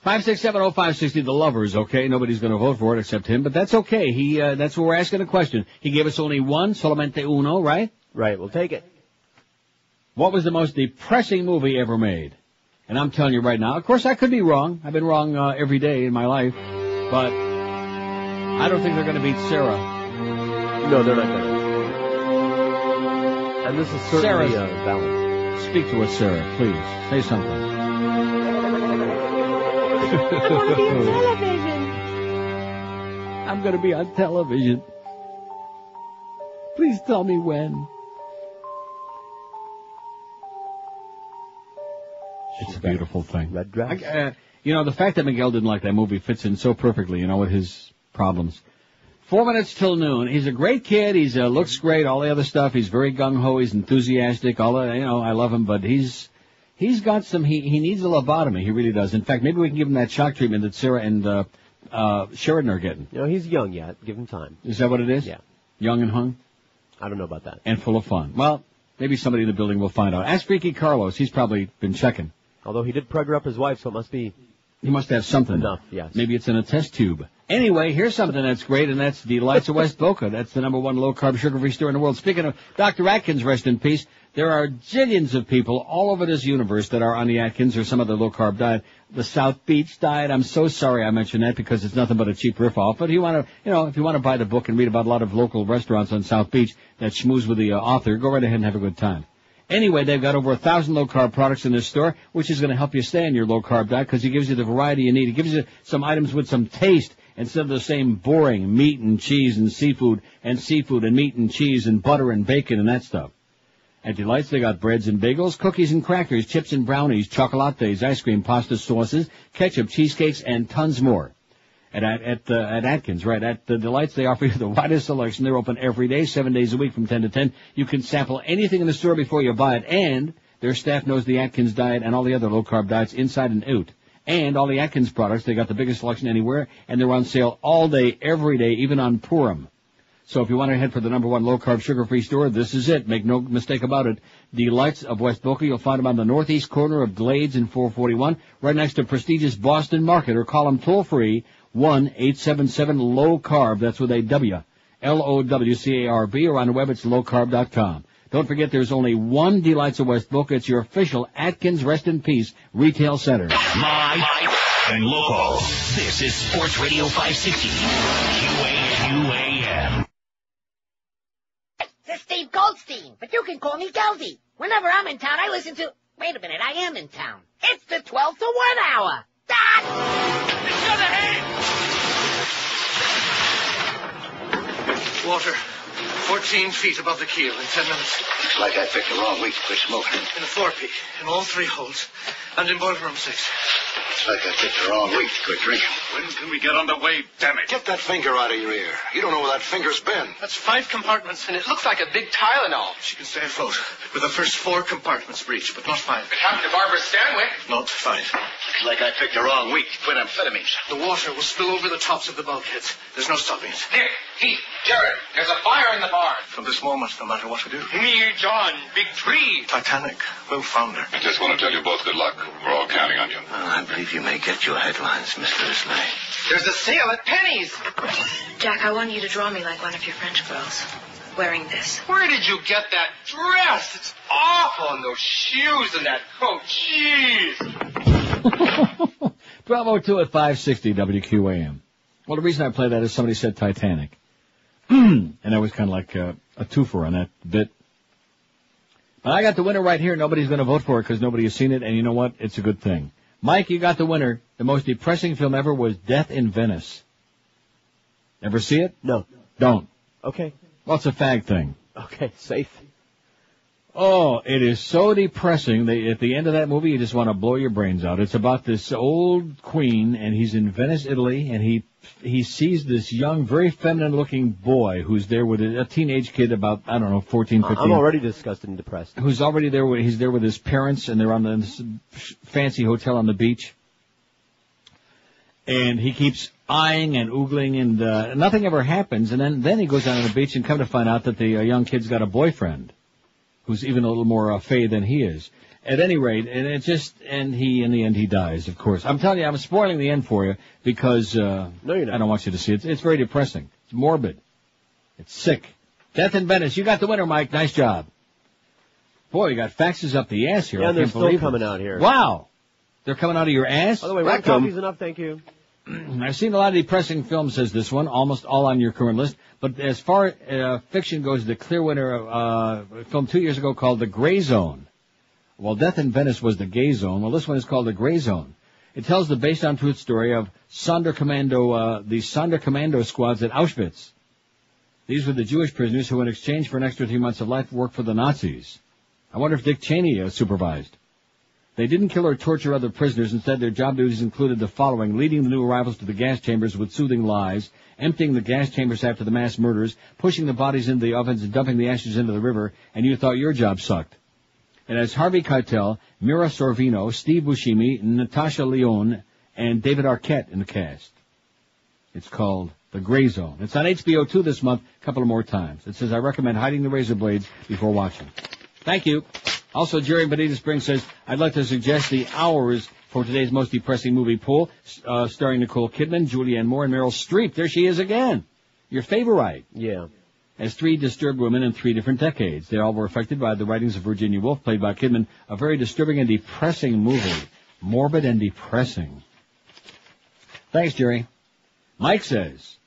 [SPEAKER 2] 5670560, The Lovers, okay? Nobody's going to vote for it except him, but that's okay. That's what we're asking a question. He gave us only one, solamente uno, right?
[SPEAKER 6] Right, we'll take it.
[SPEAKER 2] What was the most depressing movie ever made? And I'm telling you right now, of course I could be wrong. I've been wrong every day in my life, but I don't think they're going to beat Sarah.
[SPEAKER 6] No, they're not going to. And this is certainly
[SPEAKER 2] Sarah's-
[SPEAKER 6] valid.
[SPEAKER 2] Speak to us, Sarah, please. Say something.
[SPEAKER 8] I want to be on television.
[SPEAKER 2] I'm going to be on television. Please tell me when. It's a beautiful thing.
[SPEAKER 6] Red dress.
[SPEAKER 2] The fact that Miguel didn't like that movie fits in so perfectly, with his problems. 4 minutes till noon. He's a great kid. He's looks great. All the other stuff. He's very gung-ho. He's enthusiastic. I love him, but he's got some. He needs a lobotomy. He really does. In fact, maybe we can give him that shock treatment that Sarah and Sheridan are getting.
[SPEAKER 6] He's young yet. Give him time.
[SPEAKER 2] Is that what it is?
[SPEAKER 6] Yeah.
[SPEAKER 2] Young and hung?
[SPEAKER 6] I don't know about that.
[SPEAKER 2] And full of fun. Well, maybe somebody in the building will find out. Ask Freaky Carlos. He's probably been checking.
[SPEAKER 6] Although he did preg up his wife, so it must be...
[SPEAKER 2] He must have something.
[SPEAKER 6] Enough, yes.
[SPEAKER 2] Maybe it's in a test tube. Anyway, here's something that's great, and that's Delights of West Boca. That's the number one low-carb, sugar-free store in the world. Speaking of Dr. Atkins, rest in peace, there are jillions of people all over this universe that are on the Atkins or some other low-carb diet. The South Beach diet, I'm so sorry I mentioned that because it's nothing but a cheap riff-off. But if you want to buy the book and read about a lot of local restaurants on South Beach that schmooze with the author, go right ahead and have a good time. Anyway, they've got over 1,000 low-carb products in this store, which is going to help you stay on your low-carb diet because it gives you the variety you need. It gives you some items with some taste instead of the same boring meat and cheese and seafood and meat and cheese and butter and bacon and that stuff. At Delights, they got breads and bagels, cookies and crackers, chips and brownies, chocolates, ice cream, pasta sauces, ketchup, cheesecakes, and tons more. At Atkins, right? At the Delights, they offer you the widest selection. They're open every day, 7 days a week from 10 to 10. You can sample anything in the store before you buy it, and their staff knows the Atkins diet and all the other low-carb diets inside and out. And all the Atkins products, they got the biggest selection anywhere, and they're on sale all day, every day, even on Purim. So if you want to head for the number one low-carb, sugar-free store, this is it. Make no mistake about it. Delights of West Boca. You'll find them on the northeast corner of Glades and 441, right next to prestigious Boston Market, or call them toll-free, 1-877-LOW-CARB. That's with a W. LOWCARB, or on the web it's lowcarb.com. Don't forget there's only one Delights of West Boca. It's your official Atkins Rest in Peace retail center.
[SPEAKER 1] Live and local. This is Sports Radio 560. QAM.
[SPEAKER 23] This is Steve Goldstein, but you can call me Geldy. Whenever I'm in town, I listen to... Wait a minute, I am in town. It's the 12 to 1 hour. Dot! It's gonna hit!
[SPEAKER 24] Water, 14 feet above the keel in 10 minutes.
[SPEAKER 25] Looks like I picked the wrong week to quit smoking.
[SPEAKER 24] In a 4P, in all 3 holes, and in boiler room 6.
[SPEAKER 25] Looks like I picked the wrong week to quit drinking. When can we get underway, damn it? Get that finger out of your ear. You don't know where that finger's been.
[SPEAKER 24] That's 5 compartments, and it looks like a big Tylenol. She can stay afloat, with the first 4 compartments breached, but not 5.
[SPEAKER 25] It happened to Barbara Stanwyck.
[SPEAKER 24] Not 5.
[SPEAKER 25] Looks like I picked the wrong week to quit amphetamines.
[SPEAKER 24] The water will spill over the tops of the bulkheads. There's no stopping it.
[SPEAKER 25] Nick, Keith, Jared, there's a fire in the barn.
[SPEAKER 24] From this moment, no matter what we do.
[SPEAKER 25] Me, John, big tree.
[SPEAKER 24] Titanic will founder.
[SPEAKER 25] I just want to tell you both good luck. We're all counting on you. Well, I believe you may get your headlines, Mr. Islay.
[SPEAKER 24] There's a sale at Penny's.
[SPEAKER 26] Jack, I want you to draw me like one of your French girls, wearing this.
[SPEAKER 24] Where did you get that dress? It's awful, and those shoes and that coat. Jeez.
[SPEAKER 2] 12:02 at 560 WQAM. Well, the reason I play that is somebody said Titanic. And that was kind of like a twofer on that bit. Well, I got the winner right here. Nobody's going to vote for it because nobody has seen it, and you know what? It's a good thing. Mike, you got the winner. The most depressing film ever was Death in Venice. Ever see it?
[SPEAKER 6] No.
[SPEAKER 2] Don't.
[SPEAKER 6] Okay.
[SPEAKER 2] Well, it's a fag thing.
[SPEAKER 6] Okay, safe.
[SPEAKER 2] Oh, it is so depressing. At the end of that movie, you just want to blow your brains out. It's about this old queen, and he's in Venice, Italy, and he sees this young, very feminine-looking boy who's there with a teenage kid about, 14, 15.
[SPEAKER 6] I'm already disgusted and depressed.
[SPEAKER 2] Who's already there. He's there with his parents, and they're on this fancy hotel on the beach. And he keeps eyeing and oogling, and nothing ever happens. And then he goes down to the beach and come to find out that the young kid's got a boyfriend who's even a little more fey than he is. At any rate, and he, in the end, he dies, of course. I'm telling you, I'm spoiling the end for you because
[SPEAKER 6] no, you're not.
[SPEAKER 2] I don't want you to see it. It's very depressing. It's morbid. It's sick. Death in Venice. You got the winner, Mike. Nice job. Boy, you got faxes up the ass here.
[SPEAKER 6] Yeah,
[SPEAKER 2] and
[SPEAKER 6] they're still coming out here.
[SPEAKER 2] Wow. They're coming out of your ass?
[SPEAKER 6] By the way, one copy's enough, thank you.
[SPEAKER 2] I've seen a lot of depressing films, says this one, almost all on your current list. But as far as fiction goes, the clear winner of a film 2 years ago called The Gray Zone. Well, Death in Venice was the gay zone. Well, this one is called The Gray Zone. It tells the based-on-truth story of the Sonderkommando squads at Auschwitz. These were the Jewish prisoners who, in exchange for an extra 3 months of life, worked for the Nazis. I wonder if Dick Cheney supervised. They didn't kill or torture other prisoners. Instead, their job duties included the following: leading the new arrivals to the gas chambers with soothing lies, emptying the gas chambers after the mass murders, pushing the bodies into the ovens and dumping the ashes into the river, and you thought your job sucked. It has Harvey Keitel, Mira Sorvino, Steve Buscemi, Natasha Lyonne, and David Arquette in the cast. It's called The Gray Zone. It's on HBO 2 this month, a couple of more times. It says, I recommend hiding the razor blades before watching. Thank you. Also, Jerry Bonita Springs says, I'd like to suggest the hours for today's most depressing movie pool, starring Nicole Kidman, Julianne Moore, and Meryl Streep. There she is again. Your favorite.
[SPEAKER 6] Yeah.
[SPEAKER 2] As 3 disturbed women in 3 different decades. They all were affected by the writings of Virginia Woolf, played by Kidman. A very disturbing and depressing movie. Morbid and depressing. Thanks, Jerry. Mike says,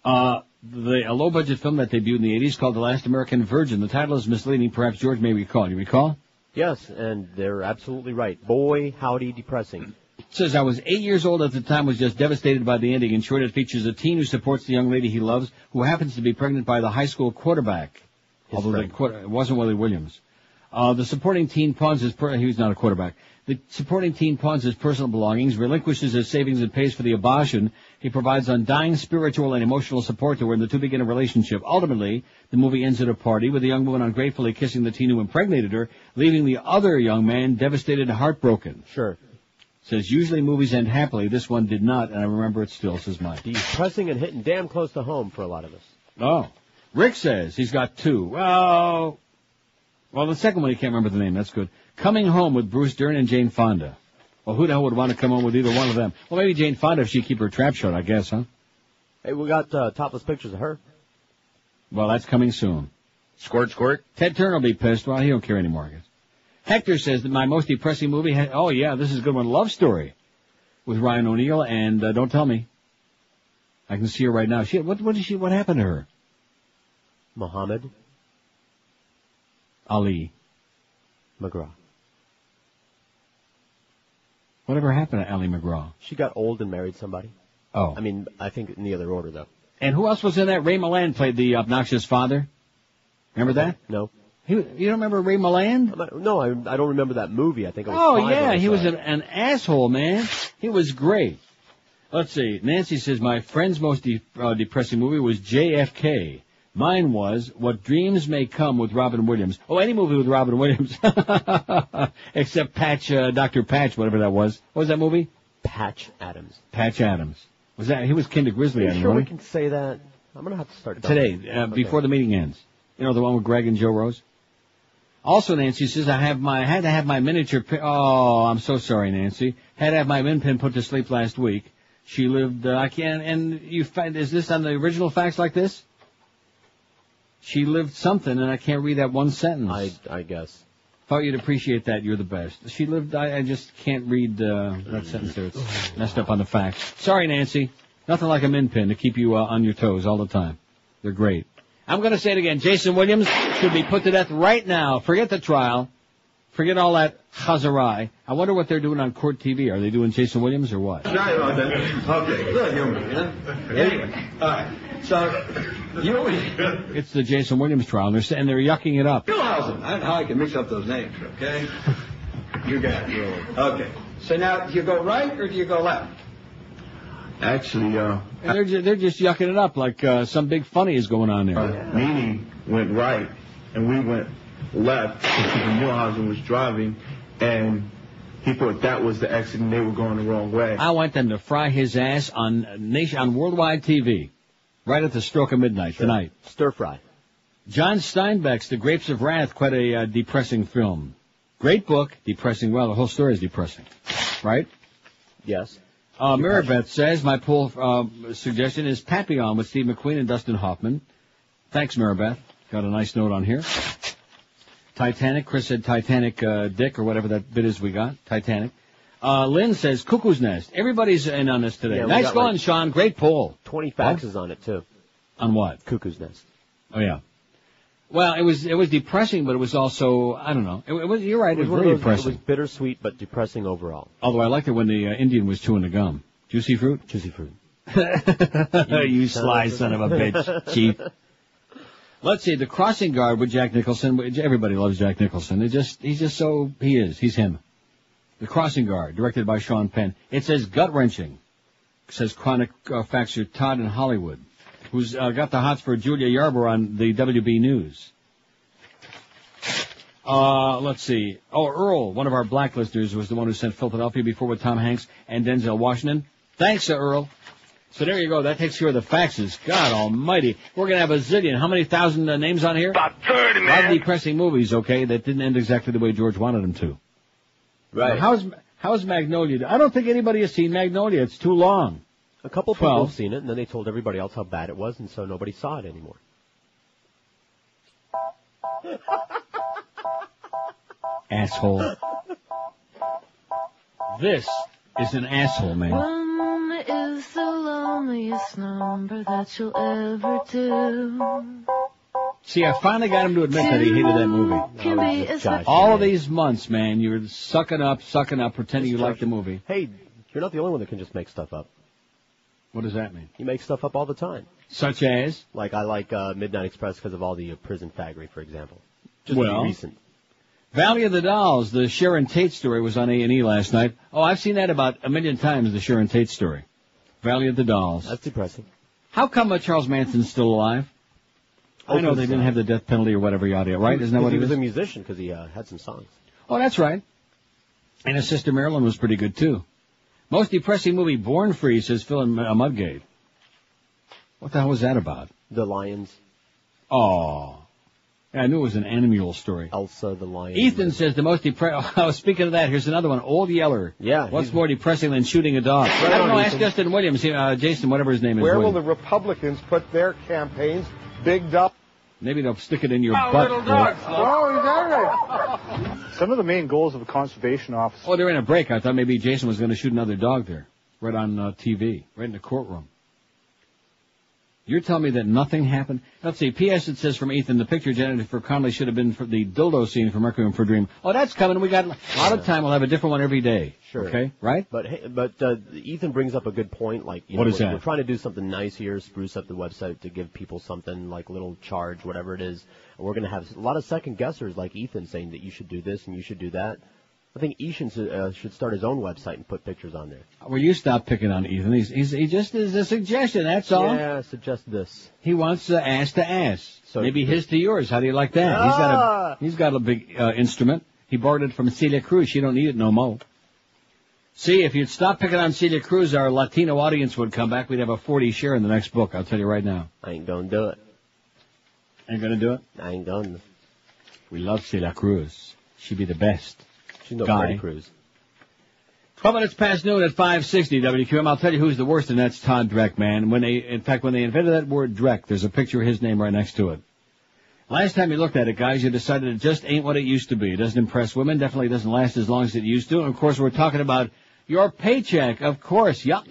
[SPEAKER 2] a low-budget film that debuted in the 80s called The Last American Virgin. The title is misleading. Perhaps George may recall. You recall?
[SPEAKER 6] Yes, and they're absolutely right. Boy, howdy, depressing.
[SPEAKER 2] It says, I was 8 years old at the time, was just devastated by the ending. In short, it features a teen who supports the young lady he loves, who happens to be pregnant by the high school quarterback. It wasn't Willie Williams. The supporting teen pawns his he was not a quarterback. The supporting teen pawns his personal belongings, relinquishes his savings, and pays for the abortion. He provides undying spiritual and emotional support to her, and the two begin a relationship. Ultimately, the movie ends at a party with the young woman ungratefully kissing the teen who impregnated her, leaving the other young man devastated and heartbroken.
[SPEAKER 6] Sure.
[SPEAKER 2] Says, usually movies end happily. This one did not, and I remember it still, says Mike.
[SPEAKER 6] Depressing and hitting damn close to home for a lot of us.
[SPEAKER 2] Oh. Rick says he's got 2. Well, the second one, he can't remember the name. That's good. Coming Home with Bruce Dern and Jane Fonda. Well, who the hell would want to come home with either one of them? Well, maybe Jane Fonda if she'd keep her trap shut, I guess, huh?
[SPEAKER 6] Hey, we got topless pictures of her.
[SPEAKER 2] Well, that's coming soon.
[SPEAKER 3] Squirt, squirt.
[SPEAKER 2] Ted Turner will be pissed. Well, he don't care anymore, I guess. Hector says that my most depressing movie oh yeah, this is a good one, Love Story with Ryan O'Neal, and don't tell me. I can see her right now. What happened to her?
[SPEAKER 6] Muhammad
[SPEAKER 2] Ali
[SPEAKER 6] McGraw.
[SPEAKER 2] Whatever happened to Ali McGraw?
[SPEAKER 6] She got old and married somebody.
[SPEAKER 2] Oh.
[SPEAKER 6] I mean, I think in the other order, though.
[SPEAKER 2] And who else was in that? Ray Milland played the obnoxious father. Remember that?
[SPEAKER 6] No.
[SPEAKER 2] You don't remember Ray Milland?
[SPEAKER 6] No, I don't remember that movie. I think I was 5
[SPEAKER 2] yeah,
[SPEAKER 6] when
[SPEAKER 2] he
[SPEAKER 6] I
[SPEAKER 2] was
[SPEAKER 6] saw it.
[SPEAKER 2] an asshole, man. He was great. Let's see. Nancy says, my friend's most depressing movie was JFK. Mine was What Dreams May Come with Robin Williams. Oh, any movie with Robin Williams. Except Dr. Patch, whatever that was. What was that movie?
[SPEAKER 6] Patch Adams.
[SPEAKER 2] Patch Adams. Was that? He was Kinder Grizzly.
[SPEAKER 6] Are you sure we can say that? I'm going to have to start
[SPEAKER 2] today,
[SPEAKER 6] okay.
[SPEAKER 2] Before the meeting ends. You know, the one with Greg and Joe Rose? Also, Nancy says, I had to have my miniature oh, I'm so sorry, Nancy. Had to have my min pin put to sleep last week. She lived, is this on the original facts like this? She lived something, and I can't read that one sentence.
[SPEAKER 6] I guess.
[SPEAKER 2] Thought you'd appreciate that. You're the best. She lived, I just can't read that sentence there. It's messed up on the facts. Sorry, Nancy. Nothing like a min pin to keep you on your toes all the time. They're great. I'm going to say it again. Jason Williams. should be put to death right now. Forget the trial. Forget all that chazarai. I wonder what they're doing on court TV. Are they doing Jason Williams or what?
[SPEAKER 3] Sorry about that. Okay, good humor, yeah? Anyway, all right. So,
[SPEAKER 2] It's the Jason Williams trial, and they're yucking it up.
[SPEAKER 3] Milhausen. I don't know how I can mix up those names, okay? You got it. Okay. So now, do you go right or do you go left?
[SPEAKER 12] Actually,
[SPEAKER 2] And they're just yucking it up like some big funny is going on there.
[SPEAKER 12] Meaning went right, and we went left because Milhausen was driving, and he thought that was the exit, and they were going the wrong way.
[SPEAKER 2] I want them to fry his ass on worldwide TV, right at the stroke of midnight tonight.
[SPEAKER 6] Stir fry.
[SPEAKER 2] John Steinbeck's The Grapes of Wrath, quite a depressing film. Great book, depressing. Well, the whole story is depressing, right?
[SPEAKER 6] Yes.
[SPEAKER 2] Maribeth says my poll suggestion is Papillon with Steve McQueen and Dustin Hoffman. Thanks, Maribeth. Got a nice note on here. Titanic. Chris said Titanic Dick or whatever that bit is we got. Titanic. Lynn says Cuckoo's Nest. Everybody's in on this today.
[SPEAKER 6] Yeah,
[SPEAKER 2] nice going, Sean. Great poll.
[SPEAKER 6] 20 faxes on it, too.
[SPEAKER 2] On what?
[SPEAKER 6] Cuckoo's Nest.
[SPEAKER 2] Oh, yeah. Well, it was depressing, but it was also, I don't know. It was, you're right, it was very depressing.
[SPEAKER 6] It was bittersweet, but depressing overall.
[SPEAKER 2] Although I liked it when the Indian was chewing the gum. Juicy fruit?
[SPEAKER 6] Juicy fruit.
[SPEAKER 2] You sly son of a bitch, Chief. Let's see, The Crossing Guard with Jack Nicholson. Everybody loves Jack Nicholson. He's him. The Crossing Guard, directed by Sean Penn. It says gut-wrenching. It says chronic factor Todd in Hollywood, who's got the hots for Julia Yarborough on the WB News. Let's see. Oh, Earl, one of our blacklisters, was the one who sent Philadelphia before with Tom Hanks and Denzel Washington. Thanks, Earl. So there you go. That takes care of the faxes. God almighty. We're going to have a zillion. How many thousand names on here?
[SPEAKER 1] About 30, man.
[SPEAKER 2] A lot of depressing movies, okay, that didn't end exactly the way George wanted them to.
[SPEAKER 6] Right.
[SPEAKER 2] How's Magnolia? I don't think anybody has seen Magnolia. It's too long.
[SPEAKER 6] A couple people have seen it, and then they told everybody else how bad it was, and so nobody saw it anymore.
[SPEAKER 2] Asshole. This is an asshole, man.
[SPEAKER 14] One is the loneliest number that you'll ever do.
[SPEAKER 2] See, I finally got him to admit that he hated that movie. All of these months, man, you were sucking up, pretending you liked the movie.
[SPEAKER 6] Hey, you're not the only one that can just make stuff up.
[SPEAKER 2] What does that mean?
[SPEAKER 6] You make stuff up all the time.
[SPEAKER 2] Such as?
[SPEAKER 6] Like, I like Midnight Express because of all the prison faggery, for example. Just
[SPEAKER 2] well,
[SPEAKER 6] recent.
[SPEAKER 2] Valley of the Dolls, the Sharon Tate story was on A&E last night. Oh, I've seen that about a million times, the Sharon Tate story. Valley of the Dolls.
[SPEAKER 6] That's depressing.
[SPEAKER 2] How come Charles Manson's still alive? I know they didn't have the death penalty or whatever, yada, right? Isn't that what
[SPEAKER 6] he was? He was a musician because he had some songs.
[SPEAKER 2] Oh, that's right. And his sister Marilyn was pretty good, too. Most depressing movie, Born Free, says Phil in Mudgate. What the hell was that about?
[SPEAKER 6] The Lions.
[SPEAKER 2] Oh. Yeah, I knew it was an animal story.
[SPEAKER 6] Elsa the Lion.
[SPEAKER 2] Ethan says the most depressing... Oh, speaking of that, here's another one. Old Yeller.
[SPEAKER 6] Yeah.
[SPEAKER 2] What's more depressing than shooting a dog? I don't know. Ask Justin Williams. Jason, whatever his name is.
[SPEAKER 15] Where will the Republicans put their campaigns? Big dog.
[SPEAKER 2] Maybe they'll stick it in your butt.
[SPEAKER 15] Little dogs.
[SPEAKER 16] Some of the main goals of a conservation officer.
[SPEAKER 2] Oh, they're in a break. I thought maybe Jason was going to shoot another dog there. Right on TV. Right in the courtroom. You're telling me that nothing happened? Let's see. P.S. It says from Ethan, the picture Jennifer Connelly should have been for the dildo scene from Requiem for a Dream. Oh, that's coming. We got a lot of time. We'll have a different one every day.
[SPEAKER 6] Sure.
[SPEAKER 2] Okay, right?
[SPEAKER 6] But Ethan brings up a good point. Like,
[SPEAKER 2] what is that?
[SPEAKER 6] We're trying to do something nice here, spruce up the website to give people something like a little charge, whatever it is. And we're going to have a lot of second guessers like Ethan saying that you should do this and you should do that. I think Ethan should start his own website and put pictures on there.
[SPEAKER 2] Well, you stop picking on Ethan. He just is a suggestion. That's all.
[SPEAKER 6] Yeah, suggest this.
[SPEAKER 2] He wants ass to ass.
[SPEAKER 6] So
[SPEAKER 2] maybe his to yours. How do you like that? He's got a big instrument. He borrowed it from Celia Cruz. She don't need it no more. See, if you'd stop picking on Celia Cruz, our Latino audience would come back. We'd have a 40 share in the next book. I'll tell you right now.
[SPEAKER 6] I ain't gonna do it.
[SPEAKER 2] Ain't gonna do it?
[SPEAKER 6] I ain't gonna.
[SPEAKER 2] We love Celia Cruz. She'd be the best.
[SPEAKER 6] She's no Freddy Cruz.
[SPEAKER 2] 12 minutes past noon at 560 WQM. I'll tell you who's the worst, and that's Todd Dreck, man. When they invented that word Dreck, there's a picture of his name right next to it. Last time you looked at it, guys, you decided it just ain't what it used to be. It doesn't impress women. Definitely doesn't last as long as it used to. And, of course, we're talking about your paycheck, of course. Yup.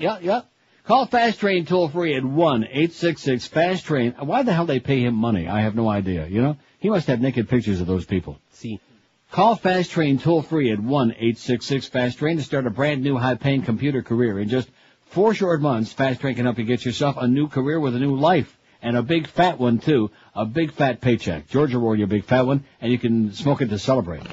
[SPEAKER 2] Call Fast Train toll-free at 1-866-FAST-TRAIN. Why the hell they pay him money? I have no idea, you know? He must have naked pictures of those people.
[SPEAKER 6] See.
[SPEAKER 2] Call Fast Train toll-free at 1-866-FAST-TRAIN to start a brand-new high-paying computer career. In just 4 short months, Fast Train can help you get yourself a new career with a new life. And a big fat one, too. A big fat paycheck. Georgia wore you a big fat one, and you can smoke it to celebrate.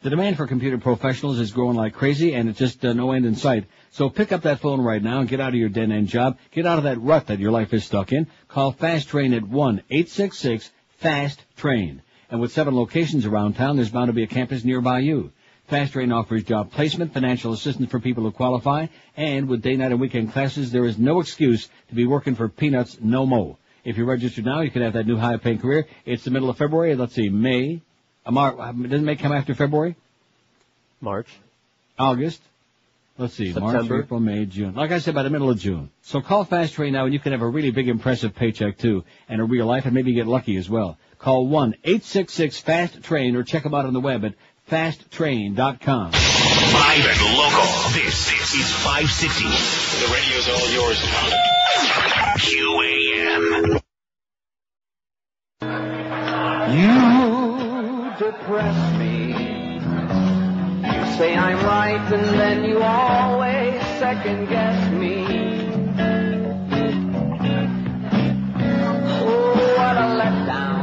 [SPEAKER 2] The demand for computer professionals is growing like crazy, and it's just no end in sight. So pick up that phone right now and get out of your dead-end job. Get out of that rut that your life is stuck in. Call Fast Train at 1-866-FAST-TRAIN. And with 7 locations around town, there's bound to be a campus nearby you. Fast Train offers job placement, financial assistance for people who qualify, and with day, night, and weekend classes, there is no excuse to be working for peanuts no mo. If you're registered now, you can have that new high-paying career. It's the middle of February. Let's see, May. Doesn't May come after February?
[SPEAKER 6] March.
[SPEAKER 2] August. Let's see,
[SPEAKER 6] September.
[SPEAKER 2] March, April, May, June. Like I said, by the middle of June. So call Fast Train now, and you can have a really big, impressive paycheck, too, and a real life, and maybe get lucky as well. Call 1-866-FAST-TRAIN, or check them out on the web at fasttrain.com.
[SPEAKER 1] Live and local. This is 560. The radio's all yours now. QAM.
[SPEAKER 10] You depress me. You say I'm right, and then you always second guess me. Oh, what a letdown.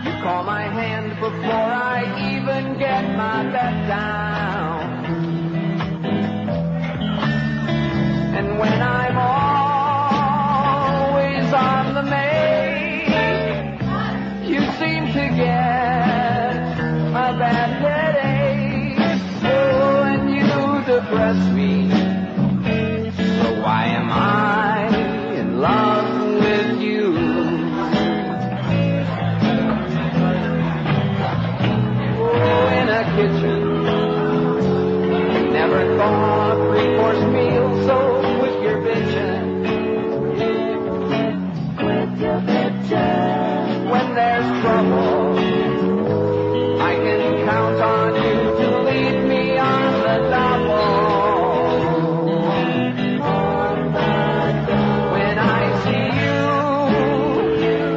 [SPEAKER 10] You call my hand before I even get my bet down. And when I'm always on the make, you seem to get a bad headache. Oh, and you depress me. So why am I in love with you? Oh, in a kitchen, you never thought 3-course meal, so quit your bitchin'. Quit your bitchin'. When there's trouble, I can count on you to lead me on the double. When I see you,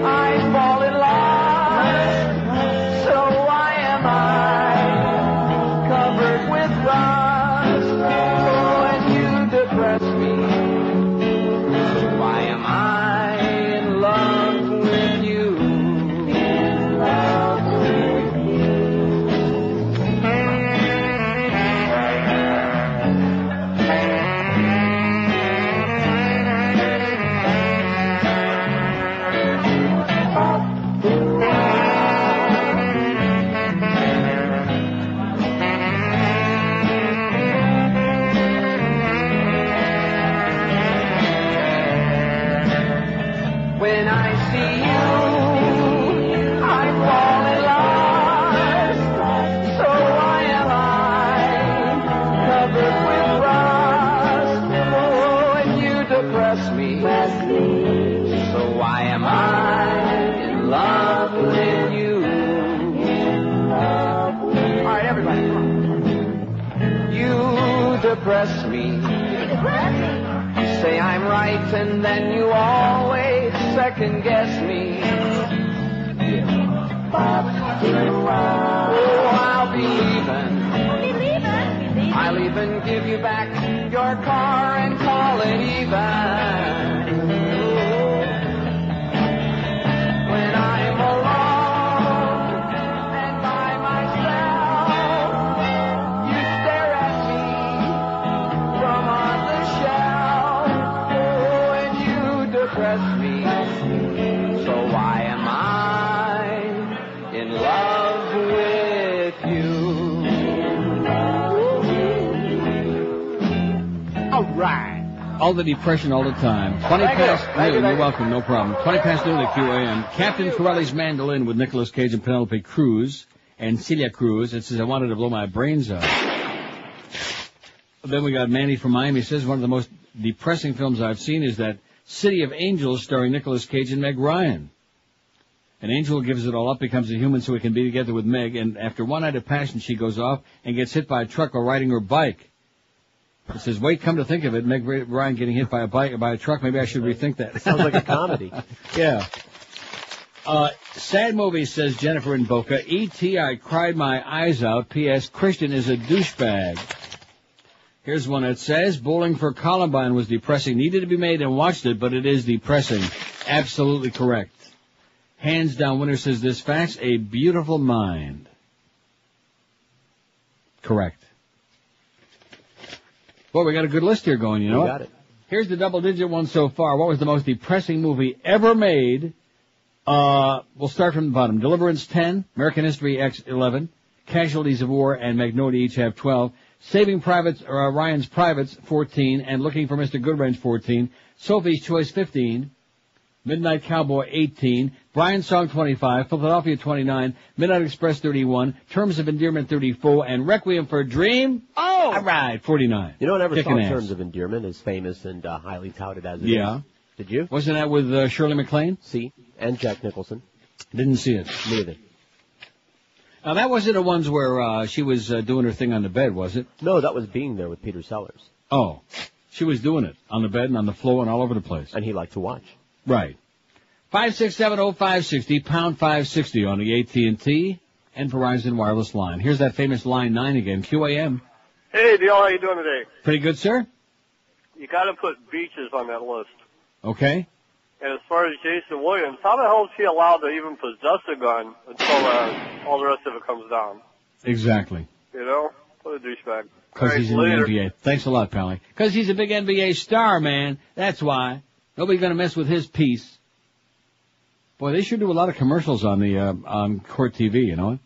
[SPEAKER 10] I fall in love. So why am I covered with rust? Oh, and you depress me. So why am I in love with you? In love with you. When I see you, I fall in love. So why am I covered with rust? Oh, and you depress me. So why am I in love with you? All right, everybody, come on. You depress me. You say I'm right, and then you always second guess me. Oh, I'll be leaving. I'll even give you back your car and call it even. When I'm alone and by myself, you stare at me from on the shelf. Oh, and you depress me. So why am I in love with you?
[SPEAKER 2] All right. All the depression all the time. 20 past noon. You're welcome. No problem. 20 past noon at QAM. Captain Corelli's Mandolin with Nicolas Cage and Penelope Cruz and Celia Cruz. It says, I wanted to blow my brains out. Then we got Manny from Miami. Says, one of the most depressing films I've seen is that City of Angels starring Nicolas Cage and Meg Ryan. An angel gives it all up, becomes a human so he can be together with Meg, and after one night of passion, she goes off and gets hit by a truck while riding her bike. It says, wait, come to think of it, Meg Ryan getting hit by a bike or by a truck, maybe I should rethink that.
[SPEAKER 6] Sounds like a comedy.
[SPEAKER 2] Yeah. Sad movie, says Jennifer in Boca. E.T., I cried my eyes out. P.S. Christian is a douchebag. Here's one that says, Bowling for Columbine was depressing. Needed to be made and watched it, but it is depressing. Absolutely correct. Hands down winner, says this fax, A Beautiful Mind. Correct. Well, we got a good list here going, you know.
[SPEAKER 6] We got it.
[SPEAKER 2] Here's the double-digit one so far. What was the most depressing movie ever made? We'll start from the bottom. Deliverance 10, American History X 11, Casualties of War and Magnolia each have 12, Saving Privates, Ryan's Privates 14, and Looking for Mr. Goodrange 14, Sophie's Choice 15, Midnight Cowboy 18, Brian's Song 25, Philadelphia 29, Midnight Express 31, Terms of Endearment 34, and Requiem for a Dream, all right, 49.
[SPEAKER 6] You know, I never saw
[SPEAKER 2] Kicking ass.
[SPEAKER 6] Terms of Endearment, as famous and highly touted as it is.
[SPEAKER 2] Yeah.
[SPEAKER 6] Did you?
[SPEAKER 2] Wasn't that with Shirley MacLaine?
[SPEAKER 6] See, and Jack Nicholson.
[SPEAKER 2] Didn't see it.
[SPEAKER 6] Neither.
[SPEAKER 2] Now, that wasn't the ones where she was doing her thing on the bed, was it?
[SPEAKER 6] No, that was Being There with Peter Sellers.
[SPEAKER 2] Oh, she was doing it on the bed and on the floor and all over the place.
[SPEAKER 6] And he liked to watch.
[SPEAKER 2] Right. 5670560, pound 560 on the AT&T and Verizon wireless line. Here's that famous line 9 again, QAM.
[SPEAKER 17] Hey, Neil, how you doing today?
[SPEAKER 2] Pretty good, sir?
[SPEAKER 17] You got to put beaches on that list.
[SPEAKER 2] Okay.
[SPEAKER 17] And as far as Jason Williams, how the hell is he allowed to even possess a gun until all the rest of it comes down?
[SPEAKER 2] Exactly.
[SPEAKER 17] You know? What a douchebag.
[SPEAKER 2] Because he's in the NBA. Thanks a lot, Pally. Because he's a big NBA star, man. That's why. Nobody's going to mess with his piece. Boy, they sure do a lot of commercials on the on Court TV, you know?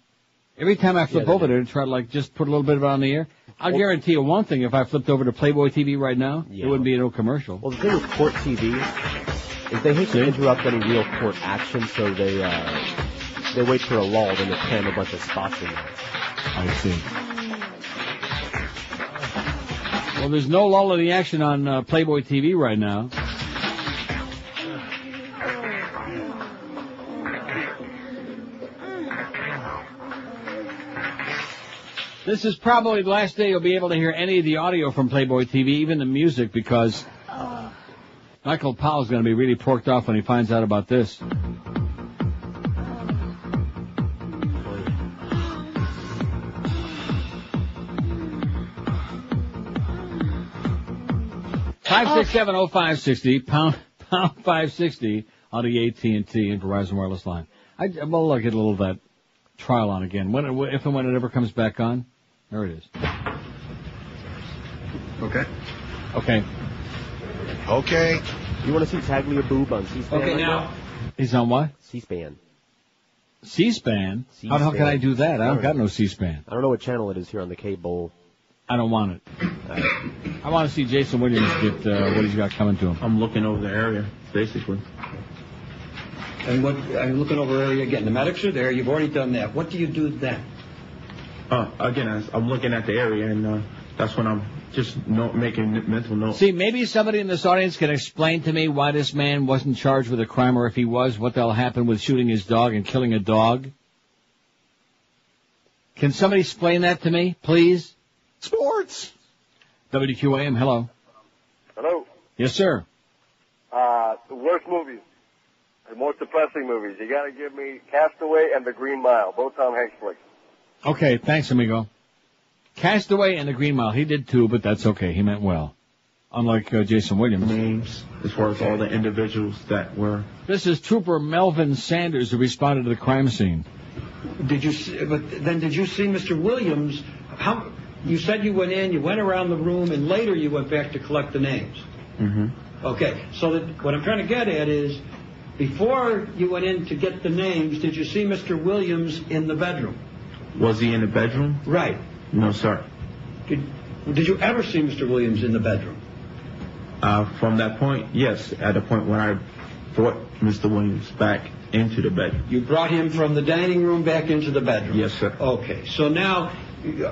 [SPEAKER 2] Every time I flip over there to try to, just put a little bit of it on the air, I'll guarantee you one thing. If I flipped over to Playboy TV right now, there wouldn't be no commercial.
[SPEAKER 6] Well, the thing with Court TV is they hate to interrupt any real court action, so they wait for a lull, then they cram a bunch of spots in there.
[SPEAKER 2] I see. Well, there's no lull in the action on Playboy TV right now. This is probably the last day you'll be able to hear any of the audio from Playboy TV, even the music, because Michael Powell is going to be really porked off when he finds out about this. $5670560, pound 560 on the AT&T and Verizon wireless line. Well, I'll get a little of that trial on again. If and when it ever comes back on. There it is.
[SPEAKER 12] Okay.
[SPEAKER 2] Okay.
[SPEAKER 12] Okay.
[SPEAKER 6] You want to see Tagliaboob on C-SPAN?
[SPEAKER 2] Okay, now. He's on what?
[SPEAKER 6] C-SPAN.
[SPEAKER 2] C-SPAN? How the hell can I do that? I don't got no C-SPAN.
[SPEAKER 6] I don't know what channel it is here on the cable.
[SPEAKER 2] I don't want it. I want to see Jason Williams get what he's got coming to him.
[SPEAKER 12] I'm looking over the area, basically.
[SPEAKER 3] And what are you looking over area again? The medics are there. You've already done that. What do you do then?
[SPEAKER 12] Again, I'm looking at the area, and that's when I'm just making mental notes.
[SPEAKER 2] See, maybe somebody in this audience can explain to me why this man wasn't charged with a crime, or if he was, what the hell happened with shooting his dog and killing a dog. Can somebody explain that to me, please?
[SPEAKER 17] Sports.
[SPEAKER 2] WQAM, hello.
[SPEAKER 11] Hello.
[SPEAKER 2] Yes, sir.
[SPEAKER 11] The worst movies. The most depressing movies. You gotta give me Castaway and The Green Mile. Both Tom Hanks flicks.
[SPEAKER 2] Okay, thanks, amigo. Castaway and The Green Mile. He did too, but that's okay. He meant well. Unlike Jason Williams.
[SPEAKER 12] Names, as far as all the individuals that were.
[SPEAKER 2] This is Trooper Melvin Sanders who responded to the crime scene.
[SPEAKER 3] Did you see Mr. Williams? You said you went in, you went around the room, and later you went back to collect the names.
[SPEAKER 12] Mm-hmm.
[SPEAKER 3] Okay, so what I'm trying to get at is, before you went in to get the names, did you see Mr. Williams in the bedroom?
[SPEAKER 12] Was he in the bedroom?
[SPEAKER 3] Right.
[SPEAKER 12] No, sir.
[SPEAKER 3] Did you ever see Mr. Williams in the bedroom?
[SPEAKER 12] From that point, yes. At the point when I brought Mr. Williams back into the bedroom.
[SPEAKER 3] You brought him from the dining room back into the bedroom?
[SPEAKER 12] Yes, sir.
[SPEAKER 3] Okay, so now,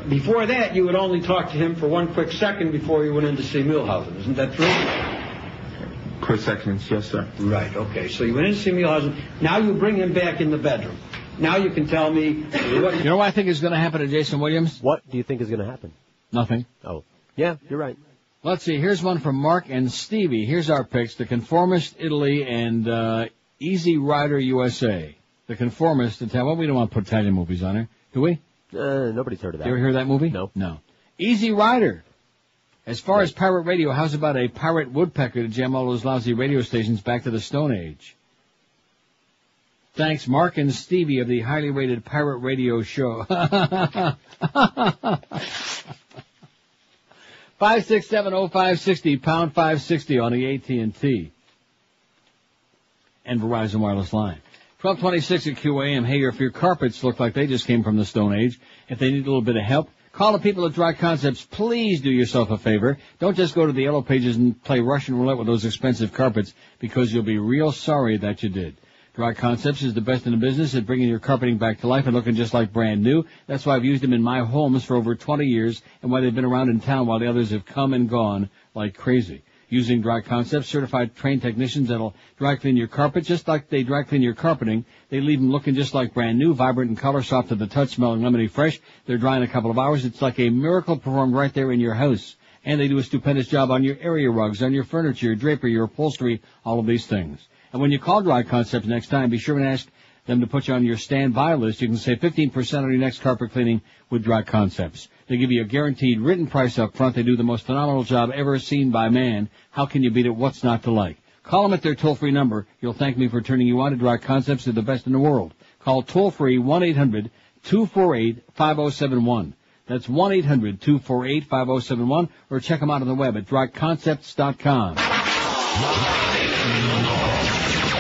[SPEAKER 3] before that, you would only talk to him for one quick second before you went in to see Milhausen. Isn't that true?
[SPEAKER 12] Quick seconds, yes, sir.
[SPEAKER 3] Right, okay. So you went in to see Milhausen. Now you bring him back in the bedroom. Now you can tell me what...
[SPEAKER 2] You know what I think is going to happen to Jason Williams?
[SPEAKER 6] What do you think is going to happen?
[SPEAKER 2] Nothing.
[SPEAKER 6] Oh. Yeah, you're right.
[SPEAKER 2] Let's see. Here's one from Mark and Stevie. Here's our picks. The Conformist, Italy, and Easy Rider USA. The conformist to tell, well, we don't want to put Italian movies on there, do we?
[SPEAKER 6] Nobody's heard of that.
[SPEAKER 2] You ever hear that movie?
[SPEAKER 6] No.
[SPEAKER 2] No. Easy Rider. As far as pirate radio, how's about a pirate woodpecker to jam all those lousy radio stations back to the Stone Age? Thanks, Mark and Stevie of the highly rated pirate radio show. 5670560, pound 560 on the AT&T and Verizon Wireless line. 1226 at QAM. Hey, if your carpets look like they just came from the Stone Age, if they need a little bit of help, call the people at Dry Concepts. Please do yourself a favor. Don't just go to the Yellow Pages and play Russian roulette with those expensive carpets, because you'll be real sorry that you did. Dry Concepts is the best in the business at bringing your carpeting back to life and looking just like brand new. That's why I've used them in my homes for over 20 years and why they've been around in town while the others have come and gone like crazy. Using Dry Concepts, certified trained technicians that'll dry clean your carpet just like they dry clean your carpeting. They leave them looking just like brand new, vibrant in color, soft to the touch, smelling lemony fresh. They're dry in a couple of hours. It's like a miracle performed right there in your house. And they do a stupendous job on your area rugs, on your furniture, your drapery, your upholstery, all of these things. And when you call Dry Concepts next time, be sure and ask them to put you on your standby list. You can save 15% on your next carpet cleaning with Dry Concepts. They give you a guaranteed written price up front. They do the most phenomenal job ever seen by man. How can you beat it? What's not to like? Call them at their toll-free number. You'll thank me for turning you on to Dry Concepts. They're the best in the world. Call toll-free 1-800-248-5071. That's 1-800-248-5071, or check them out on the web at dryconcepts.com.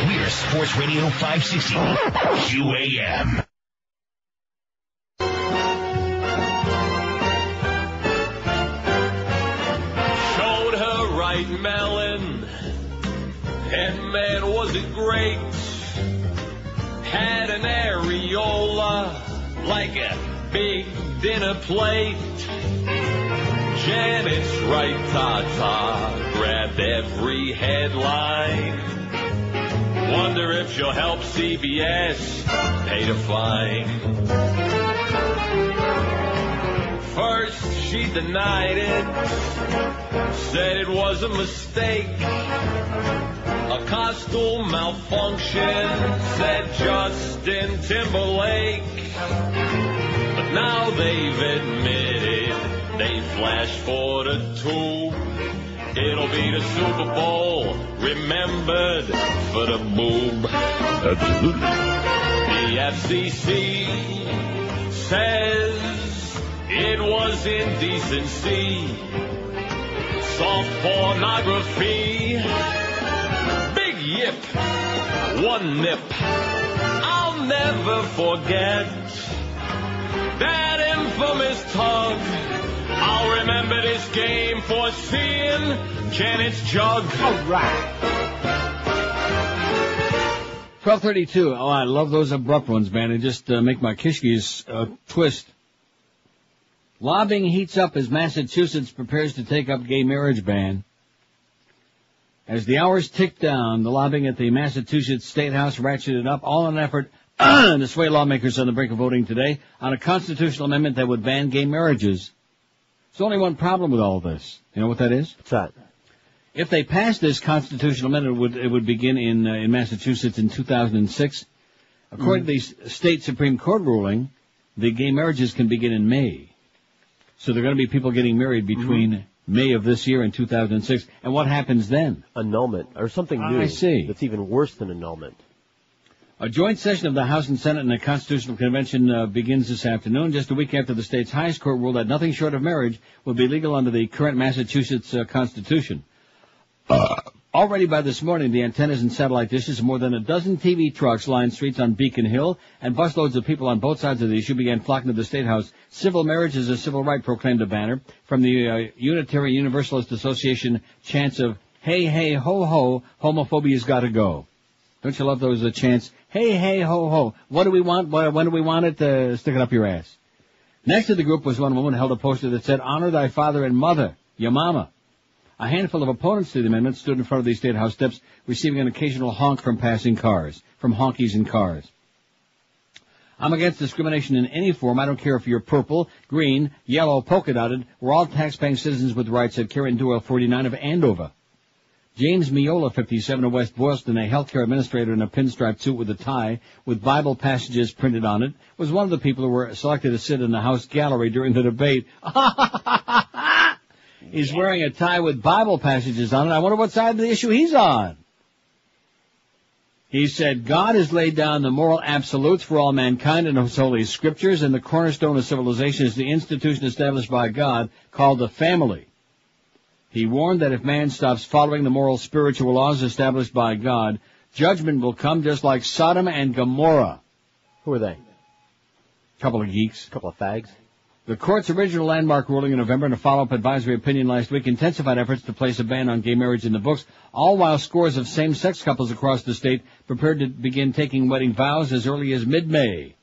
[SPEAKER 1] We're Sports Radio 560 QAM.
[SPEAKER 13] Showed her right melon, and man was it great. Had an areola like a big dinner plate. Janet's right tata grabbed every headline. Wonder if she'll help CBS pay the fine. First she denied it, said it was a mistake, a costume malfunction, said Justin Timberlake. But now they've admitted they flashed for the tube. It'll be the Super Bowl, remembered for the boob. Absolutely. The FCC says it was indecency, soft pornography, big yip, one nip. I'll never forget that infamous tug. I'll remember this game for seeing Janet's jug. All right.
[SPEAKER 2] 12:32. Oh, I love those abrupt ones, man. They just make my kishkis twist. Lobbying heats up as Massachusetts prepares to take up gay marriage ban. As the hours tick down, the lobbying at the Massachusetts State House ratcheted up, all in an effort to sway lawmakers on the brink of voting today on a constitutional amendment that would ban gay marriages. There's only one problem with all of this. You know what that is?
[SPEAKER 6] What's that?
[SPEAKER 2] If they pass this constitutional amendment, it would begin in Massachusetts in 2006. According to the state Supreme Court ruling, the gay marriages can begin in May. So there are going to be people getting married between May of this year and 2006. And what happens then?
[SPEAKER 6] Annulment, or something new.
[SPEAKER 2] I see.
[SPEAKER 6] That's even worse than annulment.
[SPEAKER 2] A joint session of the House and Senate and the Constitutional Convention begins this afternoon, just a week after the state's highest court ruled that nothing short of marriage will be legal under the current Massachusetts Constitution. Already by this morning, the antennas and satellite dishes of more than a dozen TV trucks lined streets on Beacon Hill, and busloads of people on both sides of the issue began flocking to the State House. Civil marriage is a civil right, proclaimed a banner from the Unitarian Universalist Association. Chants of "Hey, hey, ho, ho, homophobia's got to go." Don't you love those chants? Hey, hey, ho, ho. What do we want? When do we want it? Stick it up your ass. Next to the group was one woman who held a poster that said, "Honor thy father and mother, your mama." A handful of opponents to the amendment stood in front of the State House steps, receiving an occasional honk from passing cars, from honkies in cars. I'm against discrimination in any form. I don't care if you're purple, green, yellow, polka-dotted. We're all tax-paying citizens with rights, said Karen Doyle, 49, of Andover. James Miola, 57, of West Boylston, a healthcare administrator in a pinstripe suit with a tie, with Bible passages printed on it, was one of the people who were selected to sit in the House gallery during the debate. He's wearing a tie with Bible passages on it. I wonder what side of the issue he's on. He said, God has laid down the moral absolutes for all mankind in His holy scriptures, and the cornerstone of civilization is the institution established by God called the family. He warned that if man stops following the moral spiritual laws established by God, judgment will come just like Sodom and Gomorrah.
[SPEAKER 6] Who are they?
[SPEAKER 2] Couple of geeks.
[SPEAKER 6] Couple of fags.
[SPEAKER 2] The court's original landmark ruling in November and a follow-up advisory opinion last week intensified efforts to place a ban on gay marriage in the books, all while scores of same-sex couples across the state prepared to begin taking wedding vows as early as mid-May.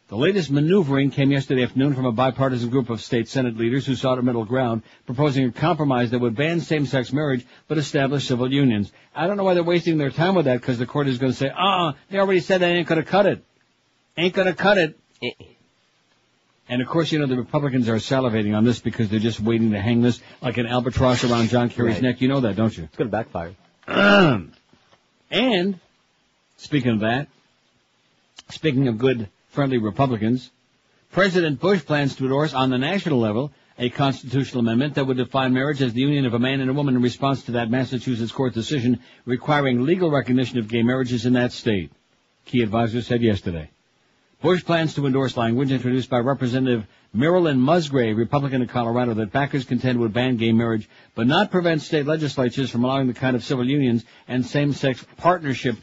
[SPEAKER 2] The latest maneuvering came yesterday afternoon from a bipartisan group of state Senate leaders who sought a middle ground, proposing a compromise that would ban same-sex marriage but establish civil unions. I don't know why they're wasting their time with that, because the court is going to say, they already said they ain't going to cut it. Ain't going to cut it. And, of course, the Republicans are salivating on this because they're just waiting to hang this like an albatross around John Kerry's neck. You know that, don't you?
[SPEAKER 6] It's going to backfire.
[SPEAKER 2] And, speaking of that, speaking of good, friendly Republicans, President Bush plans to endorse on the national level a constitutional amendment that would define marriage as the union of a man and a woman in response to that Massachusetts court decision requiring legal recognition of gay marriages in that state, key advisors said yesterday. Bush plans to endorse language introduced by Representative Marilyn Musgrave, Republican of Colorado, that backers contend would ban gay marriage, but not prevent state legislatures from allowing the kind of civil unions and same-sex partnership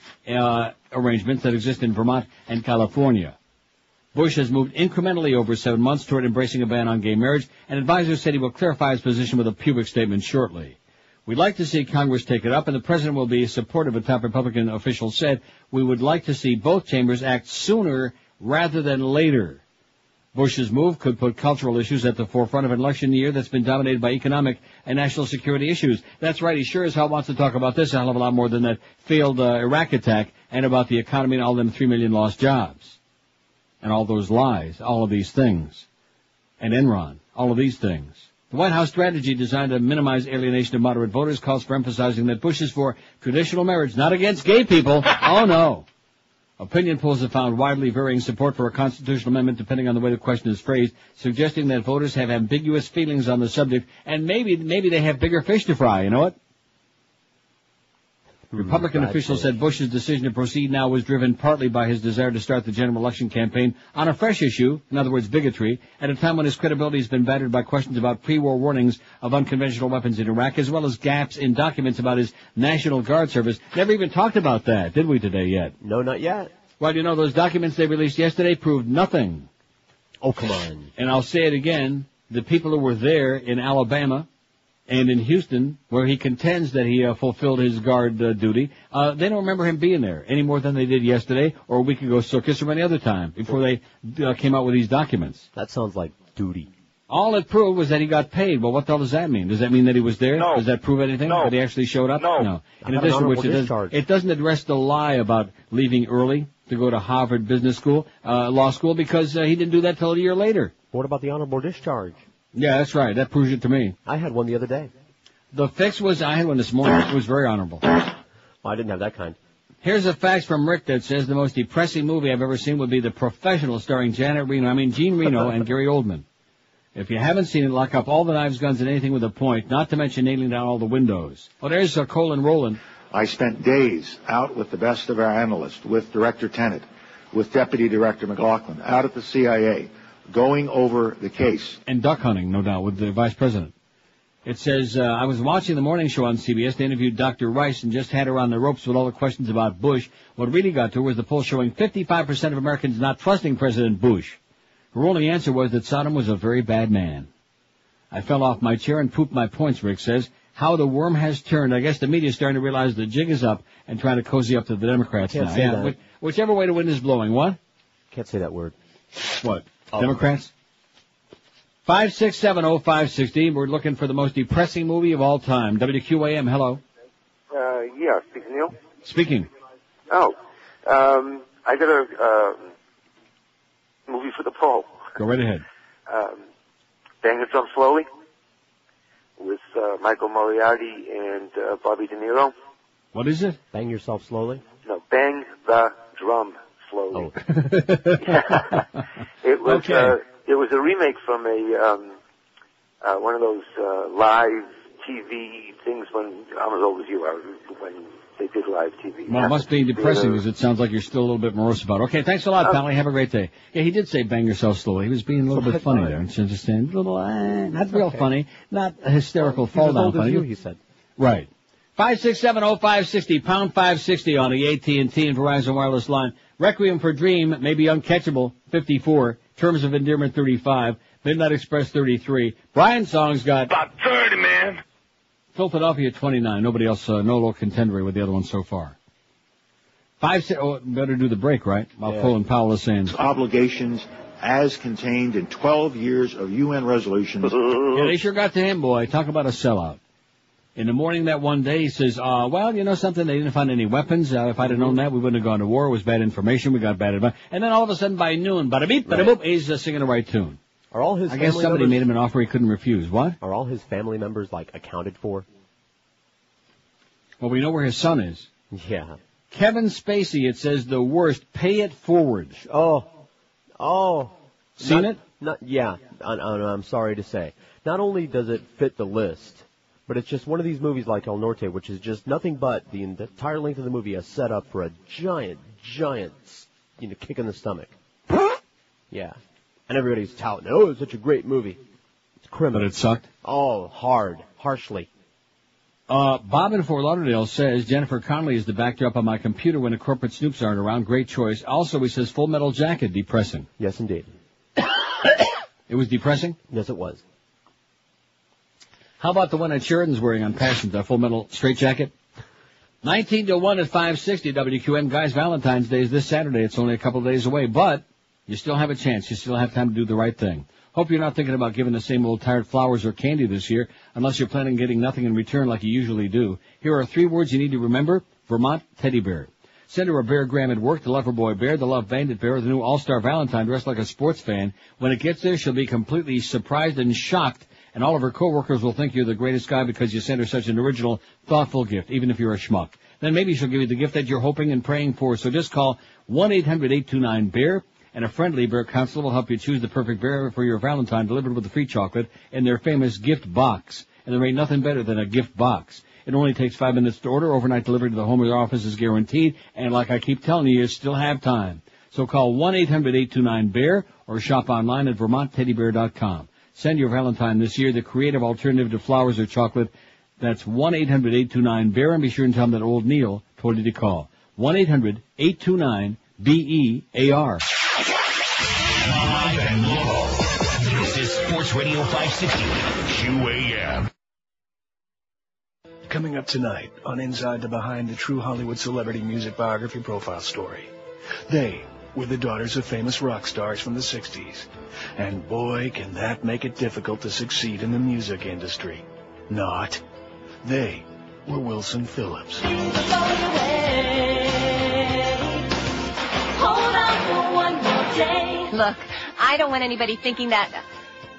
[SPEAKER 2] arrangements that exist in Vermont and California. Bush has moved incrementally over 7 months toward embracing a ban on gay marriage, and advisors said he will clarify his position with a public statement shortly. We'd like to see Congress take it up, and the President will be supportive, a top Republican official said. We would like to see both chambers act sooner rather than later. Bush's move could put cultural issues at the forefront of an election year that's been dominated by economic and national security issues. That's right, he sure as hell wants to talk about this a hell of a lot more than that failed Iraq attack and about the economy and all them 3 million lost jobs. And all those lies, all of these things. And Enron, all of these things. The White House strategy designed to minimize alienation of moderate voters calls for emphasizing that Bush is for traditional marriage, not against gay people. Oh, no. Opinion polls have found widely varying support for a constitutional amendment depending on the way the question is phrased, suggesting that voters have ambiguous feelings on the subject, and maybe they have bigger fish to fry, you know what? Republican officials said Bush's decision to proceed now was driven partly by his desire to start the general election campaign on a fresh issue, in other words, bigotry, at a time when his credibility has been battered by questions about pre-war warnings of unconventional weapons in Iraq, as well as gaps in documents about his National Guard service. Never even talked about that, did we today yet?
[SPEAKER 6] No, not yet.
[SPEAKER 2] Well, those documents they released yesterday proved nothing.
[SPEAKER 6] Oh, come on.
[SPEAKER 2] And I'll say it again, the people who were there in Alabama and in Houston, where he contends that he fulfilled his guard duty, they don't remember him being there any more than they did yesterday or a week ago, circus, or any other time before they came out with these documents.
[SPEAKER 6] That sounds like duty.
[SPEAKER 2] All it proved was that he got paid. Well, what the hell does that mean? Does that mean that he was there?
[SPEAKER 17] No.
[SPEAKER 2] Does that prove anything?
[SPEAKER 17] No.
[SPEAKER 2] That he actually showed up?
[SPEAKER 17] No.
[SPEAKER 2] In addition to which, it doesn't address the lie about leaving early to go to Harvard Business School, law school, because he didn't do that till a year later.
[SPEAKER 6] What about the honorable discharge?
[SPEAKER 2] Yeah, that's right. That proves it to me.
[SPEAKER 6] I had one the other day.
[SPEAKER 2] The fix was, I had one this morning. It was very honorable.
[SPEAKER 6] Well, I didn't have that kind.
[SPEAKER 2] Here's a fax from Rick that says the most depressing movie I've ever seen would be The Professional, starring Jean Reno and Gary Oldman. If you haven't seen it, lock up all the knives, guns, and anything with a point, not to mention nailing down all the windows. Well, there's Colin Rowland.
[SPEAKER 4] I spent days out with the best of our analysts, with Director Tenet, with Deputy Director McLaughlin, out at the CIA, going over the case.
[SPEAKER 2] And duck hunting, no doubt, with the Vice President. It says, I was watching the morning show on CBS. They interviewed Dr. Rice and just had her on the ropes with all the questions about Bush. What really got to her was the poll showing 55% of Americans not trusting President Bush. Her only answer was that Saddam was a very bad man. I fell off my chair and pooped my points, Rick says. How the worm has turned. I guess the media's starting to realize the jig is up and trying to cozy up to the Democrats now.
[SPEAKER 6] Say that.
[SPEAKER 2] Whichever way the wind is blowing. What?
[SPEAKER 6] Can't say that word.
[SPEAKER 2] What? Democrats? 5670560. We're looking for the most depressing movie of all time. WQAM, hello.
[SPEAKER 18] Yeah, speaking Neil.
[SPEAKER 2] Speaking.
[SPEAKER 18] Oh, I got a movie for the poll.
[SPEAKER 2] Go right ahead.
[SPEAKER 18] Bang It Drum Slowly with Michael Moriarty and and Bobby De Niro.
[SPEAKER 2] What is it?
[SPEAKER 6] Bang Yourself Slowly?
[SPEAKER 18] No, Bang the Drum Slowly.
[SPEAKER 6] Oh.
[SPEAKER 18] It was
[SPEAKER 2] Okay.
[SPEAKER 18] it was a remake from a one of those live TV things when I'm as old as you are, when they did live TV.
[SPEAKER 2] Well, it must be depressing because it sounds like you're still a little bit morose about it. Okay, thanks a lot, Pally. Have a great day. Yeah, he did say bang yourself slowly. He was being a little bit funny there. Don't you understand? Little, not real funny, not a hysterical fall down funny.
[SPEAKER 6] He said.
[SPEAKER 2] Right. 5670560, pound 560 on the AT&T and Verizon wireless line. Requiem for Dream, maybe uncatchable, 54. Terms of Endearment, 35. Midnight Express, 33. Brian's song's got
[SPEAKER 1] About 30, man.
[SPEAKER 2] Philadelphia, 29. Nobody else, no low contender with the other one so far. Better do the break, right? While Colin Powell is saying
[SPEAKER 4] obligations as contained in 12 years of UN resolutions.
[SPEAKER 2] Yeah, they sure got to him, boy. Talk about a sellout. In the morning that one day, he says, well, you know something? They didn't find any weapons. If I'd have known that, we wouldn't have gone to war. It was bad information. We got bad advice. And then all of a sudden, by noon, bada beep, bada boop, he's singing the right tune.
[SPEAKER 6] Are all his
[SPEAKER 2] I guess somebody made him an offer he couldn't refuse. What?
[SPEAKER 6] Are all his family members, accounted for?
[SPEAKER 2] Well, we know where his son is.
[SPEAKER 6] Yeah.
[SPEAKER 2] Kevin Spacey, it says the worst. Pay it forward.
[SPEAKER 6] Oh.
[SPEAKER 2] Seen it?
[SPEAKER 6] Yeah, I'm sorry to say. Not only does it fit the list, but it's just one of these movies like El Norte, which is just nothing but the entire length of the movie a setup for a giant, kick in the stomach. Yeah. And everybody's touting, it's such a great movie. It's criminal.
[SPEAKER 2] But it sucked?
[SPEAKER 6] Oh, harshly.
[SPEAKER 2] Bob in Fort Lauderdale says, Jennifer Connelly is the backdrop on my computer when the corporate snoops aren't around. Great choice. Also, he says Full Metal Jacket, depressing.
[SPEAKER 6] Yes, indeed.
[SPEAKER 2] It was depressing?
[SPEAKER 6] Yes, it was.
[SPEAKER 2] How about the one that Sheridan's wearing on Passion, the Full Metal Straight Jacket? 19 to 1 at 560 WQM. Guys, Valentine's Day is this Saturday. It's only a couple of days away, but you still have a chance. You still have time to do the right thing. Hope you're not thinking about giving the same old tired flowers or candy this year, unless you're planning on getting nothing in return like you usually do. Here are 3 words you need to remember. Vermont Teddy Bear. Send her a Bear Gram at work, the Loverboy Bear, the Love Bandit Bear, the new All-Star Valentine dressed like a sports fan. When it gets there, she'll be completely surprised and shocked, and all of her coworkers will think you're the greatest guy because you sent her such an original, thoughtful gift, even if you're a schmuck. Then maybe she'll give you the gift that you're hoping and praying for. So just call 1-800-829-BEAR. And a friendly bear counselor will help you choose the perfect bear for your Valentine, delivered with the free chocolate in their famous gift box. And there ain't nothing better than a gift box. It only takes 5 minutes to order. Overnight delivery to the home or the office is guaranteed. And like I keep telling you still have time. So call 1-800-829-BEAR or shop online at VermontTeddyBear.com. Send your Valentine this year the creative alternative to flowers or chocolate. That's 1-800-829-BEAR, and be sure and tell them that old Neil told you to call. 1-800-829-BEAR.
[SPEAKER 1] Live and local. This is Sports Radio 560 QAM.
[SPEAKER 5] Coming up tonight on Inside the Behind the True Hollywood Celebrity Music Biography Profile Story. They were the daughters of famous rock stars from the 60s. And boy, can that make it difficult to succeed in the music industry. Not. They were Wilson Phillips.
[SPEAKER 8] Hold on for one more day.
[SPEAKER 9] Look, I don't want anybody thinking that,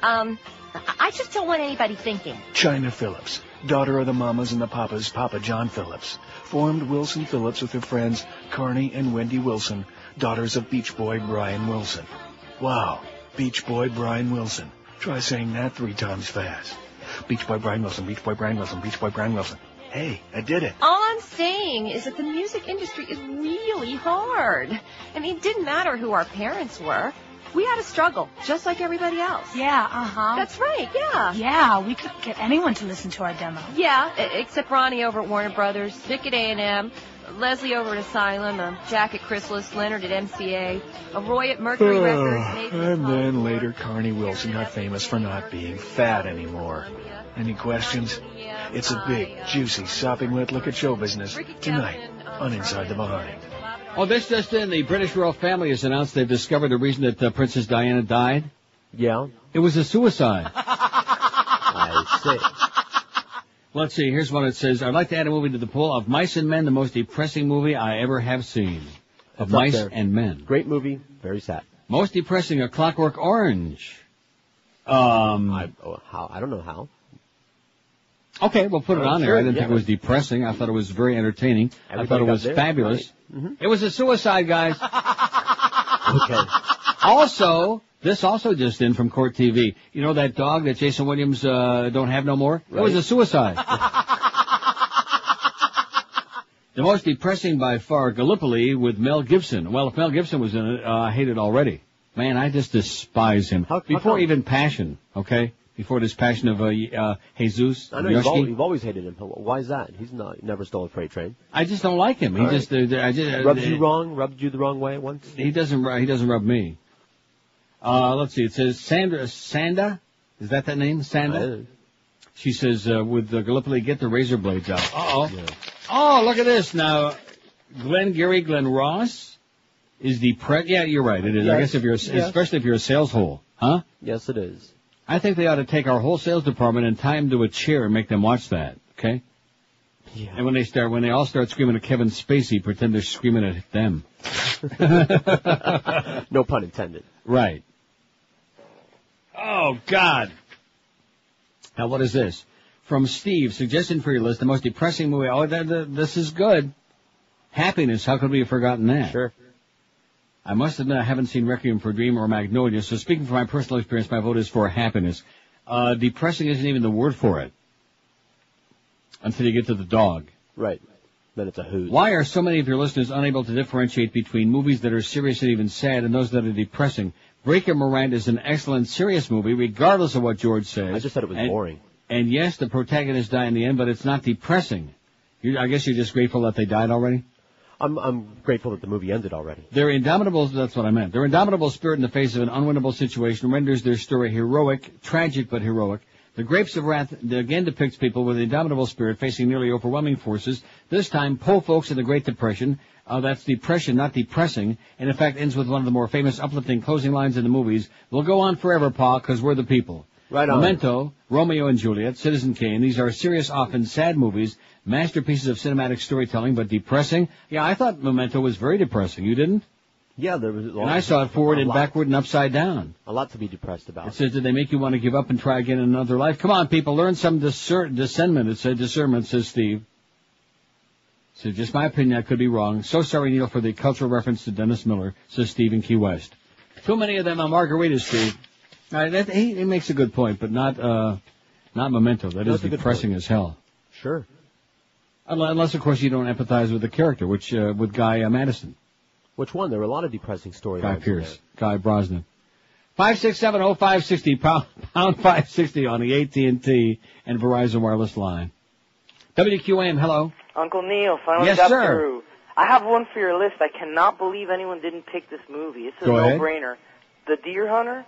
[SPEAKER 9] I just don't want anybody thinking.
[SPEAKER 5] China Phillips, daughter of the mamas and the papas, Papa John Phillips, formed Wilson Phillips with her friends Carney and Wendy Wilson, daughters of Beach Boy Brian Wilson. Wow, Beach Boy Brian Wilson. Try saying that 3 times fast. Beach Boy Brian Wilson, Beach Boy Brian Wilson, Beach Boy Brian Wilson. Hey, I did it.
[SPEAKER 9] All I'm saying is that the music industry is really hard. I mean, it didn't matter who our parents were. We had to struggle, just like everybody else.
[SPEAKER 19] Yeah, uh-huh.
[SPEAKER 9] That's right, yeah.
[SPEAKER 19] Yeah, we couldn't get anyone to listen to our demo.
[SPEAKER 9] Yeah, except Ronnie over at Warner Brothers, Vic at A&M, Leslie over at Asylum, Jack at Chrysalis, Leonard at MCA, Roy at Mercury Records.
[SPEAKER 5] And then later Carney Wilson got famous for not being fat anymore. Any questions? It's a big, juicy, sopping wet look at show business tonight on Inside the Behind.
[SPEAKER 2] Oh, this just in, the British royal family has announced they've discovered the reason that Princess Diana died.
[SPEAKER 6] Yeah.
[SPEAKER 2] It was a suicide.
[SPEAKER 6] I see.
[SPEAKER 2] Let's see, here's one that says, I'd like to add a movie to the poll of Mice and Men, the most depressing movie I ever have seen. Of Mice and Men.
[SPEAKER 6] Great movie, very sad.
[SPEAKER 2] Most depressing, A Clockwork Orange.
[SPEAKER 6] I don't know how.
[SPEAKER 2] Okay, we'll put it on there.
[SPEAKER 6] Sure,
[SPEAKER 2] I didn't think it was depressing. I thought it was very entertaining. I thought it was fabulous.
[SPEAKER 6] Right.
[SPEAKER 2] It was a suicide, guys.
[SPEAKER 6] Okay.
[SPEAKER 2] Also, this also just in from Court TV. You know that dog that Jason Williams don't have no more? Right. It was a suicide. The most depressing by far, Gallipoli with Mel Gibson. Well, if Mel Gibson was in it, I hate it already. Man, I just despise him. Before even Passion, okay? Before this Passion of Jesus.
[SPEAKER 6] I know you've always hated him. Why is that? He never stole a freight train.
[SPEAKER 2] I just don't like him. He just
[SPEAKER 6] rubbed you wrong. Rubbed you the wrong way once.
[SPEAKER 2] He doesn't rub me. Let's see. It says Sanda. Is that name? Sanda. She says with Gallipoli, get the razor blades out. Uh-oh. Yeah. Oh, look at this now. Glenn Ross is depressed. Yeah, you're right. It is. Yes. I guess especially if you're a sales hole, huh?
[SPEAKER 6] Yes, it is.
[SPEAKER 2] I think they ought to take our whole sales department and tie them to a chair and make them watch that. Okay. Yeah. And when they all start screaming at Kevin Spacey, pretend they're screaming at them.
[SPEAKER 6] No pun intended.
[SPEAKER 2] Right. Oh God. Now what is this? From Steve, suggestion for your list, the most depressing movie. Oh, this is good. Happiness, how could we have forgotten that?
[SPEAKER 6] Sure.
[SPEAKER 2] I must admit I haven't seen Requiem for a Dream or Magnolia, so speaking from my personal experience, my vote is for Happiness. Depressing isn't even the word for it. Until you get to the dog.
[SPEAKER 6] Right. Then it's a hoot.
[SPEAKER 2] Why are so many of your listeners unable to differentiate between movies that are serious and even sad and those that are depressing? Breaker Morant is an excellent serious movie, regardless of what George says.
[SPEAKER 6] I just said it was boring.
[SPEAKER 2] And yes, the protagonists die in the end, but it's not depressing. I guess you're just grateful that they died already?
[SPEAKER 6] I'm grateful that the movie ended already.
[SPEAKER 2] Their indomitable, that's what I meant. Their indomitable spirit in the face of an unwinnable situation renders their story heroic, tragic but heroic. The Grapes of Wrath again depicts people with indomitable spirit facing nearly overwhelming forces. This time, poor folks in the Great Depression. That's depression, not depressing. And in fact, ends with one of the more famous uplifting closing lines in the movies. We'll go on forever, Pa, because we're the people.
[SPEAKER 6] Right on.
[SPEAKER 2] Memento, Romeo and Juliet, Citizen Kane. These are serious, often sad movies, masterpieces of cinematic storytelling, but depressing. Yeah, I thought Memento was very depressing. You didn't?
[SPEAKER 6] Yeah, there was.
[SPEAKER 2] And I saw it forward and backward and upside down.
[SPEAKER 6] A lot to be depressed about.
[SPEAKER 2] It says, did they make you want to give up and try again in another life? Come on, people, learn some discernment. It said discernment, says Steve. So just my opinion, I could be wrong. So sorry, Neil, for the cultural reference to Dennis Miller, says Steve in Key West. Too many of them on margaritas, Steve. He makes a good point, but not Memento. That is depressing as hell.
[SPEAKER 6] Sure.
[SPEAKER 2] Unless, of course, you don't empathize with the character, which with Guy Madison.
[SPEAKER 6] Which one? There were a lot of depressing storylines.
[SPEAKER 2] Guy Pearce, Guy Brosnan. 5670560, pound 560 on the AT&T and Verizon wireless line. WQAM, hello.
[SPEAKER 7] Uncle Neil, finally
[SPEAKER 2] yes,
[SPEAKER 7] got
[SPEAKER 2] sir.
[SPEAKER 7] through. I have one for your list. I cannot believe anyone didn't pick this movie. It's a no-brainer. The Deer Hunter.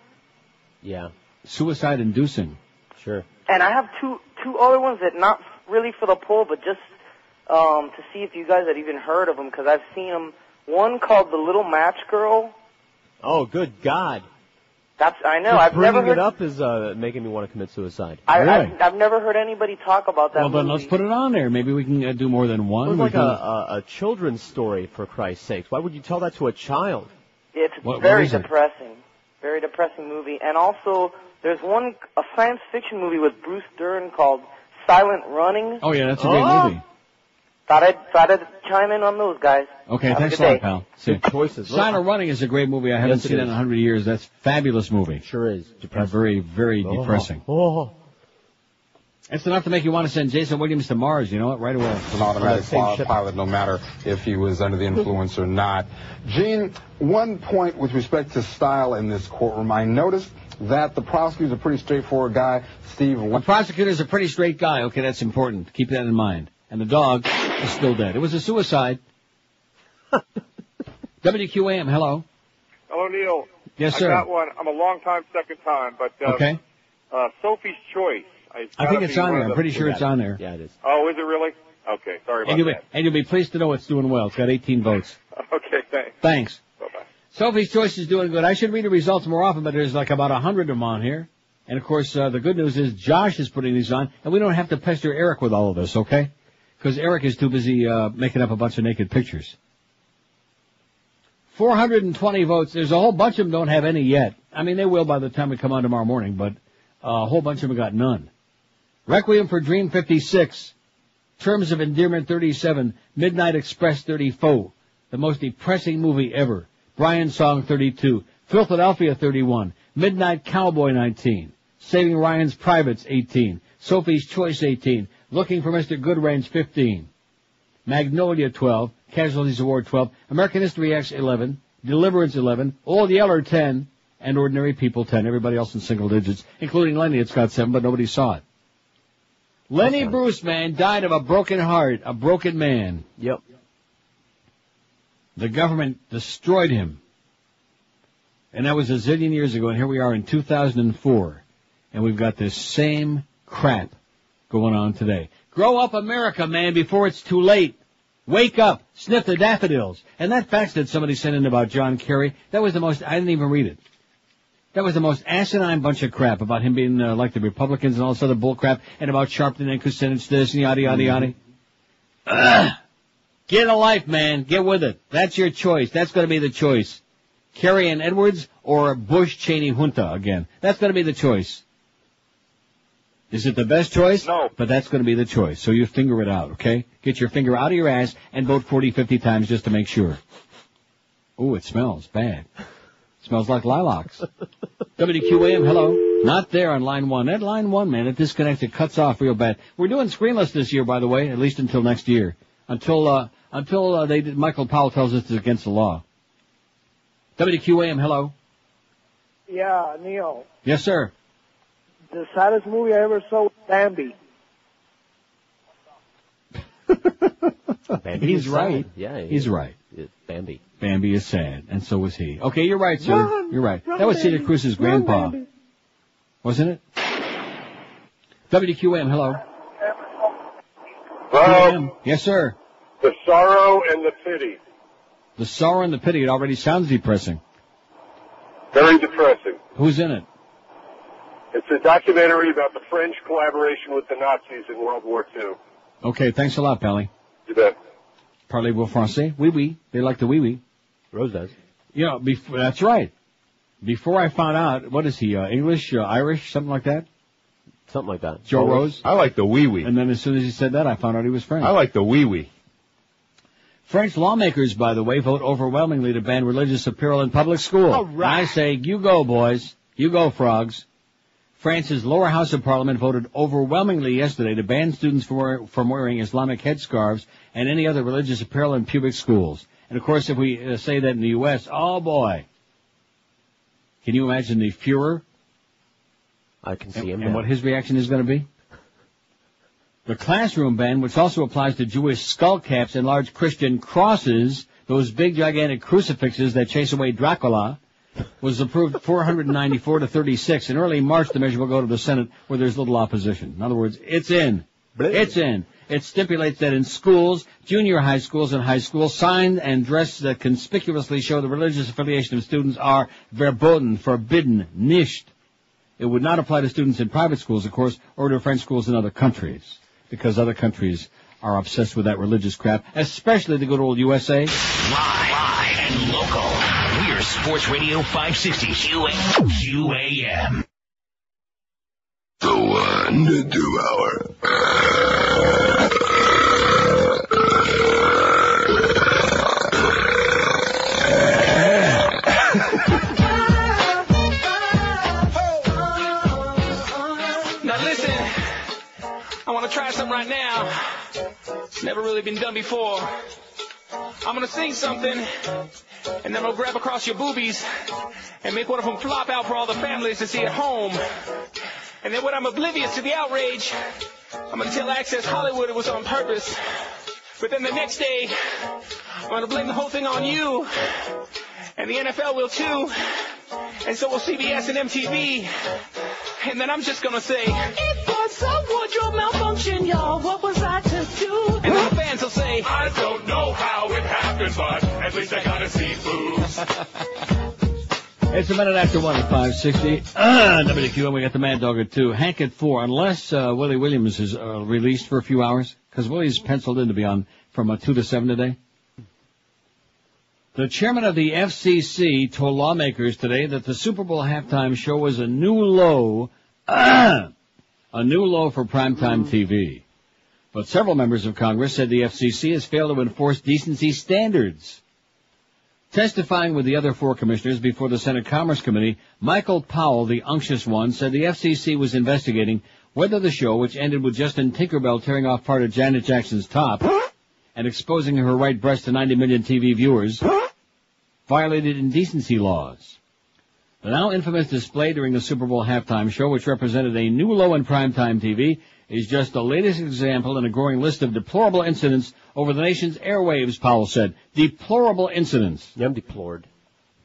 [SPEAKER 6] Yeah.
[SPEAKER 2] Suicide inducing.
[SPEAKER 6] Sure.
[SPEAKER 7] And I have two other ones that not really for the poll, but just to see if you guys had even heard of them, because I've seen them. One called The Little Match Girl.
[SPEAKER 6] Oh, good God.
[SPEAKER 7] I know. I've never heard
[SPEAKER 6] it up is making me want to commit suicide.
[SPEAKER 7] I've never heard anybody talk about that movie.
[SPEAKER 2] Well, then let's put it on there. Maybe we can do more than one.
[SPEAKER 6] It was like a children's story, for Christ's sakes. Why would you tell that to a child?
[SPEAKER 7] It's very depressing. Very depressing movie. And also, there's a science fiction movie with Bruce Dern called Silent Running.
[SPEAKER 2] Oh, yeah, that's a great movie.
[SPEAKER 7] Thought I'd chime in on those, guys.
[SPEAKER 2] Okay,
[SPEAKER 7] Have
[SPEAKER 2] thanks
[SPEAKER 7] a
[SPEAKER 2] a
[SPEAKER 7] good
[SPEAKER 2] lot,
[SPEAKER 7] day.
[SPEAKER 2] pal.
[SPEAKER 6] Good choices.
[SPEAKER 2] Silent Running is a great movie. I haven't seen it in 100 years. That's a fabulous movie.
[SPEAKER 6] Sure is.
[SPEAKER 2] Depressing. Very, very depressing. It's enough to make you want to send Jason Williams to Mars, you know what, right away.
[SPEAKER 20] It's an automatic pilot, no matter if he was under the influence or not. Gene, one point with respect to style in this courtroom. I noticed that the prosecutor's a pretty straightforward guy. Steve...
[SPEAKER 2] The prosecutor's a pretty straight guy. Okay, that's important. Keep that in mind. And the dog is still dead. It was a suicide. WQAM, hello.
[SPEAKER 21] Hello, Neil.
[SPEAKER 2] Yes, sir.
[SPEAKER 21] I got one. I'm a long time, second time, but
[SPEAKER 2] okay.
[SPEAKER 21] Sophie's Choice.
[SPEAKER 2] I think it's on there. I'm pretty sure it's on there.
[SPEAKER 6] Yeah, it is.
[SPEAKER 21] Oh, is it really? Okay, sorry about that.
[SPEAKER 2] And you'll be pleased to know it's doing well. It's got 18 votes.
[SPEAKER 21] Okay, thanks.
[SPEAKER 2] Thanks.
[SPEAKER 21] Bye-bye.
[SPEAKER 2] Sophie's Choice is doing good. I should read the results more often, but there's like about 100 of them on here. And, of course, the good news is Josh is putting these on, and we don't have to pester Eric with all of this, okay? Because Eric is too busy making up a bunch of naked pictures. 420 votes. There's a whole bunch of them don't have any yet. I mean, they will by the time we come on tomorrow morning, but a whole bunch of them got none. Requiem for Dream 56. Terms of Endearment 37. Midnight Express 34. The most depressing movie ever. Brian Song 32. Philadelphia 31. Midnight Cowboy 19. Saving Ryan's Privates 18. Sophie's Choice 18. Looking for Mr. Goodrange 15. Magnolia 12. Casualties Award 12. American History X 11. Deliverance 11. Old Yeller 10. And Ordinary People 10. Everybody else in single digits, including Lenny. It's got 7, but nobody saw it. Lenny Bruce, man, died of a broken heart, a broken man.
[SPEAKER 6] Yep.
[SPEAKER 2] The government destroyed him. And that was a zillion years ago, and here we are in 2004. And we've got this same crap going on today. Grow up, America, man, before it's too late. Wake up. Sniff the daffodils. And that fax that somebody sent in about John Kerry, that was the most, I didn't even read it. That was the most asinine bunch of crap about him being like the Republicans and all this other bull crap, and about Sharpton and Kucinich this and yada, yada, yada. Get a life, man. Get with it. That's your choice. That's going to be the choice. Kerry and Edwards or Bush-Cheney junta again. That's going to be the choice. Is it the best choice?
[SPEAKER 21] No.
[SPEAKER 2] But that's going to be the choice. So you finger it out, okay? Get your finger out of your ass and vote 40, 50 times just to make sure. Ooh, it smells bad. Smells like lilacs. WQAM, hello. Not there on line 1. That line 1, man, it disconnects. It cuts off real bad. We're doing screenless this year, by the way, at least until next year. Until Michael Powell tells us it's against the law. WQAM, hello.
[SPEAKER 14] Yeah, Neil.
[SPEAKER 2] Yes, sir.
[SPEAKER 14] The saddest movie I ever saw was Bambi.
[SPEAKER 6] Bambi
[SPEAKER 2] He's
[SPEAKER 6] is
[SPEAKER 2] right.
[SPEAKER 6] sad. Yeah,
[SPEAKER 2] He's right.
[SPEAKER 6] It's Bambi.
[SPEAKER 2] Bambi is sad, and so was he. Okay, you're right, sir. You're right. That was Celia Cruz's
[SPEAKER 14] Run,
[SPEAKER 2] grandpa.
[SPEAKER 14] Bambi.
[SPEAKER 2] Wasn't it? WQAM, hello.
[SPEAKER 21] Well,
[SPEAKER 2] Yes, sir.
[SPEAKER 21] the sorrow and the pity.
[SPEAKER 2] The sorrow and the pity, it already sounds depressing.
[SPEAKER 21] Very depressing.
[SPEAKER 2] Who's in it?
[SPEAKER 21] It's a documentary about the French collaboration with the Nazis in World War II.
[SPEAKER 2] Okay, thanks a lot, Pally.
[SPEAKER 21] You bet.
[SPEAKER 2] Parlez-vous français? Oui, oui. They like the oui, oui.
[SPEAKER 6] Rose does.
[SPEAKER 2] You know, that's right. Before I found out, what is he, English, Irish, something like that?
[SPEAKER 6] Something like that.
[SPEAKER 2] Joe Rose?
[SPEAKER 22] I like the wee-wee.
[SPEAKER 2] And then as soon as he said that, I found out he was French.
[SPEAKER 22] I like the wee-wee.
[SPEAKER 2] French lawmakers, by the way, vote overwhelmingly to ban religious apparel in public school.
[SPEAKER 22] All right.
[SPEAKER 2] I say, you go, boys. You go, frogs. France's lower house of parliament voted overwhelmingly yesterday to ban students from wearing Islamic headscarves and any other religious apparel in public schools. And of course, if we say that in the U.S., oh boy. Can you imagine the furor?
[SPEAKER 6] I can see him.
[SPEAKER 2] And what his reaction is going to be? The classroom ban, which also applies to Jewish skull caps and large Christian crosses, those big gigantic crucifixes that chase away Dracula, was approved 494 to 36. In early March, the measure will go to the Senate where there's little opposition. In other words, it's in. It's in. It stipulates that in schools, junior high schools and high schools, signs and dress that conspicuously show the religious affiliation of students are verboten, forbidden, nicht. It would not apply to students in private schools, of course, or to French schools in other countries, because other countries are obsessed with that religious crap, especially the good old USA.
[SPEAKER 1] Live and local. We're Sports Radio 560 QAM. The 1 to 2 hour.
[SPEAKER 23] Now listen, I want to try something right now. It's never really been done before. I'm going to sing something, and then I'll grab across your boobies and make one of them flop out for all the families to see at home. And then when I'm oblivious to the outrage, I'm going to tell Access Hollywood it was on purpose. But then the next day, I'm going to blame the whole thing on you. And the NFL will too. And so will CBS and MTV. And then I'm just going to say,
[SPEAKER 10] It was a wardrobe malfunction, y'all. What was I to do?
[SPEAKER 23] and then the fans will say,
[SPEAKER 13] I don't know how it happened, but at least I got to see boobs.
[SPEAKER 2] It's a minute after 1 at 560. WQAM, we got the Mad Dog at 2. Hank at 4, unless Willie Williams is released for a few hours, because Willie's penciled in to be on from 2 to 7 today. The chairman of the FCC told lawmakers today that the Super Bowl halftime show was a new low a new low for primetime TV. But several members of Congress said the FCC has failed to enforce decency standards. Testifying with the other 4 commissioners before the Senate Commerce Committee, Michael Powell, the unctuous one, said the FCC was investigating whether the show, which ended with Justin Tinkerbell tearing off part of Janet Jackson's top and exposing her right breast to 90 million TV viewers, violated indecency laws. The now infamous display during the Super Bowl halftime show, which represented a new low in primetime TV, is just the latest example in a growing list of deplorable incidents over the nation's airwaves, Powell said. Deplorable incidents.
[SPEAKER 6] Yeah, I'm deplored.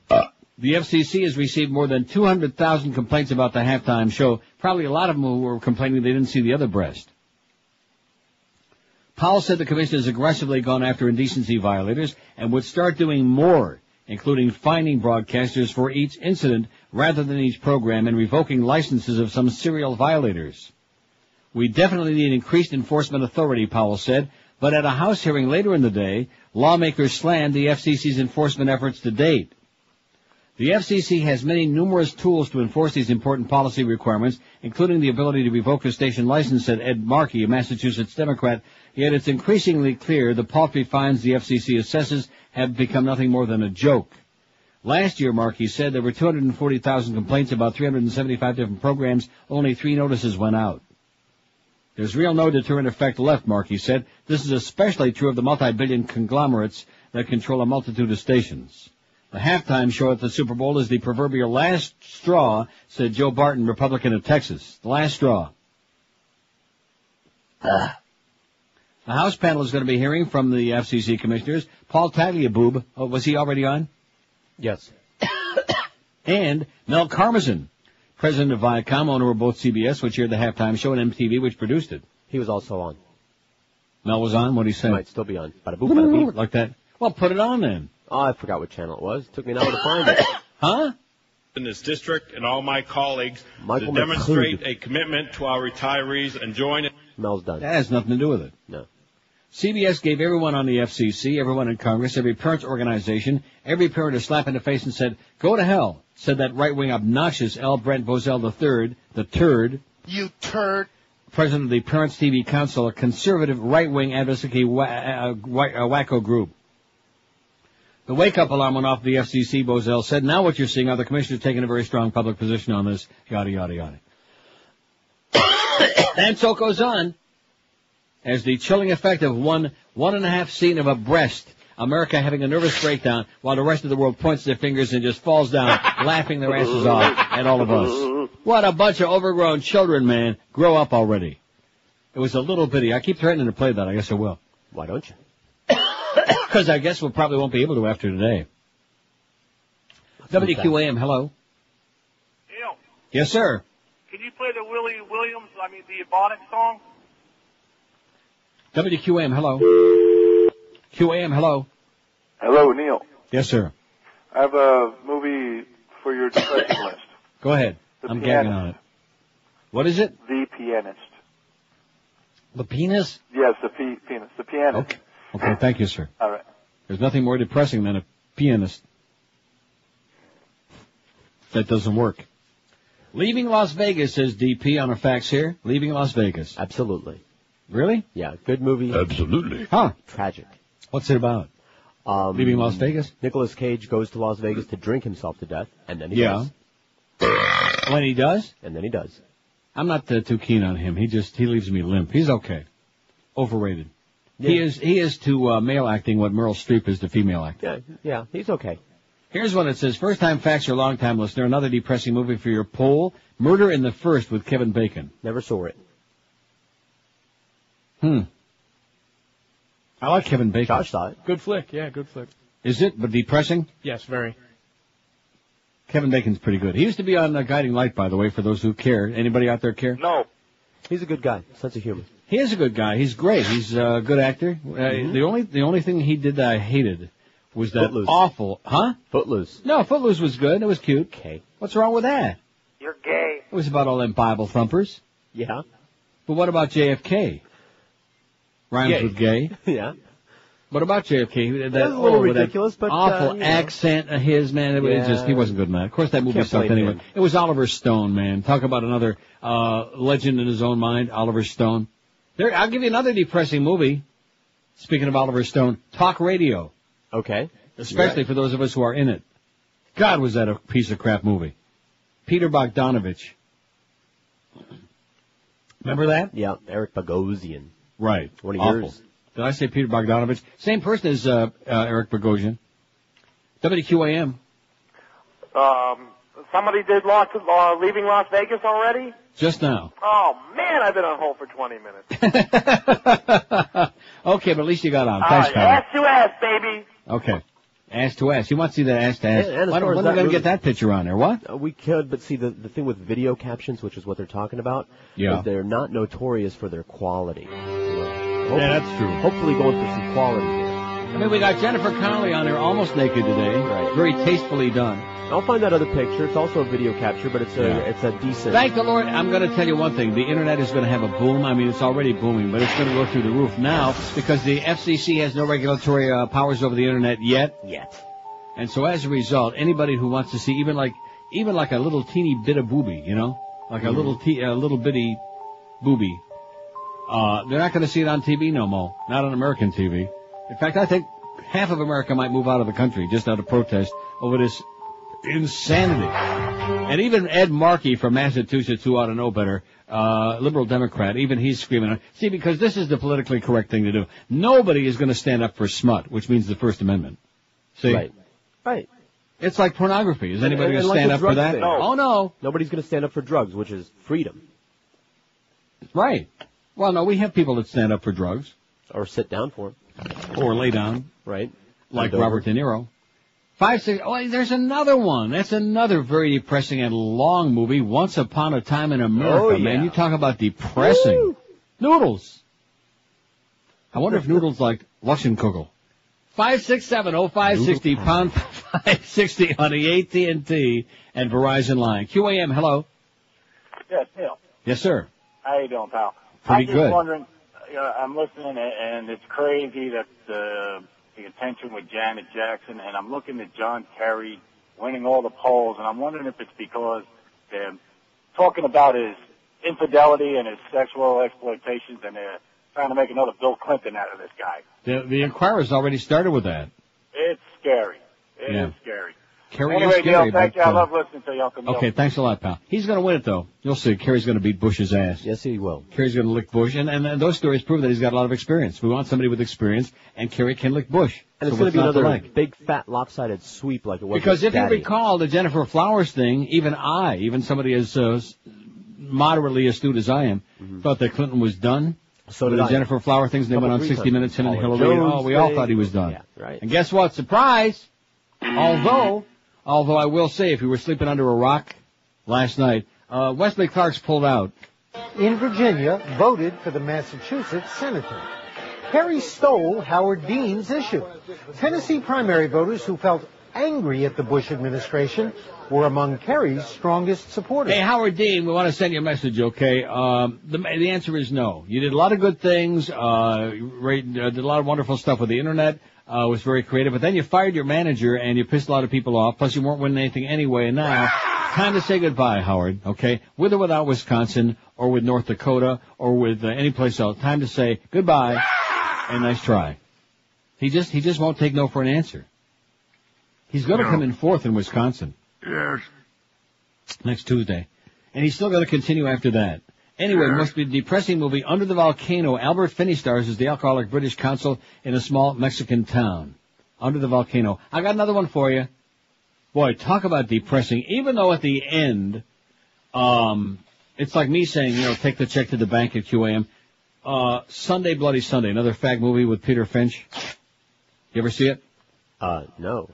[SPEAKER 2] The FCC has received more than 200,000 complaints about the halftime show, probably a lot of them who were complaining they didn't see the other breast. Powell said the commission has aggressively gone after indecency violators and would start doing more, including fining broadcasters for each incident rather than each program and revoking licenses of some serial violators. We definitely need increased enforcement authority, Powell said, but at a House hearing later in the day, lawmakers slammed the FCC's enforcement efforts to date. The FCC has many numerous tools to enforce these important policy requirements, including the ability to revoke a station license, said Ed Markey, a Massachusetts Democrat, yet it's increasingly clear the paltry fines the FCC assesses have become nothing more than a joke. Last year, Markey said, there were 240,000 complaints about 375 different programs. Only 3 notices went out. There's real no deterrent effect left, Markey said. This is especially true of the multi-billion conglomerates that control a multitude of stations. The halftime show at the Super Bowl is the proverbial last straw, said Joe Barton, Republican of Texas. The last straw. The House panel is going to be hearing from the FCC commissioners. Paul Tagliabue, was he already on?
[SPEAKER 6] Yes.
[SPEAKER 2] And Mel Karmazin, president of Viacom, owner of both CBS, which aired the halftime show, and MTV, which produced it.
[SPEAKER 6] He was also on.
[SPEAKER 2] Mel was on? What did he say?
[SPEAKER 6] Might still be on. Bada boop, bada beep.
[SPEAKER 2] Like that? Well, put it on then.
[SPEAKER 6] Oh, I forgot what channel it was. It took me an hour to find it.
[SPEAKER 2] Huh?
[SPEAKER 15] In this district and all my colleagues
[SPEAKER 6] Michael
[SPEAKER 15] to demonstrate a commitment to our retirees and join it.
[SPEAKER 6] Mel's done.
[SPEAKER 2] That has nothing to do with it.
[SPEAKER 6] No.
[SPEAKER 2] CBS gave everyone on the FCC, everyone in Congress, every parent's organization, every parent a slap in the face and said, go to hell, said that right-wing obnoxious L. Brent Bozell III, the turd.
[SPEAKER 16] You turd.
[SPEAKER 2] President of the Parents TV Council, a conservative right-wing advocacy wacko group. The wake-up alarm went off the FCC, Bozell said. Now what you're seeing are the commissioners taking a very strong public position on this, yada, yada, yada. And so it goes on. As the chilling effect of one and a half scene of a breast, America having a nervous breakdown while the rest of the world points their fingers and just falls down, laughing their asses off at all of us. What a bunch of overgrown children, man. Grow up already. It was a little bitty. I keep threatening to play that. I guess I will.
[SPEAKER 6] Why don't you?
[SPEAKER 2] Because I guess we probably won't be able to after today. WQAM, hello.
[SPEAKER 21] Neil,
[SPEAKER 2] Yes, sir.
[SPEAKER 21] can you play the Willie Williams, the Ebonic song?
[SPEAKER 2] WQAM, hello. QAM, hello.
[SPEAKER 21] Hello, Neil.
[SPEAKER 2] Yes, sir.
[SPEAKER 21] I have a movie for your depressing list.
[SPEAKER 2] Go ahead.
[SPEAKER 21] The
[SPEAKER 2] I'm
[SPEAKER 21] Pianist.
[SPEAKER 2] gagging on it. What is it?
[SPEAKER 21] The Pianist.
[SPEAKER 2] The penis?
[SPEAKER 21] Yes, the pianist. The Pianist.
[SPEAKER 2] Okay, thank you, sir.
[SPEAKER 21] All right.
[SPEAKER 2] There's nothing more depressing than a pianist. That doesn't work. Leaving Las Vegas, says DP on a fax here. Leaving Las Vegas.
[SPEAKER 6] Absolutely.
[SPEAKER 2] Really?
[SPEAKER 6] Yeah, good movie.
[SPEAKER 15] Absolutely.
[SPEAKER 2] Huh.
[SPEAKER 6] Tragic.
[SPEAKER 2] What's it about? Leaving Las Vegas?
[SPEAKER 6] Nicolas Cage goes to Las Vegas to drink himself to death, and then he does.
[SPEAKER 2] When he does?
[SPEAKER 6] And then he does.
[SPEAKER 2] I'm not too keen on him. He leaves me limp. He's okay. Overrated.
[SPEAKER 6] Yeah.
[SPEAKER 2] He is to male acting what Meryl Streep is to female acting.
[SPEAKER 6] Yeah, he's okay.
[SPEAKER 2] Here's what it says. First-time faxer, long-time listener. Another depressing movie for your poll. Murder in the First with Kevin Bacon.
[SPEAKER 6] Never saw it.
[SPEAKER 2] I like Kevin Bacon.
[SPEAKER 6] Josh saw it.
[SPEAKER 16] Good flick. Yeah, good flick.
[SPEAKER 2] Is it? But depressing?
[SPEAKER 16] Yes, very.
[SPEAKER 2] Kevin Bacon's pretty good. He used to be on Guiding Light, by the way, for those who care. Anybody out there care?
[SPEAKER 21] No.
[SPEAKER 6] He's a good guy. Sense of humor.
[SPEAKER 2] He is a good guy. He's great. He's a good actor. The only thing he did that I hated was that
[SPEAKER 6] Footloose.
[SPEAKER 2] awful... Huh?
[SPEAKER 6] Footloose.
[SPEAKER 2] No, Footloose was good. It was cute.
[SPEAKER 6] Okay.
[SPEAKER 2] What's wrong with that?
[SPEAKER 21] You're gay.
[SPEAKER 2] It was about all them Bible thumpers.
[SPEAKER 6] Yeah.
[SPEAKER 2] But what about JFK? Rhymes
[SPEAKER 6] Gay.
[SPEAKER 2] with gay.
[SPEAKER 6] Yeah.
[SPEAKER 2] What about JFK?
[SPEAKER 6] That was a little ridiculous,
[SPEAKER 2] that
[SPEAKER 6] but
[SPEAKER 2] awful accent of his, man. It was just, he wasn't good in that. Of course, that movie
[SPEAKER 6] Can't
[SPEAKER 2] sucked
[SPEAKER 6] blame
[SPEAKER 2] anyway.
[SPEAKER 6] him.
[SPEAKER 2] It was Oliver Stone, man. Talk about another legend in his own mind, Oliver Stone. There, I'll give you another depressing movie. Speaking of Oliver Stone, Talk Radio.
[SPEAKER 6] Okay.
[SPEAKER 2] Especially for those of us who are in it. God, was that a piece of crap movie. Peter Bogdanovich. Remember that?
[SPEAKER 6] Yeah, Eric Bogosian.
[SPEAKER 2] Right.
[SPEAKER 6] One of
[SPEAKER 2] Awful.
[SPEAKER 6] yours.
[SPEAKER 2] Did I say Peter Bogdanovich? Same person as Eric Bogosian. WQAM.
[SPEAKER 11] Somebody did leaving Las Vegas already?
[SPEAKER 2] Just now.
[SPEAKER 11] Oh, man, I've been on hold for 20 minutes.
[SPEAKER 2] Okay, but at least you got on. Thanks, pal.
[SPEAKER 11] Ass to ass, baby.
[SPEAKER 2] Okay. Ass to ass. You want to see that ass to ass?
[SPEAKER 6] And as
[SPEAKER 2] When
[SPEAKER 6] far as
[SPEAKER 2] are we
[SPEAKER 6] that
[SPEAKER 2] going to
[SPEAKER 6] movie-
[SPEAKER 2] get that picture on there? What?
[SPEAKER 6] We could, but see, the thing with video captions, which is what they're talking about,
[SPEAKER 2] Yeah.
[SPEAKER 6] is they're not notorious for their quality.
[SPEAKER 2] Yeah, that's true.
[SPEAKER 6] Hopefully going for some quality here.
[SPEAKER 2] I mean, we got Jennifer Connelly on there almost naked today.
[SPEAKER 6] Right.
[SPEAKER 2] Very tastefully done.
[SPEAKER 6] I'll find that other picture. It's also a video capture, but it's a decent.
[SPEAKER 2] Thank the Lord. I'm going to tell you one thing. The Internet is going to have a boom. I mean, it's already booming, but it's going to go through the roof now because the FCC has no regulatory powers over the Internet yet. And so as a result, anybody who wants to see even like a little teeny bit of booby, you know, like a little bitty booby, they're not going to see it on TV no more. Not on American TV. In fact, I think half of America might move out of the country just out of protest over this insanity. And even Ed Markey from Massachusetts, who ought to know better, liberal Democrat, even he's screaming. See, because this is the politically correct thing to do. Nobody is going to stand up for smut, which means the First Amendment. See?
[SPEAKER 6] Right.
[SPEAKER 2] It's like pornography. Is anybody going to
[SPEAKER 6] like
[SPEAKER 2] stand
[SPEAKER 6] the
[SPEAKER 2] up for
[SPEAKER 6] drug
[SPEAKER 2] that?
[SPEAKER 6] thing.
[SPEAKER 2] Oh, no.
[SPEAKER 6] Nobody's going to stand up for drugs, which is freedom.
[SPEAKER 2] Right. Well, no, we have people that stand up for drugs.
[SPEAKER 6] Or sit down for them.
[SPEAKER 2] Or lay down.
[SPEAKER 6] Right.
[SPEAKER 2] Like
[SPEAKER 6] Bend over.
[SPEAKER 2] Robert De Niro. 5-6. Oh, there's another one. That's another very depressing and long movie. Once Upon a Time in America.
[SPEAKER 6] Oh, yeah.
[SPEAKER 2] Man, you talk about depressing.
[SPEAKER 6] Woo.
[SPEAKER 2] Noodles. I wonder if Noodles like Luschenkugel. 567-0560, pound 560 on the AT&T and Verizon line. QAM, hello.
[SPEAKER 12] Yes, Neil.
[SPEAKER 2] Yes, sir.
[SPEAKER 12] How you doing, pal?
[SPEAKER 2] Pretty
[SPEAKER 12] I'm just
[SPEAKER 2] good.
[SPEAKER 12] wondering, I'm listening, and it's crazy that the attention with Janet Jackson, and I'm looking at John Kerry winning all the polls, and I'm wondering if it's because they're talking about his infidelity and his sexual exploitations, and they're trying to make another Bill Clinton out of this guy.
[SPEAKER 2] The Inquirer's already started with that.
[SPEAKER 12] It's scary. It
[SPEAKER 2] Yeah.
[SPEAKER 12] is scary.
[SPEAKER 2] Kerry
[SPEAKER 12] Anyway,
[SPEAKER 2] is scary,
[SPEAKER 12] Neil, thank
[SPEAKER 2] but,
[SPEAKER 12] you. I love listening to you, Uncle Neil.
[SPEAKER 2] Okay, thanks a lot, pal. He's going to win it, though. You'll see. Kerry's going to beat Bush's ass.
[SPEAKER 6] Yes, he will.
[SPEAKER 2] Kerry's going to lick Bush, and those stories prove that he's got a lot of experience. We want somebody with experience, and Kerry can lick Bush.
[SPEAKER 6] And it's
[SPEAKER 2] So
[SPEAKER 6] going to be
[SPEAKER 2] what's not
[SPEAKER 6] another
[SPEAKER 2] like?
[SPEAKER 6] big, fat, lopsided sweep like it was
[SPEAKER 2] Because
[SPEAKER 6] with
[SPEAKER 2] if you
[SPEAKER 6] Daddy.
[SPEAKER 2] recall the Jennifer Flowers thing, even somebody as moderately astute as I am, thought that Clinton was done.
[SPEAKER 6] So
[SPEAKER 2] with
[SPEAKER 6] did
[SPEAKER 2] the
[SPEAKER 6] I.
[SPEAKER 2] Jennifer Flower things, and they went on 60 Minutes, him and Hillary. Oh, we all thought he was done.
[SPEAKER 6] Yeah, right.
[SPEAKER 2] And guess what? Surprise! Although I will say, if you were sleeping under a rock last night, Wesley Clark's pulled out.
[SPEAKER 22] In Virginia, voted for the Massachusetts senator. Kerry stole Howard Dean's issue. Tennessee primary voters who felt angry at the Bush administration were among Kerry's strongest supporters.
[SPEAKER 2] Hey, Howard Dean, we want to send you a message, okay? The answer is no. You did a lot of good things, did a lot of wonderful stuff with the Internet, was very creative, but then you fired your manager and you pissed a lot of people off, plus you weren't winning anything anyway, and now, time to say goodbye, Howard, okay? With or without Wisconsin, or with North Dakota, or with any place else, time to say goodbye and nice try. He just won't take no for an answer. He's going to come in fourth in Wisconsin.
[SPEAKER 24] Yes.
[SPEAKER 2] Next Tuesday. And he's still going to continue after that. Anyway, it must be a depressing movie. Under the Volcano. Albert Finney stars as the alcoholic British consul in a small Mexican town. Under the Volcano. I got another one for you. Boy, talk about depressing. Even though at the end, it's like me saying, take the check to the bank at QAM. Sunday Bloody Sunday, another fag movie with Peter Finch. You ever see it?
[SPEAKER 6] No.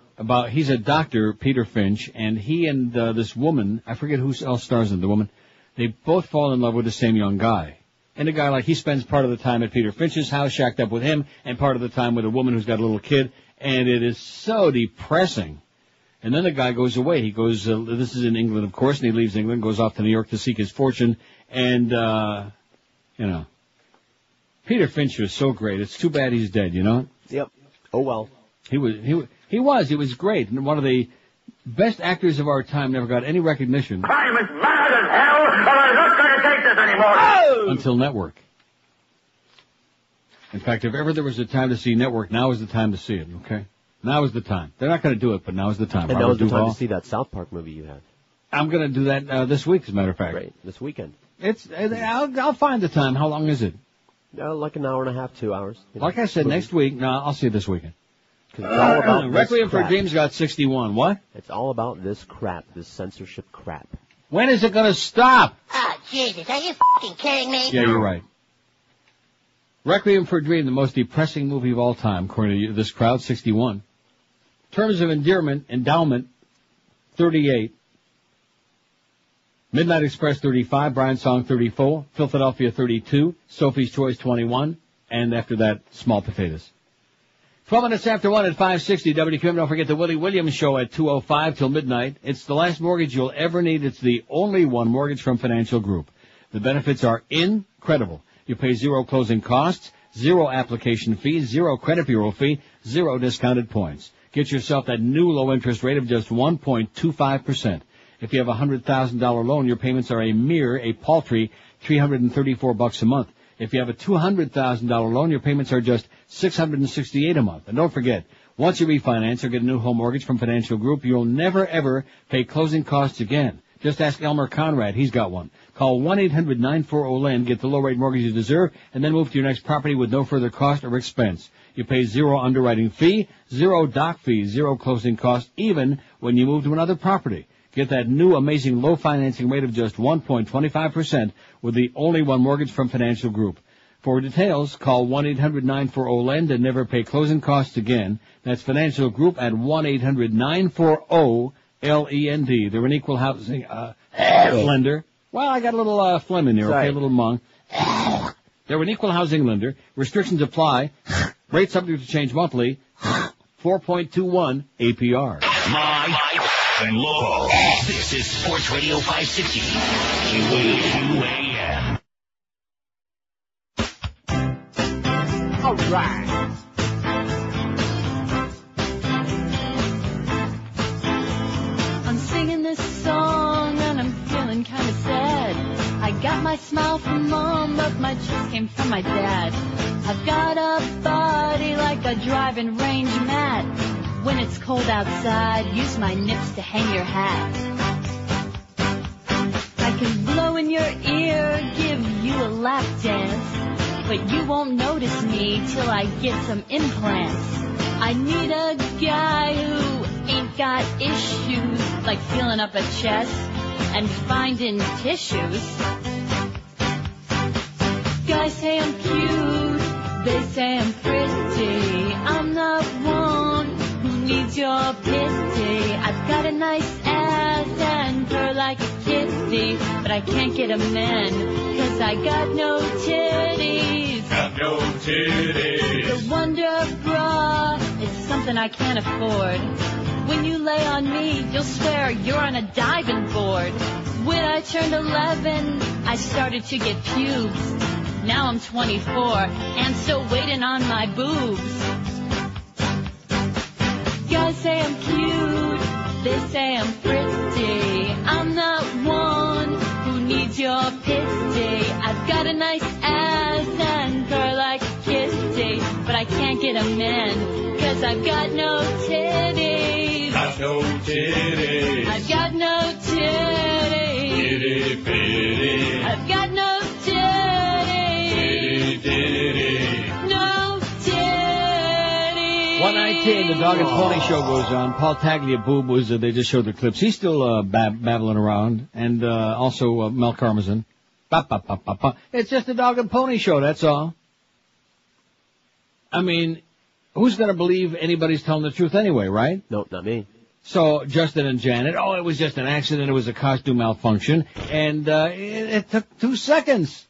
[SPEAKER 2] He's a doctor, Peter Finch, and he and this woman, I forget who else stars in the woman, they both fall in love with the same young guy. And the guy, he spends part of the time at Peter Finch's house, shacked up with him, and part of the time with a woman who's got a little kid, and it is so depressing. And then the guy goes away. He goes, this is in England, of course, and he leaves England, goes off to New York to seek his fortune, and, Peter Finch was so great. It's too bad he's dead, you know?
[SPEAKER 6] Yep. Oh, well.
[SPEAKER 2] He was great. And one of the best actors of our time, never got any recognition.
[SPEAKER 13] I'm as mad as hell, and I'm not going to take this anymore. Oh!
[SPEAKER 2] Until Network. In fact, if ever there was a time to see Network, now is the time to see it, okay? Now is the time. They're not going to do it, but now is the time.
[SPEAKER 6] And now is the time to see that South Park movie you have.
[SPEAKER 2] I'm going to do that this week, as a matter of fact.
[SPEAKER 6] Great. This weekend.
[SPEAKER 2] I'll find the time. How long is it?
[SPEAKER 6] Like an hour and a half, 2 hours.
[SPEAKER 2] Like I said, next week. No, I'll see it this weekend.
[SPEAKER 6] It's all about
[SPEAKER 2] Requiem for a Dream's got 61. What?
[SPEAKER 6] It's all about this crap, this censorship crap.
[SPEAKER 2] When is it going to stop?
[SPEAKER 3] Oh, Jesus, are you f***ing kidding me?
[SPEAKER 2] Yeah, you're right. Requiem for a Dream, the most depressing movie of all time, according to this crowd, 61. Terms of Endowment, 38. Midnight Express, 35. Brian Song, 34. Philadelphia, 32. Sophie's Choice, 21. And after that, Small Potatoes. 12 minutes after 1 at 560 WQM. Don't forget the Willie Williams show at 2:05 till midnight. It's the last mortgage you'll ever need. It's the only one mortgage from Financial Group. The benefits are incredible. You pay 0 closing costs, 0 application fee, 0 credit bureau fee, 0 discounted points. Get yourself that new low interest rate of just 1.25%. If you have a $100,000 loan, your payments are a paltry $334 a month. If you have a $200,000 loan, your payments are just $668 a month. And don't forget, once you refinance or get a new home mortgage from Financial Group, you'll never ever pay closing costs again. Just ask Elmer Conrad. He's got one. Call 1-800-940-LAND, get the low rate mortgage you deserve, and then move to your next property with no further cost or expense. You pay 0 underwriting fee, 0 doc fee, 0 closing costs, even when you move to another property. Get that new amazing low financing rate of just 1.25% with the only one mortgage from Financial Group. For details, call 1-800-940-LEND and never pay closing costs again. That's Financial Group at 1-800-940-LEND. They're an equal housing lender. Well, I got a little phlegm in there, okay, a little mung. They're an equal housing lender. Restrictions apply. Rate subject to change monthly. 4.21 APR.
[SPEAKER 1] My and local. This is Sports Radio 560. QAM.
[SPEAKER 3] All right.
[SPEAKER 8] I'm singing this song and I'm feeling kind of sad. I got my smile from Mom, but my chest came from my dad. I've got a body like a driving range mat. When it's cold outside, use my nips to hang your hat. I can blow in your ear, give you a lap dance, but you won't notice me till I get some implants. I need a guy who ain't got issues, like feeling up a chest and finding tissues. Guys say I'm cute, they say I'm pretty. I'm not one who needs your pity. I've got a nice ass and purr like a kitty, but I can't get a man, cause I got no titties.
[SPEAKER 13] Got no titties.
[SPEAKER 8] The Wonder Bra is something I can't afford. When you lay on me, you'll swear you're on a diving board. When I turned 11, I started to get pubes. Now I'm 24 and still waiting on my boobs. Guys say I'm cute, they say I'm pretty. I'm not one who needs your pity. I've got a nice ass and purr like a kitty, but I can't get a man, cause I've got no titties.
[SPEAKER 13] Got no titties.
[SPEAKER 8] I've got no titties.
[SPEAKER 13] Itty bitty.
[SPEAKER 8] I've got no titties.
[SPEAKER 13] Itty bitty.
[SPEAKER 8] No titties.
[SPEAKER 2] 119, the Dog and Pony Show goes on. Paul Tagliabue was, they just showed the clips. He's still babbling around. And also Mel Karmazin. It's just the Dog and Pony Show, that's all. I mean, who's going to believe anybody's telling the truth anyway, right?
[SPEAKER 6] No, not me.
[SPEAKER 2] So Justin and Janet, it was just an accident. It was a costume malfunction. And it took 2 seconds.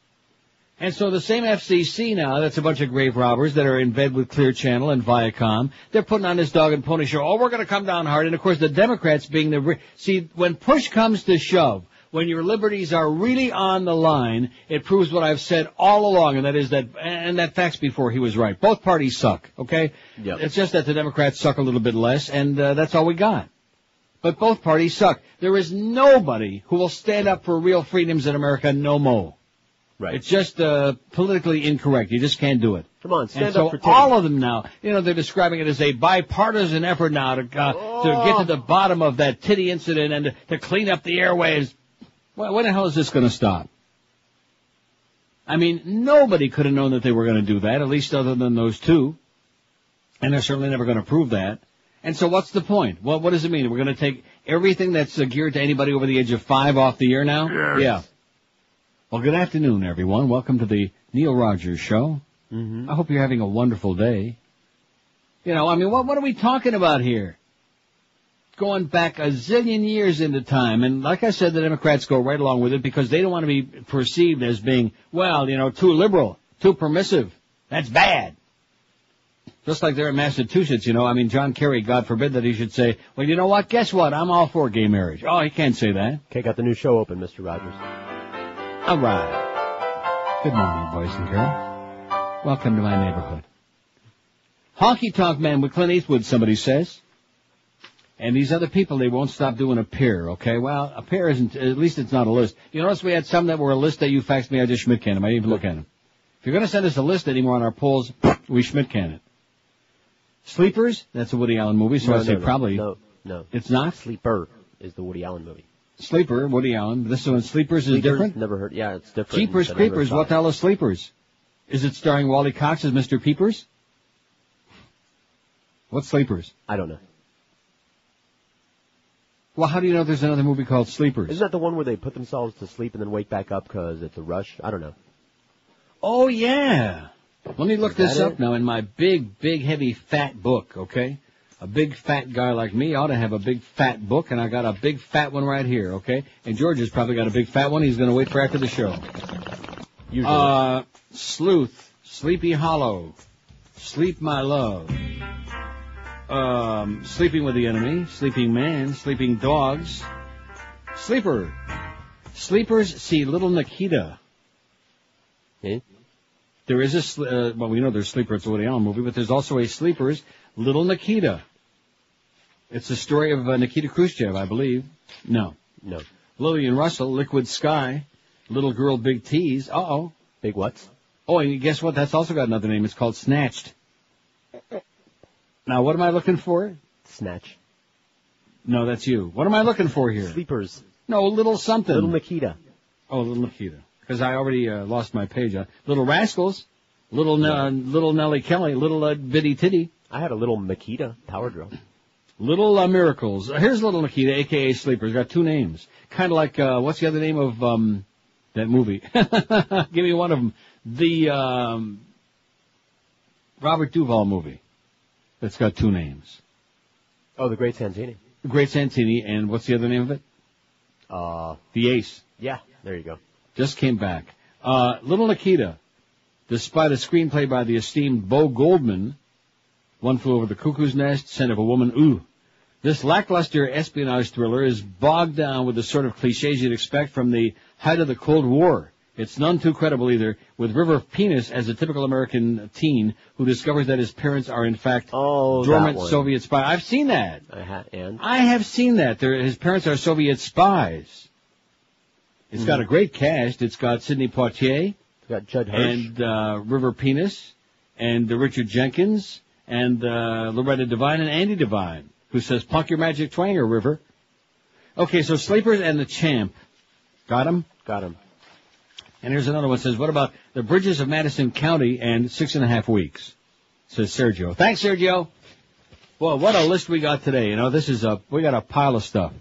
[SPEAKER 2] And so the same FCC now, that's a bunch of grave robbers that are in bed with Clear Channel and Viacom. They're putting on this Dog and Pony Show. Oh, we're going to come down hard. And, of course, the Democrats being see, when push comes to shove, when your liberties are really on the line, it proves what I've said all along, and that is that facts before he was right. Both parties suck, okay?
[SPEAKER 6] Yep.
[SPEAKER 2] It's just that the Democrats suck a little bit less, and that's all we got. But both parties suck. There is nobody who will stand up for real freedoms in America no more.
[SPEAKER 6] Right.
[SPEAKER 2] It's just politically incorrect. You just can't do it.
[SPEAKER 6] Come on, stand
[SPEAKER 2] and
[SPEAKER 6] up
[SPEAKER 2] so
[SPEAKER 6] for Timmy.
[SPEAKER 2] all of them now, they're describing it as a bipartisan effort now to get to the bottom of that titty incident and to clean up the airwaves. Well, when the hell is this going to stop? I mean, nobody could have known that they were going to do that, at least other than those two. And they're certainly never going to prove that. And so what's the point? Well, what does it mean? We're going to take everything that's geared to anybody over the age of 5 off the air now?
[SPEAKER 6] Yes.
[SPEAKER 2] Yeah. Well, good afternoon, everyone. Welcome to the Neil Rogers Show.
[SPEAKER 6] Mm-hmm.
[SPEAKER 2] I hope you're having a wonderful day. What are we talking about here? Going back a zillion years into time. And like I said, the Democrats go right along with it because they don't want to be perceived as being, too liberal, too permissive. That's bad. Just like they're in Massachusetts, John Kerry, God forbid that he should say, well, you know what? Guess what? I'm all for gay marriage. Oh, he can't say that.
[SPEAKER 6] Okay, got the new show open, Mr. Rogers.
[SPEAKER 2] All right. Good morning, boys and girls. Welcome to my neighborhood. Honky Tonk Man with Clint Eastwood, somebody says. And these other people, they won't stop doing a pair, okay? Well, a pair isn't, at least it's not a list. You notice we had some that were a list that you faxed me, I just Schmidt can them. I didn't even look at them. If you're going to send us a list anymore on our polls, we Schmidt can it. Sleepers, that's a Woody Allen movie, so I'd say probably.
[SPEAKER 6] No.
[SPEAKER 2] It's not?
[SPEAKER 6] Sleeper is the Woody Allen movie.
[SPEAKER 2] Sleeper, Woody Allen. This one, Sleepers is different?
[SPEAKER 6] Never heard. Yeah, it's different.
[SPEAKER 2] Jeepers Creepers, what the hell is Sleepers? Is it starring Wally Cox as Mr. Peepers? What's Sleepers?
[SPEAKER 6] I don't know.
[SPEAKER 2] Well, how do you know there's another movie called Sleepers?
[SPEAKER 6] Isn't that the one where they put themselves to sleep and then wake back up because it's a rush? I don't know.
[SPEAKER 2] Oh, yeah. Let me look this up
[SPEAKER 6] it?
[SPEAKER 2] now in my big, heavy, fat book, okay? A big, fat guy like me ought to have a big, fat book, and I got a big, fat one right here, okay? And George has probably got a big, fat one. He's going to wait for after the show.
[SPEAKER 6] Usually.
[SPEAKER 2] Sleuth, Sleepy Hollow, Sleep My Love, Sleeping with the Enemy, Sleeping Man, Sleeping Dogs, Sleeper, Sleepers see Little Nikita.
[SPEAKER 6] Eh?
[SPEAKER 2] There is we know there's Sleeper, it's a Woody Allen movie, but there's also a Sleepers, Little Nikita. It's the story of Nikita Khrushchev, I believe. No. Lillian Russell, Liquid Sky, Little Girl, Big T's. Uh-oh.
[SPEAKER 6] Big what?
[SPEAKER 2] Oh, and guess what? That's also got another name. It's called Snatched. Now, what am I looking for?
[SPEAKER 6] Snatch.
[SPEAKER 2] No, that's you. What am I looking for here?
[SPEAKER 6] Sleepers.
[SPEAKER 2] No, Little something.
[SPEAKER 6] Little Nikita.
[SPEAKER 2] Oh, Little Nikita. Because I already lost my page. Little Rascals, Little Nellie Kelly, Little Bitty Titty.
[SPEAKER 6] I had a Little Nikita power drill.
[SPEAKER 2] Little Miracles. Here's Little Nikita, a.k.a. Sleepers. Got two names. Kind of like, what's the other name of that movie? Give me one of them. The Robert Duvall movie that's got two names.
[SPEAKER 6] Oh, The Great Santini.
[SPEAKER 2] The Great Santini, and what's the other name of it? The Ace.
[SPEAKER 6] Yeah, there you go.
[SPEAKER 2] Just came back. Little Nikita, despite a screenplay by the esteemed Bo Goldman, One Flew Over the Cuckoo's Nest, Scent of a Woman, Ooh. This lackluster espionage thriller is bogged down with the sort of cliches you'd expect from the height of the Cold War. It's none too credible either, with River Penis as a typical American teen who discovers that his parents are in fact dormant Soviet spies. I've seen that. I have seen that. His parents are Soviet spies. It's got a great cast. It's got Sidney Poitier.
[SPEAKER 6] It's got Judd Hirsch.
[SPEAKER 2] And River Penis. And Richard Jenkins. And Loretta Devine and Andy Devine, who says, "Punk your magic twanger, River." Okay, so Sleepers and The Champ. Got him?
[SPEAKER 6] Got him.
[SPEAKER 2] And here's another one that says, what about The Bridges of Madison County and 6.5 Weeks? Says Sergio. Thanks, Sergio. Well, what a list we got today. This is we got a pile of stuff.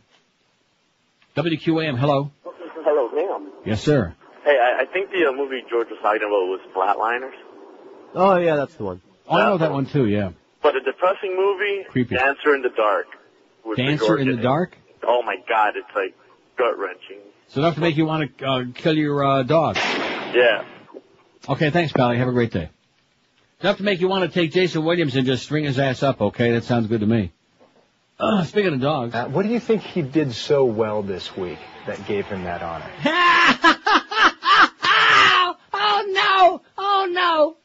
[SPEAKER 2] WQAM, hello.
[SPEAKER 4] Hello, Neil.
[SPEAKER 2] Yes, sir.
[SPEAKER 4] Hey, I think the movie George was talking about was Flatliners.
[SPEAKER 6] Oh, yeah, that's the one.
[SPEAKER 2] Oh, I know that one, too, yeah.
[SPEAKER 4] But a depressing movie,
[SPEAKER 2] Creepy.
[SPEAKER 4] Dancer in the Dark.
[SPEAKER 2] Dancer in the Dark?
[SPEAKER 4] Oh, my God, it's like gut-wrenching.
[SPEAKER 2] So enough to make you want to kill your dog?
[SPEAKER 4] Yeah.
[SPEAKER 2] Okay, thanks, Pally. Have a great day. Enough to make you want to take Jason Williams and just string his ass up, okay? That sounds good to me. Speaking of dogs.
[SPEAKER 17] What do you think he did so well this week? that gave him that honor.
[SPEAKER 2] Oh no! Oh no!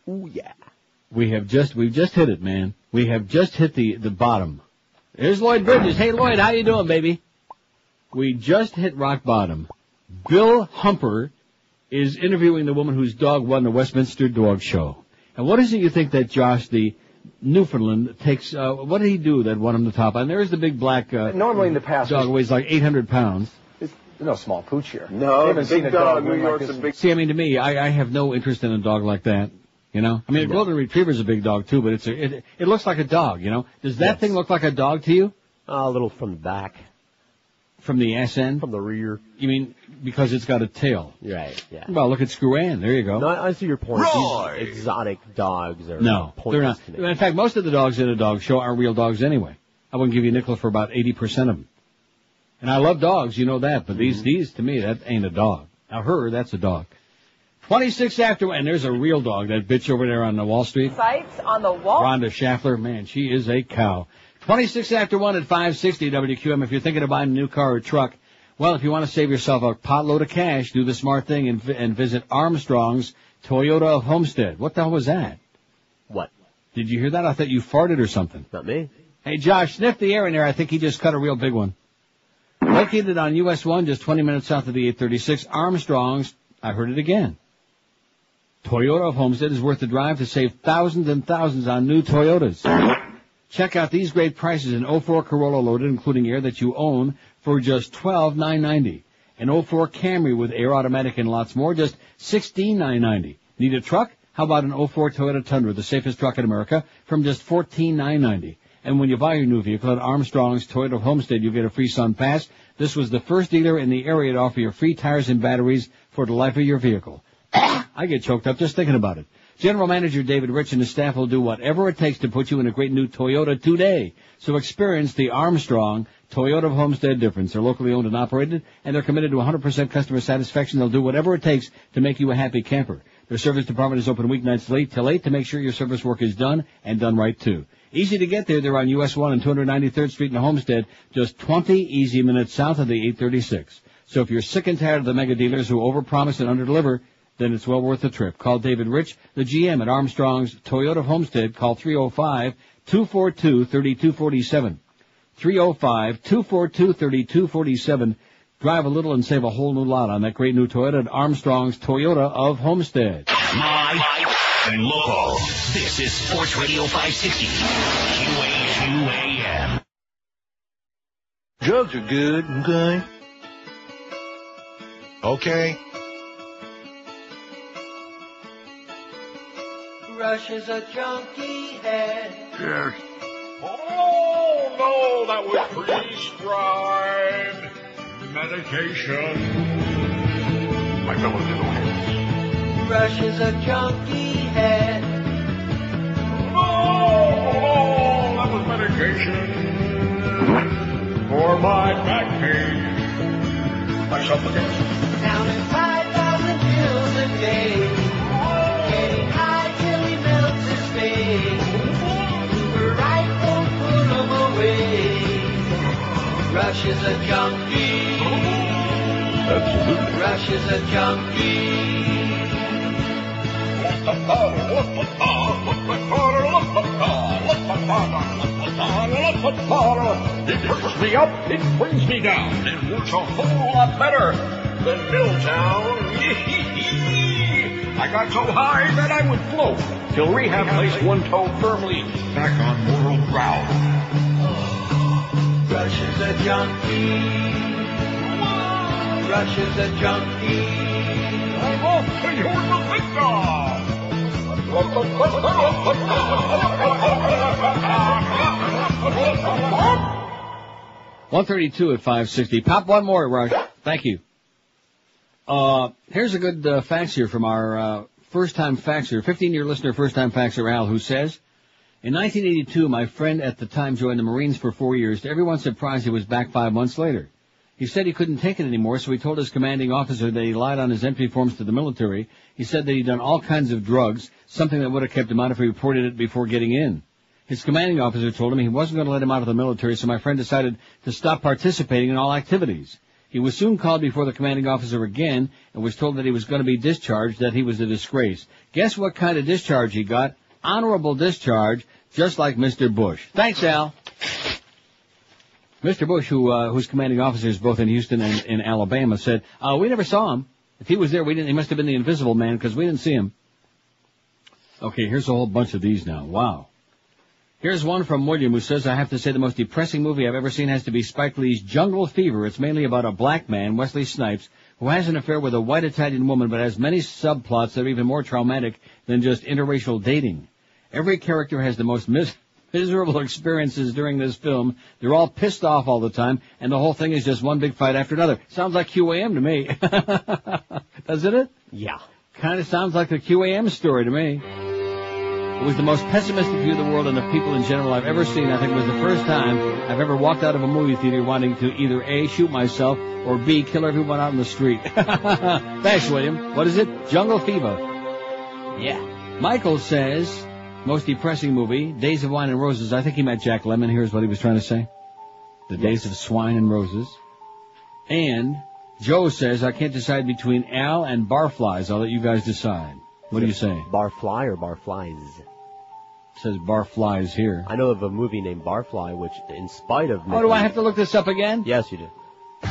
[SPEAKER 6] Ooh, yeah.
[SPEAKER 2] We've just hit it, man. We have just hit the bottom. There's Lloyd Bridges. Hey, Lloyd, how you doing, baby? We just hit rock bottom. Bill Humper is interviewing the woman whose dog won the Westminster Dog Show. And what is it you think that Josh, the Newfoundland, takes, what did he do that won him the top? And there's the big black,
[SPEAKER 17] normally in the past,
[SPEAKER 2] dog weighs like 800 pounds.
[SPEAKER 17] There's no small pooch here.
[SPEAKER 21] No,
[SPEAKER 17] I haven't seen a dog
[SPEAKER 21] New
[SPEAKER 17] win
[SPEAKER 21] York's
[SPEAKER 17] like
[SPEAKER 21] a
[SPEAKER 17] this.
[SPEAKER 21] big...
[SPEAKER 2] See, I mean, to me, I have no interest in a dog like that. You know? I mean, a golden retriever's a big dog too, but it looks like a dog, you know? Does that thing look like a dog to you?
[SPEAKER 6] A little from the back.
[SPEAKER 2] From the ass end?
[SPEAKER 6] From the rear.
[SPEAKER 2] You mean because it's got a tail?
[SPEAKER 6] Right, yeah.
[SPEAKER 2] Well, look at Screw-Ann. There you go.
[SPEAKER 6] No, I see your point. These exotic dogs are
[SPEAKER 2] No, they're not.
[SPEAKER 6] pointless to me.
[SPEAKER 2] In fact, most of the dogs in a dog show are real dogs anyway. I wouldn't give you a nickel for about 80% of them. And I love dogs, you know that, but these, to me, that ain't a dog. Now her, that's a dog. 26 after, and there's a real dog, that bitch over there on the Wall Street.
[SPEAKER 18] Sights on the wall.
[SPEAKER 2] Rhonda Schaffler, man, she is a cow. 26 after 1 at 560 WQM. If you're thinking of buying a new car or truck, well, if you want to save yourself a potload of cash, do the smart thing and visit Armstrong's Toyota of Homestead. What the hell was that?
[SPEAKER 6] What?
[SPEAKER 2] Did you hear that? I thought you farted or something.
[SPEAKER 6] Not me.
[SPEAKER 2] Hey, Josh, sniff the air in there. I think he just cut a real big one. Located on US 1, just 20 minutes south of the 836, Armstrong's, I heard it again. Toyota of Homestead is worth the drive to save thousands and thousands on new Toyotas. Check out these great prices. An 04 Corolla loaded, including air that you own, for just $12,990. An 04 Camry with air automatic and lots more, just $16,990. Need a truck? How about an 04 Toyota Tundra, the safest truck in America, from just $14,990. And when you buy your new vehicle at Armstrong's Toyota of Homestead, you get a free Sun Pass. This was the first dealer in the area to offer you free tires and batteries for the life of your vehicle. I get choked up just thinking about it. General Manager David Rich and his staff will do whatever it takes to put you in a great new Toyota today. So experience the Armstrong Toyota of Homestead difference. They're locally owned and operated, and they're committed to 100% customer satisfaction. They'll do whatever it takes to make you a happy camper. Their service department is open weeknights late till 8 to make sure your service work is done, and done right too. Easy to get there. They're on US 1 and 293rd Street in Homestead, just 20 easy minutes south of the 836. So if you're sick and tired of the mega dealers who overpromise and underdeliver, then it's well worth the trip. Call David Rich, the GM at Armstrong's Toyota of Homestead. Call 305-242-3247. 305-242-3247. Drive a little and save a whole new lot on that great new Toyota at Armstrong's Toyota of Homestead.
[SPEAKER 1] Live and local. This is Sports Radio 560. QAM.
[SPEAKER 19] Drugs are good, okay? Okay.
[SPEAKER 10] Rush is a junkie head.
[SPEAKER 19] Yes.
[SPEAKER 13] Oh, no, that was prescribed medication.
[SPEAKER 19] My fellow diddleheads.
[SPEAKER 10] Rush is a junkie head.
[SPEAKER 13] Oh, that was medication for my back pain. I suffocate.
[SPEAKER 10] Counting 5,000 pills a day. Getting high till he melts his face. Uber right, don't put him away. Rush is a junkie.
[SPEAKER 19] Absolutely.
[SPEAKER 10] Rush is a junkie.
[SPEAKER 13] It perks me up, it brings me down. It works a whole lot better than Milltown. I got so high that I would float till rehab placed one toe firmly back on moral ground.
[SPEAKER 10] Rush is a junkie. Rush is a junkie.
[SPEAKER 13] I'm off to your Melinda!
[SPEAKER 2] 132 at 560. Pop one more, Rush. Thank you. Here's a good fax here from our first-time faxer, 15-year listener, first-time faxer Al, who says, in 1982, my friend at the time joined the Marines for 4 years. To everyone's surprise, he was back 5 months later. He said he couldn't take it anymore, so he told his commanding officer that he lied on his entry forms to the military. He said that he'd done all kinds of drugs, something that would have kept him out if he reported it before getting in. His commanding officer told him he wasn't going to let him out of the military, so my friend decided to stop participating in all activities. He was soon called before the commanding officer again and was told that he was going to be discharged, that he was a disgrace. Guess what kind of discharge he got? Honorable discharge, just like Mr. Bush. Thanks, Al. Mr. Bush, whose commanding officers both in Houston and in Alabama, said, we never saw him. If he was there, he must have been the invisible man because we didn't see him. Okay, here's a whole bunch of these now. Wow. Here's one from William who says, I have to say the most depressing movie I've ever seen has to be Spike Lee's Jungle Fever. It's mainly about a black man, Wesley Snipes, who has an affair with a white Italian woman but has many subplots that are even more traumatic than just interracial dating. Every character has the most miserable experiences during this film. They're all pissed off all the time, and the whole thing is just one big fight after another. Sounds like QAM to me. Doesn't it?
[SPEAKER 6] Yeah.
[SPEAKER 2] Kind of sounds like the QAM story to me. It was the most pessimistic view of the world and of people in general I've ever seen. I think it was the first time I've ever walked out of a movie theater wanting to either A, shoot myself, or B, kill everyone out in the street. Thanks, William. What is it? Jungle Fever. Yeah. Michael says, most depressing movie, Days of Wine and Roses. I think he meant Jack Lemmon. Here's what he was trying to say. The Days of Swine and Roses. And Joe says, I can't decide between Al and Barflies. I'll let you guys decide. What do you say?
[SPEAKER 6] Barfly or Barflies?
[SPEAKER 2] It says Barflies here.
[SPEAKER 6] I know of a movie named Barfly, which, in spite of...
[SPEAKER 2] Oh, do I have to look this up again?
[SPEAKER 6] Yes, you do.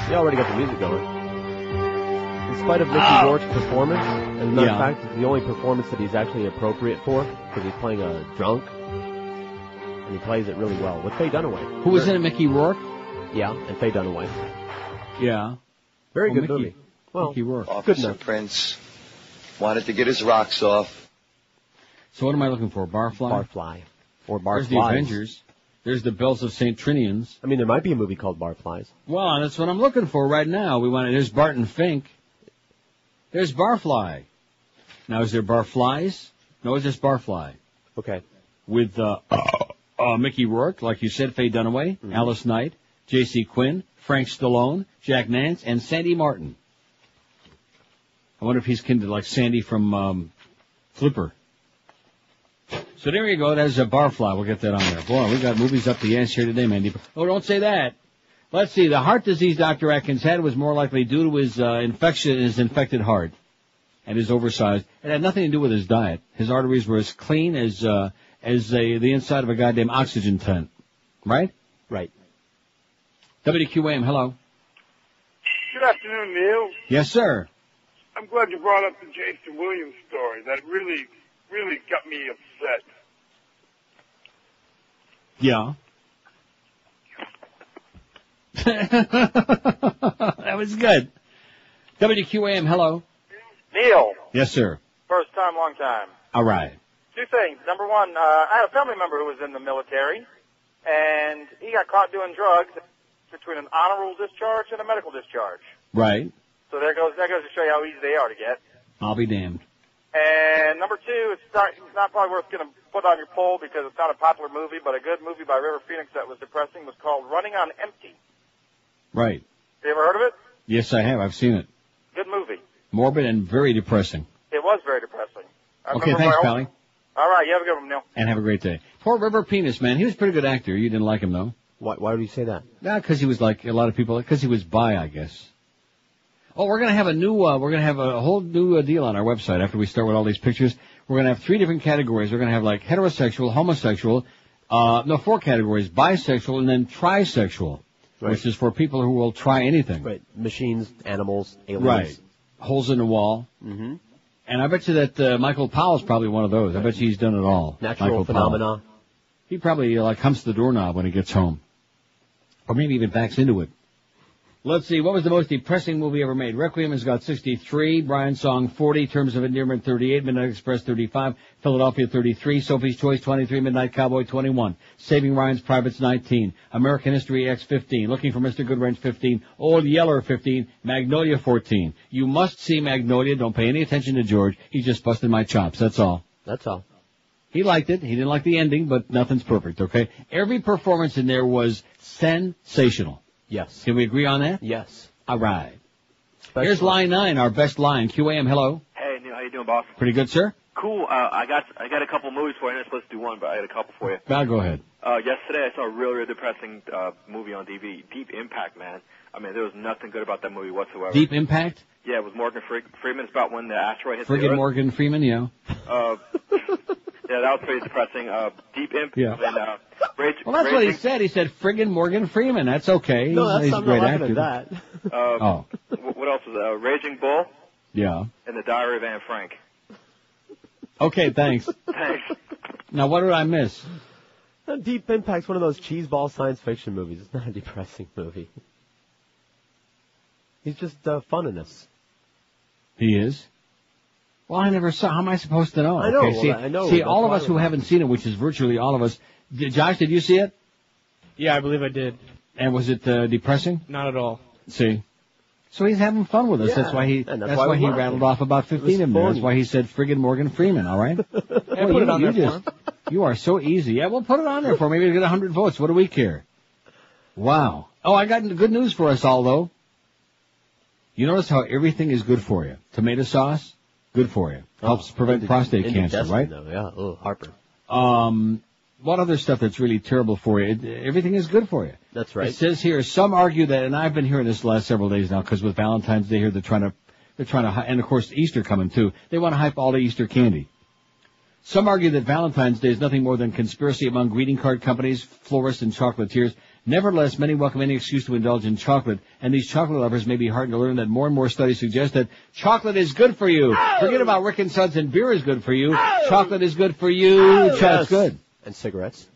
[SPEAKER 6] You already got the music going. In spite of Mickey Rourke's performance, as a matter of fact, it's the only performance that he's actually appropriate for, because he's playing a drunk, and he plays it really well. With Faye Dunaway.
[SPEAKER 2] Who was in it, Mickey Rourke?
[SPEAKER 6] Yeah, and Faye Dunaway.
[SPEAKER 2] Yeah.
[SPEAKER 6] Very good movie. Well,
[SPEAKER 2] Mickey Rourke.
[SPEAKER 6] Good enough.
[SPEAKER 5] Prince wanted to get his rocks off.
[SPEAKER 2] So what am I looking for? Barfly?
[SPEAKER 6] Barfly. Or Barflies.
[SPEAKER 2] There's the Avengers. There's the Bells of St. Trinians.
[SPEAKER 6] I mean, there might be a movie called Barflies.
[SPEAKER 2] Well, that's what I'm looking for right now. There's Barton Fink. There's Barfly. Now, is there Barflies? No, it's just Barfly.
[SPEAKER 6] Okay.
[SPEAKER 2] With Mickey Rourke, like you said, Faye Dunaway, Alice Knight, J.C. Quinn, Frank Stallone, Jack Nance, and Sandy Martin. I wonder if he's kin to like Sandy from Flipper. So there you go. That's a Barfly. We'll get that on there. Boy, we got movies up the ass here today, Mandy. Oh, don't say that. Let's see. The heart disease Dr. Atkins had was more likely due to his his infected heart and his oversized. It had nothing to do with his diet. His arteries were as clean as the inside of a goddamn oxygen tent. Right?
[SPEAKER 6] Right.
[SPEAKER 2] WQAM, hello.
[SPEAKER 21] Good afternoon, Neil.
[SPEAKER 2] Yes, sir.
[SPEAKER 21] I'm glad you brought up the Jason Williams story. That really got me upset.
[SPEAKER 2] Yeah. That was good. WQAM, hello.
[SPEAKER 11] Neil.
[SPEAKER 2] Yes, sir.
[SPEAKER 11] First time, long time.
[SPEAKER 2] All right.
[SPEAKER 11] Two things. Number one, I had a family member who was in the military, and he got caught doing drugs between an honorable discharge and a medical discharge.
[SPEAKER 2] Right.
[SPEAKER 11] So that goes to show you how easy they are to get.
[SPEAKER 2] I'll be damned.
[SPEAKER 11] And number two, it's not probably worth going to put on your poll because it's not a popular movie, but a good movie by River Phoenix that was depressing was called Running on Empty.
[SPEAKER 2] Right.
[SPEAKER 11] You ever heard of it?
[SPEAKER 2] Yes, I have. I've seen it.
[SPEAKER 11] Good movie.
[SPEAKER 2] Morbid and very depressing.
[SPEAKER 11] It was very depressing.
[SPEAKER 2] Okay, thanks, Pally.
[SPEAKER 11] All right, you have a good one, Neil.
[SPEAKER 2] And have a great day. Poor River Penis, man. He was a pretty good actor. You didn't like him, though.
[SPEAKER 6] Why would you say that?
[SPEAKER 2] Nah, because he was like a lot of people, because he was bi, I guess. Oh, we're going to have a whole new deal on our website after we start with all these pictures. We're going to have 3 different categories. We're going to have like heterosexual, homosexual, 4 categories, bisexual, and then trisexual,
[SPEAKER 6] right,
[SPEAKER 2] which is for people who will try anything.
[SPEAKER 6] Right. Machines, animals, aliens.
[SPEAKER 2] Right. Holes in the wall.
[SPEAKER 6] Mm-hmm.
[SPEAKER 2] And I bet you that Michael Powell's probably one of those. I bet you he's done it all.
[SPEAKER 6] Natural
[SPEAKER 2] Michael
[SPEAKER 6] phenomena.
[SPEAKER 2] Powell. He probably humps the doorknob when he gets home. Or maybe even backs into it. Let's see, what was the most depressing movie ever made? Requiem has got 63, Brian's Song 40, Terms of Endearment 38, Midnight Express 35, Philadelphia 33, Sophie's Choice 23, Midnight Cowboy 21, Saving Ryan's Privates 19, American History X 15, Looking for Mr. Goodwrench 15, Old Yeller 15, Magnolia 14. You must see Magnolia. Don't pay any attention to George. He just busted my chops. That's all.
[SPEAKER 6] That's all.
[SPEAKER 2] He liked it. He didn't like the ending, but nothing's perfect, okay? Every performance in there was sensational.
[SPEAKER 6] Yes.
[SPEAKER 2] Can we agree on that?
[SPEAKER 6] Yes.
[SPEAKER 2] All right. Here's line 9, our best line. QAM, hello.
[SPEAKER 9] Hey, Neil, how you doing, boss?
[SPEAKER 2] Pretty good, sir.
[SPEAKER 4] Cool. I got a couple movies for you. I'm not supposed to do one, but I had a couple for you.
[SPEAKER 2] Now go ahead.
[SPEAKER 4] Yesterday I saw a really depressing movie on TV, Deep Impact, man. I mean, there was nothing good about that movie whatsoever.
[SPEAKER 2] Deep Impact?
[SPEAKER 4] Yeah, it was Morgan Freeman. It's about when the asteroid hit the
[SPEAKER 2] Friggin'
[SPEAKER 4] Earth.
[SPEAKER 2] Morgan Freeman, yeah.
[SPEAKER 4] Yeah, that was pretty depressing. Deep Impact.
[SPEAKER 2] Yeah.
[SPEAKER 4] And,
[SPEAKER 2] Well, that's what he said. He said friggin' Morgan Freeman. That's okay.
[SPEAKER 6] No,
[SPEAKER 2] He's a
[SPEAKER 6] I'm
[SPEAKER 2] great
[SPEAKER 6] not
[SPEAKER 2] actor.
[SPEAKER 6] laughing at that.
[SPEAKER 2] Oh.
[SPEAKER 4] What else was Raging Bull
[SPEAKER 2] Yeah.
[SPEAKER 4] and The Diary of Anne Frank.
[SPEAKER 2] Okay, thanks.
[SPEAKER 4] Thanks.
[SPEAKER 2] Now, what did I miss?
[SPEAKER 6] Deep Impact's one of those cheeseball science fiction movies. It's not a depressing movie. He's just fun in this.
[SPEAKER 2] He is? Well, I never saw. How am I supposed to know?
[SPEAKER 6] I know.
[SPEAKER 2] Okay,
[SPEAKER 6] I know.
[SPEAKER 2] See,
[SPEAKER 6] That's
[SPEAKER 2] all of
[SPEAKER 6] why
[SPEAKER 2] us who haven't seen it, which is virtually all of us. Josh, did you see it?
[SPEAKER 16] Yeah, I believe I did.
[SPEAKER 2] And was it depressing?
[SPEAKER 16] Not at all.
[SPEAKER 2] See? So he's having fun with us.
[SPEAKER 6] Yeah,
[SPEAKER 2] that's why he.
[SPEAKER 6] and
[SPEAKER 2] That's why he rattled off about 15 of them. That's why he said friggin' Morgan Freeman. All right.
[SPEAKER 16] Put it on there for him.
[SPEAKER 2] You are so easy. Yeah, we'll put it on there for him. Maybe we'll get 100 votes. What do we care? Wow. Oh, I got good news for us all though. You notice how everything is good for you. Tomato sauce, good for you. Helps prevent prostate cancer, right?
[SPEAKER 6] Though, yeah. Oh, Harper.
[SPEAKER 2] What other stuff that's really terrible for you? Everything is good for you.
[SPEAKER 6] That's right.
[SPEAKER 2] It says here, some argue that, and I've been hearing this the last several days now, because with Valentine's Day here, they're trying to, and of course Easter coming too, they want to hype all the Easter candy. Some argue that Valentine's Day is nothing more than conspiracy among greeting card companies, florists, and chocolatiers. Nevertheless, many welcome any excuse to indulge in chocolate, and these chocolate lovers may be heartened to learn that more and more studies suggest that chocolate is good for you. Oh! Forget about Rick and Sons and beer is good for you. Oh! Chocolate is good for you. Oh, yes. Good.
[SPEAKER 6] And cigarettes.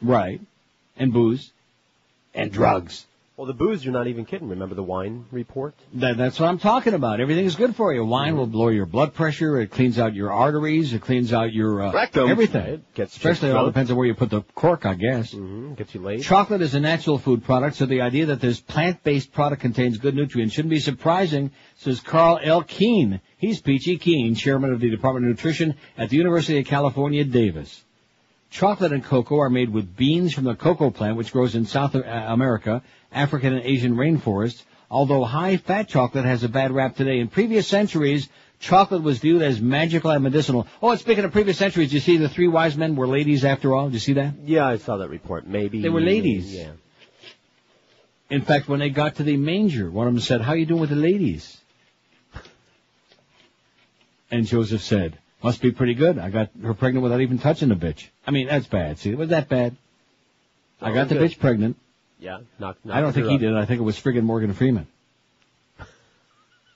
[SPEAKER 2] Right. And booze. And drugs.
[SPEAKER 6] Well, the booze, you're not even kidding. Remember the wine report?
[SPEAKER 2] That's what I'm talking about. Everything is good for you. Wine will lower your blood pressure. It cleans out your arteries. It cleans out your
[SPEAKER 6] rectum.
[SPEAKER 2] Everything.
[SPEAKER 6] It gets
[SPEAKER 2] Especially it all depends on where you put the cork, I guess.
[SPEAKER 6] Mm-hmm. Gets you laid.
[SPEAKER 2] Chocolate is a natural food product, so the idea that this plant-based product contains good nutrients shouldn't be surprising, says Carl L. Keene. He's Peachy Keene, chairman of the Department of Nutrition at the University of California, Davis. Chocolate and cocoa are made with beans from the cocoa plant, which grows in South America, African and Asian rainforests. Although high-fat chocolate has a bad rap today, in previous centuries, chocolate was viewed as magical and medicinal. Oh, and speaking of previous centuries, did you see the three wise men were ladies after all? Did you see that?
[SPEAKER 6] Yeah, I saw that report. Maybe.
[SPEAKER 2] They were ladies.
[SPEAKER 6] Yeah.
[SPEAKER 2] In fact, when they got to the manger, one of them said, "How you doing with the ladies?" And Joseph said, "Must be pretty good. I got her pregnant without even touching the bitch." I mean, that's bad. See, was that bad? I got the bitch pregnant.
[SPEAKER 6] Yeah.
[SPEAKER 2] I don't think he did. I think it was friggin' Morgan Freeman.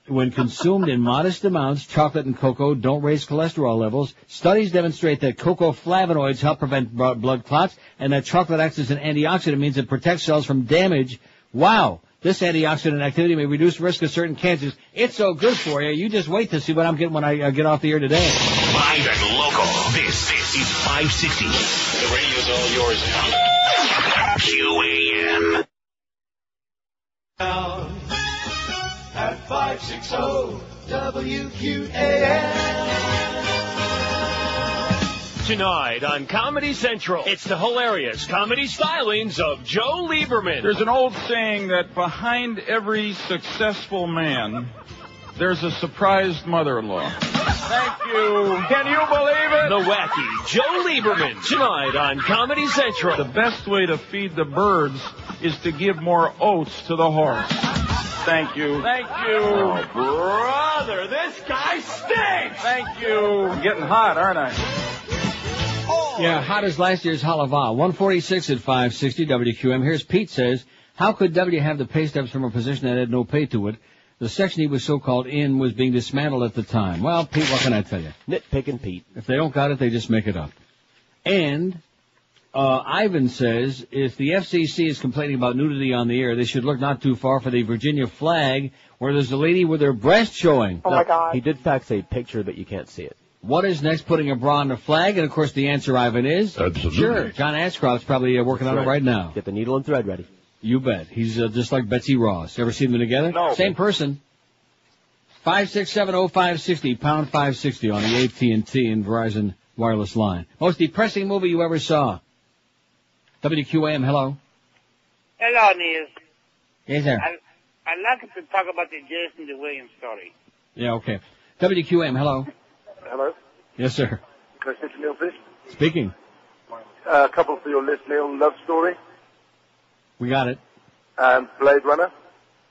[SPEAKER 2] When consumed in modest amounts, chocolate and cocoa don't raise cholesterol levels. Studies demonstrate that cocoa flavonoids help prevent blood clots, and that chocolate acts as an antioxidant, means it protects cells from damage. Wow. This antioxidant activity may reduce risk of certain cancers. It's so good for you. You just wait to see what I'm getting when I get off the air today.
[SPEAKER 1] Live and local. This is 560. The radio's all yours now. QAM.
[SPEAKER 10] At 560 WQAM.
[SPEAKER 7] Tonight on Comedy Central, it's the hilarious comedy stylings of Joe Lieberman.
[SPEAKER 9] There's an old saying that behind every successful man, there's a surprised mother-in-law. Thank you. Can you believe it?
[SPEAKER 7] The wacky Joe Lieberman. Tonight on Comedy Central.
[SPEAKER 9] The best way to feed the birds is to give more oats to the horse. Thank you. Thank you.
[SPEAKER 7] Oh, brother, this guy stinks.
[SPEAKER 9] Thank you. I'm getting hot, aren't I?
[SPEAKER 2] Yeah, hot as last year's halava. 146 at 560 WQM. Here's Pete says, how could W have the pay stubs from a position that had no pay to it? The section he was so-called in was being dismantled at the time. Well, Pete, what can I tell you?
[SPEAKER 6] Nitpicking Pete.
[SPEAKER 2] If they don't got it, they just make it up. And Ivan says, if the FCC is complaining about nudity on the air, they should look not too far for the Virginia flag, where there's a lady with her breast showing.
[SPEAKER 6] Oh, my God. He did fax a picture, but you can't see it.
[SPEAKER 2] What is next? Putting a bra on the flag? And, of course, the answer, Ivan, is...
[SPEAKER 19] Absolutely.
[SPEAKER 2] Sure. John Ashcroft's probably working on it right now.
[SPEAKER 6] Get the needle and thread ready.
[SPEAKER 2] You bet. He's just like Betsy Ross. Ever seen them together?
[SPEAKER 4] No.
[SPEAKER 2] Same person. 5670560, pound 560 on the AT&T and Verizon wireless line. Most depressing movie you ever saw? WQAM, hello.
[SPEAKER 18] Hello, Neil.
[SPEAKER 2] Yes, sir.
[SPEAKER 18] I'd like to talk about the Jason Williams story.
[SPEAKER 2] Yeah, okay. WQAM, hello.
[SPEAKER 21] Hello.
[SPEAKER 2] Yes, sir.
[SPEAKER 21] Can I send you Neil Fish?
[SPEAKER 2] Speaking.
[SPEAKER 21] A couple for your list, Neil. Love Story
[SPEAKER 2] We got it.
[SPEAKER 21] and Blade Runner.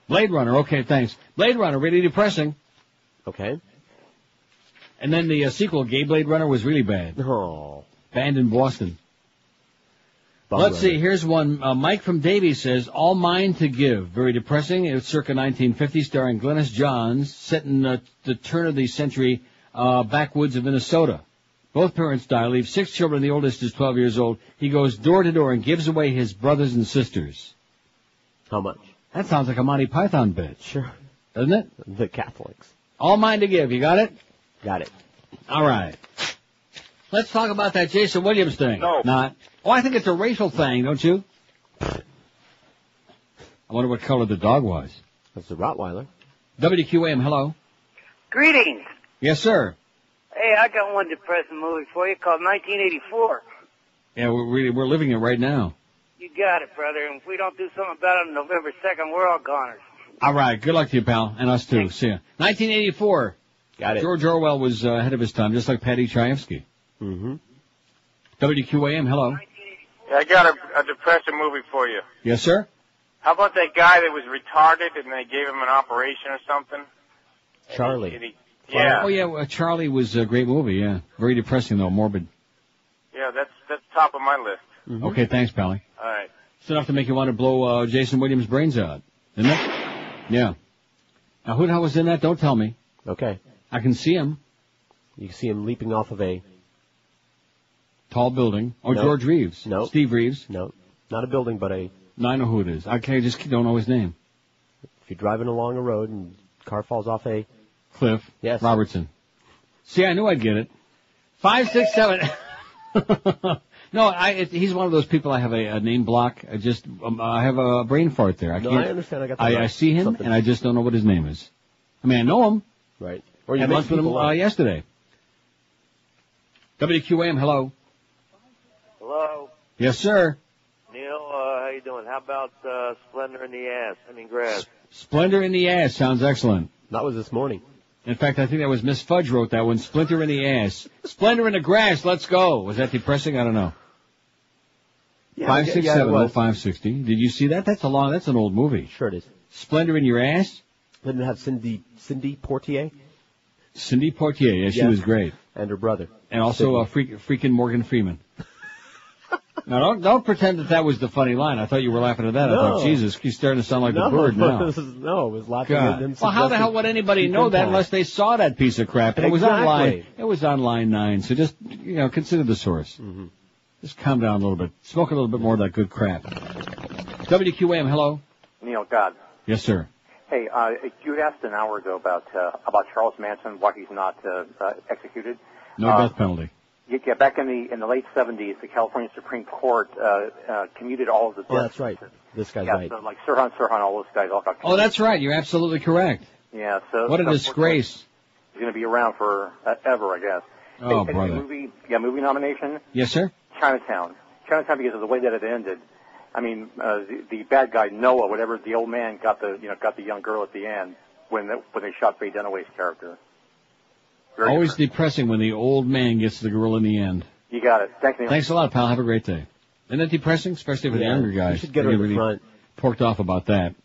[SPEAKER 2] Blade Runner. Okay, thanks. Blade Runner, really depressing.
[SPEAKER 6] Okay.
[SPEAKER 2] And then the sequel, Gay Blade Runner, was really bad.
[SPEAKER 6] Oh.
[SPEAKER 2] Banned in Boston.
[SPEAKER 6] Bum
[SPEAKER 2] Let's
[SPEAKER 6] Runner.
[SPEAKER 2] see. Here's one. Mike from Davie says, All Mine to Give. Very depressing. It's circa 1950, starring Glennis Johns, set in the turn of the century backwoods of Minnesota. Both parents die, leave 6 children. The oldest is 12 years old. He goes door to door and gives away his brothers and sisters.
[SPEAKER 6] How much?
[SPEAKER 2] That sounds like a Monty Python bit.
[SPEAKER 6] Sure.
[SPEAKER 2] Doesn't it?
[SPEAKER 6] The Catholics.
[SPEAKER 2] All Mine to Give. You got it?
[SPEAKER 6] Got it.
[SPEAKER 2] All right. Let's talk about that Jason Williams thing.
[SPEAKER 21] No.
[SPEAKER 2] Not. Oh, I think it's a racial thing, don't you? I wonder what color the dog was.
[SPEAKER 6] That's a Rottweiler.
[SPEAKER 2] WQAM, hello.
[SPEAKER 18] Greetings.
[SPEAKER 2] Yes, sir.
[SPEAKER 18] Hey, I got one depressing movie for you called 1984.
[SPEAKER 2] Yeah, we're living it right now.
[SPEAKER 18] You got it, brother. And if we don't do something about it on November 2nd, we're all goners.
[SPEAKER 2] All right. Good luck to you, pal. And us, too. See ya. 1984.
[SPEAKER 6] Got it.
[SPEAKER 2] George Orwell was ahead of his time, just like Paddy Chayefsky.
[SPEAKER 6] Mm-hmm.
[SPEAKER 2] WQAM, hello.
[SPEAKER 21] Yeah, I got a depressing movie for you.
[SPEAKER 2] Yes, sir?
[SPEAKER 21] How about that guy that was retarded and they gave him an operation or something?
[SPEAKER 6] Charlie.
[SPEAKER 21] Yeah.
[SPEAKER 2] Oh, yeah. Charlie was a great movie, yeah. Very depressing, though. Morbid.
[SPEAKER 21] Yeah, that's top of my list.
[SPEAKER 6] Mm-hmm.
[SPEAKER 2] Okay, thanks, Pally.
[SPEAKER 21] All right.
[SPEAKER 2] It's enough to make you want to blow Jason Williams' brains out, isn't it? Yeah. Now, who the hell was in that? Don't tell me.
[SPEAKER 6] Okay.
[SPEAKER 2] I can see him.
[SPEAKER 6] You can see him leaping off of a...
[SPEAKER 2] Tall building. Oh,
[SPEAKER 6] No.
[SPEAKER 2] George Reeves.
[SPEAKER 6] No.
[SPEAKER 2] Steve Reeves.
[SPEAKER 6] No. Not a building, but a...
[SPEAKER 2] No, I know who it is. I just don't know his name.
[SPEAKER 6] If you're driving along a road and car falls off a...
[SPEAKER 2] Cliff.
[SPEAKER 6] Yes.
[SPEAKER 2] Robertson. See, I knew I'd get it. 567. No, he's one of those people I have a name block. I have a brain fart there. I
[SPEAKER 6] understand. I got that.
[SPEAKER 2] I see him, and I just don't know what his name is. I mean, I know him.
[SPEAKER 6] Right. Or you
[SPEAKER 2] had
[SPEAKER 6] make
[SPEAKER 2] lunch with him
[SPEAKER 6] people up.
[SPEAKER 2] yesterday. WQAM, hello.
[SPEAKER 14] Hello,
[SPEAKER 2] Yes, sir.
[SPEAKER 14] Neil. How you doing? How about Splendor in the Ass? I mean, grass.
[SPEAKER 2] Splendor in the Ass sounds excellent.
[SPEAKER 6] That was this morning.
[SPEAKER 2] In fact, I think that was Miss Fudge wrote that one. Splinter in the Ass. Splendor in the Grass, let's go. Was that depressing? I don't know.
[SPEAKER 6] Yeah,
[SPEAKER 2] 567-0560. Did you see that? That's an old movie.
[SPEAKER 6] Sure it is.
[SPEAKER 2] Splendor in Your Ass?
[SPEAKER 6] Didn't it have Cindy Portier?
[SPEAKER 2] Cindy Portier, yeah, she was great.
[SPEAKER 6] And her brother.
[SPEAKER 2] And also freaking Morgan Freeman. Now, don't pretend that was the funny line. I thought you were laughing at that.
[SPEAKER 6] No.
[SPEAKER 2] I thought, Jesus, he's starting to sound like the bird now.
[SPEAKER 6] No, it was laughing
[SPEAKER 2] God.
[SPEAKER 6] at him.
[SPEAKER 2] Well, how the hell would anybody know that unless they saw that piece of crap? And it was
[SPEAKER 6] Exactly.
[SPEAKER 2] It was on line 9, so just, consider the source.
[SPEAKER 6] Mm-hmm.
[SPEAKER 2] Just calm down a little bit. Smoke a little bit more of that good crap. WQAM, hello.
[SPEAKER 20] Neil, God.
[SPEAKER 2] Yes, sir.
[SPEAKER 20] Hey, you asked an hour ago about Charles Manson, why he's not executed.
[SPEAKER 2] No death penalty.
[SPEAKER 20] Yeah, back in the late 70s, the California Supreme Court commuted all of the deaths.
[SPEAKER 6] Oh, that's right. This guy's right.
[SPEAKER 20] So like Sirhan, all those guys all got commuted.
[SPEAKER 2] Oh, that's right. You're absolutely correct.
[SPEAKER 20] Yeah, so...
[SPEAKER 2] What a disgrace.
[SPEAKER 20] He's going to be around for ever, I guess.
[SPEAKER 2] Oh,
[SPEAKER 20] hey,
[SPEAKER 2] brother.
[SPEAKER 20] Movie nomination?
[SPEAKER 2] Yes, sir?
[SPEAKER 20] Chinatown, because of the way that it ended. I mean, the bad guy, Noah, whatever, the old man got the young girl at the end when they shot Faye Dunaway's character. Very
[SPEAKER 2] Always depressing when the old man gets the girl in the end.
[SPEAKER 20] You got it. Thanks, Neil.
[SPEAKER 2] Thanks a lot, pal. Have a great day. Isn't that depressing? Especially for the younger guys.
[SPEAKER 6] You should get her
[SPEAKER 2] They
[SPEAKER 6] in the
[SPEAKER 2] really
[SPEAKER 6] front.
[SPEAKER 2] porked off about that.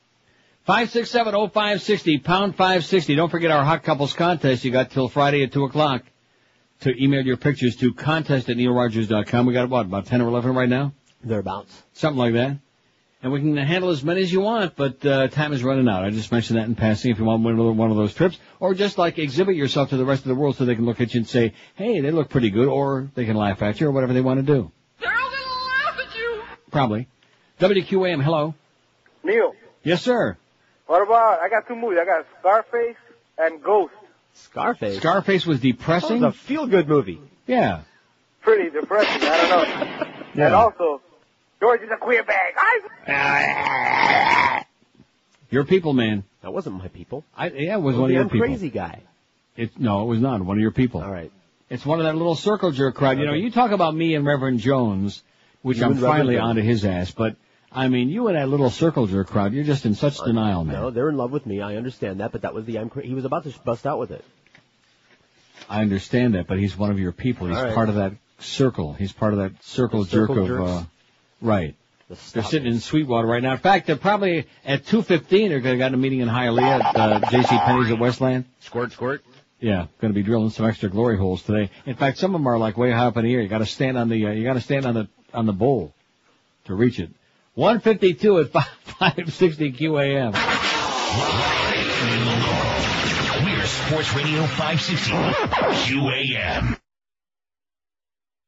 [SPEAKER 2] 567-0560, pound 560. Don't forget our Hot Couples contest. You got till Friday at 2 o'clock to email your pictures to contest@neilrogers.com. We got, about 10 or 11 right now?
[SPEAKER 6] Thereabouts.
[SPEAKER 2] Something like that. And we can handle as many as you want, but time is running out. I just mentioned that in passing if you want to win one of those trips. Or just exhibit yourself to the rest of the world so they can look at you and say, hey, they look pretty good, or they can laugh at you, or whatever they want to do.
[SPEAKER 18] They're all going to laugh at you.
[SPEAKER 2] Probably. WQAM, hello.
[SPEAKER 11] Neil,
[SPEAKER 2] Yes, sir.
[SPEAKER 11] what about, I got two movies. I got Scarface and Ghost.
[SPEAKER 6] Scarface?
[SPEAKER 2] Scarface was depressing?
[SPEAKER 6] That was a feel-good movie.
[SPEAKER 2] Yeah.
[SPEAKER 11] Pretty depressing, I don't know.
[SPEAKER 2] Yeah.
[SPEAKER 11] And also, George is a queer bag.
[SPEAKER 2] Your people, man.
[SPEAKER 6] That wasn't my people.
[SPEAKER 2] It was one of your people.
[SPEAKER 6] Crazy guy.
[SPEAKER 2] No, it was not. One of your people.
[SPEAKER 6] All right.
[SPEAKER 2] It's one of that little circle jerk crowd.
[SPEAKER 6] Okay.
[SPEAKER 2] You talk about me and Reverend Jones, which
[SPEAKER 6] You
[SPEAKER 2] I'm
[SPEAKER 6] and Reverend
[SPEAKER 2] finally
[SPEAKER 6] Jones.
[SPEAKER 2] onto his ass, but, I mean, you and that little circle jerk crowd, you're just in such denial, man.
[SPEAKER 6] No, they're in love with me. I understand that, but that was he was about to bust out with it.
[SPEAKER 2] I understand that, but he's one of your people. He's part of that circle. He's part of that circle jerk of, right. They're sitting in Sweetwater right now. In fact, they're probably at 2:15. They're going to got a meeting in Hialeah at J.C. Penney's at Westland.
[SPEAKER 6] Squirt.
[SPEAKER 2] Yeah, going to be drilling some extra glory holes today. In fact, some of them are like way high up in the air. You got to stand on the bowl to reach it. 152 at 560 QAM.
[SPEAKER 1] We're Sports Radio 560 QAM.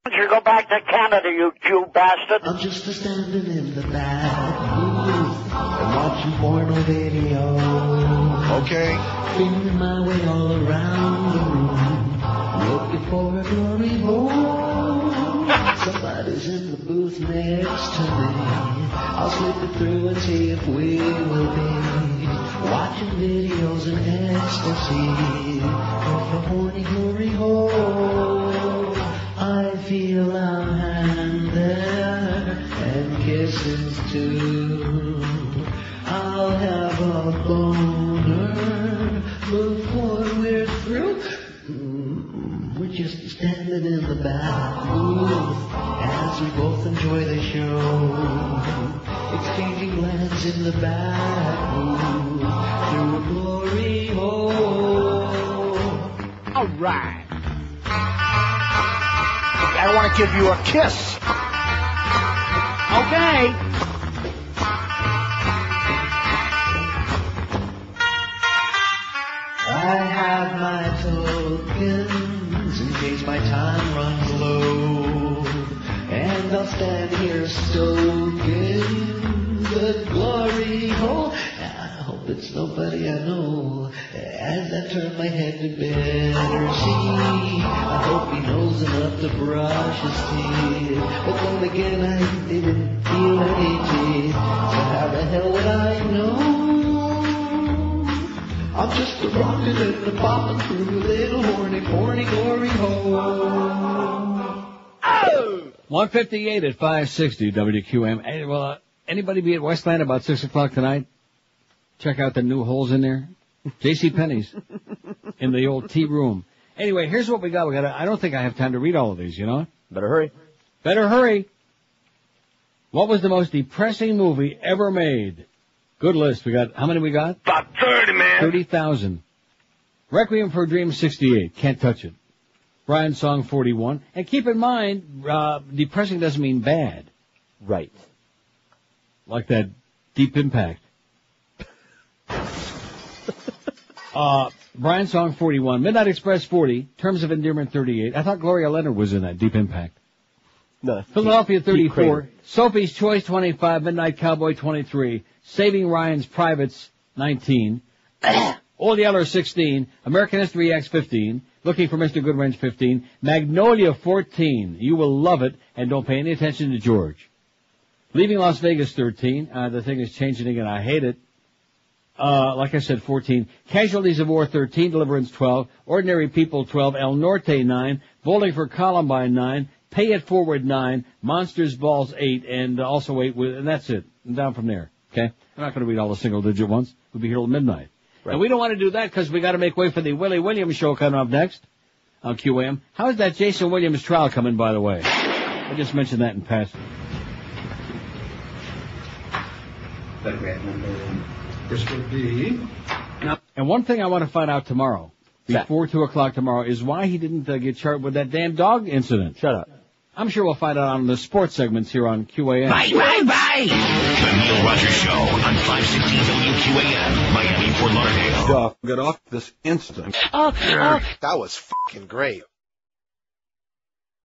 [SPEAKER 18] Why don't you go back to Canada, you Jew bastard?
[SPEAKER 10] I'm just a standing in the back booth and watching porno video.
[SPEAKER 19] Okay.
[SPEAKER 10] Feeling my way all around the room, looking for a glory hole. Somebody's in the booth next to me. I'll slip it through and see if we will be watching videos in ecstasy of a horny glory hole. I feel a hand there and kisses too. I'll have a boner before we're through. We're just standing in the back booth as we both enjoy the show, exchanging glances in the back booth through a glory hole.
[SPEAKER 3] All right. I want to give you a kiss. Okay.
[SPEAKER 10] I have my tokens in case my time runs low, and I'll stand here stoking the glory hole. I hope it's nobody I know as I turn my head to better see. I hope he knows enough to brush his teeth, but then again I didn't feel any teeth, so how the hell would I know? I'm just a rockin' and a poppin' through a little horny glory hole.
[SPEAKER 2] Oh! 158 at 560 WQM. Hey, well, anybody be at Westland about 6 o'clock tonight? Check out the new holes in there. J.C. Penney's in the old tea room. Anyway, here's what we got. I don't think I have time to read all of these, you know?
[SPEAKER 6] Better hurry.
[SPEAKER 2] Better hurry. What was the most depressing movie ever made? Good list. How many we got?
[SPEAKER 1] About 30, man.
[SPEAKER 2] 30,000. Requiem for a Dream, 68. Can't touch it. Brian's Song, 41. And keep in mind, depressing doesn't mean bad.
[SPEAKER 6] Right.
[SPEAKER 2] Like that Deep Impact. Brian's Song, 41. Midnight Express, 40. Terms of Endearment, 38. I thought Gloria Leonard was in that Deep Impact.
[SPEAKER 6] No.
[SPEAKER 2] Philadelphia, 34. Sophie's Choice, 25. Midnight Cowboy, 23. Saving Ryan's Privates, 19. Old Yeller, 16. American History X, 15. Looking for Mr. Goodwrench, 15. Magnolia, 14. You will love it, and don't pay any attention to George. Leaving Las Vegas, 13. The thing is changing again. I hate it. Like I said, 14. Casualties of War, 13. Deliverance, 12. Ordinary People, 12. El Norte, 9. Bowling for Columbine, 9. Pay It Forward, 9. Monsters Balls, 8. And also 8. And that's it. And down from there. Okay? I'm not going to read all the single-digit ones. We'll be here till midnight. Right. And we don't want to do that because we got to make way for the Willie Williams show coming up next on QAM. How's that Jason Williams trial coming, by the way? I just mentioned that in passing.
[SPEAKER 12] This would be...
[SPEAKER 2] And one thing I want to find out tomorrow, before 2 o'clock tomorrow, is why he didn't get charged with that damn dog incident.
[SPEAKER 6] Shut up.
[SPEAKER 2] I'm sure we'll find out on the sports segments here on QAM.
[SPEAKER 1] Bye. The Neil Rogers Show on 560 WQAM, Miami, Fort Lauderdale.
[SPEAKER 12] Get off this instant.
[SPEAKER 3] That
[SPEAKER 12] was fucking great.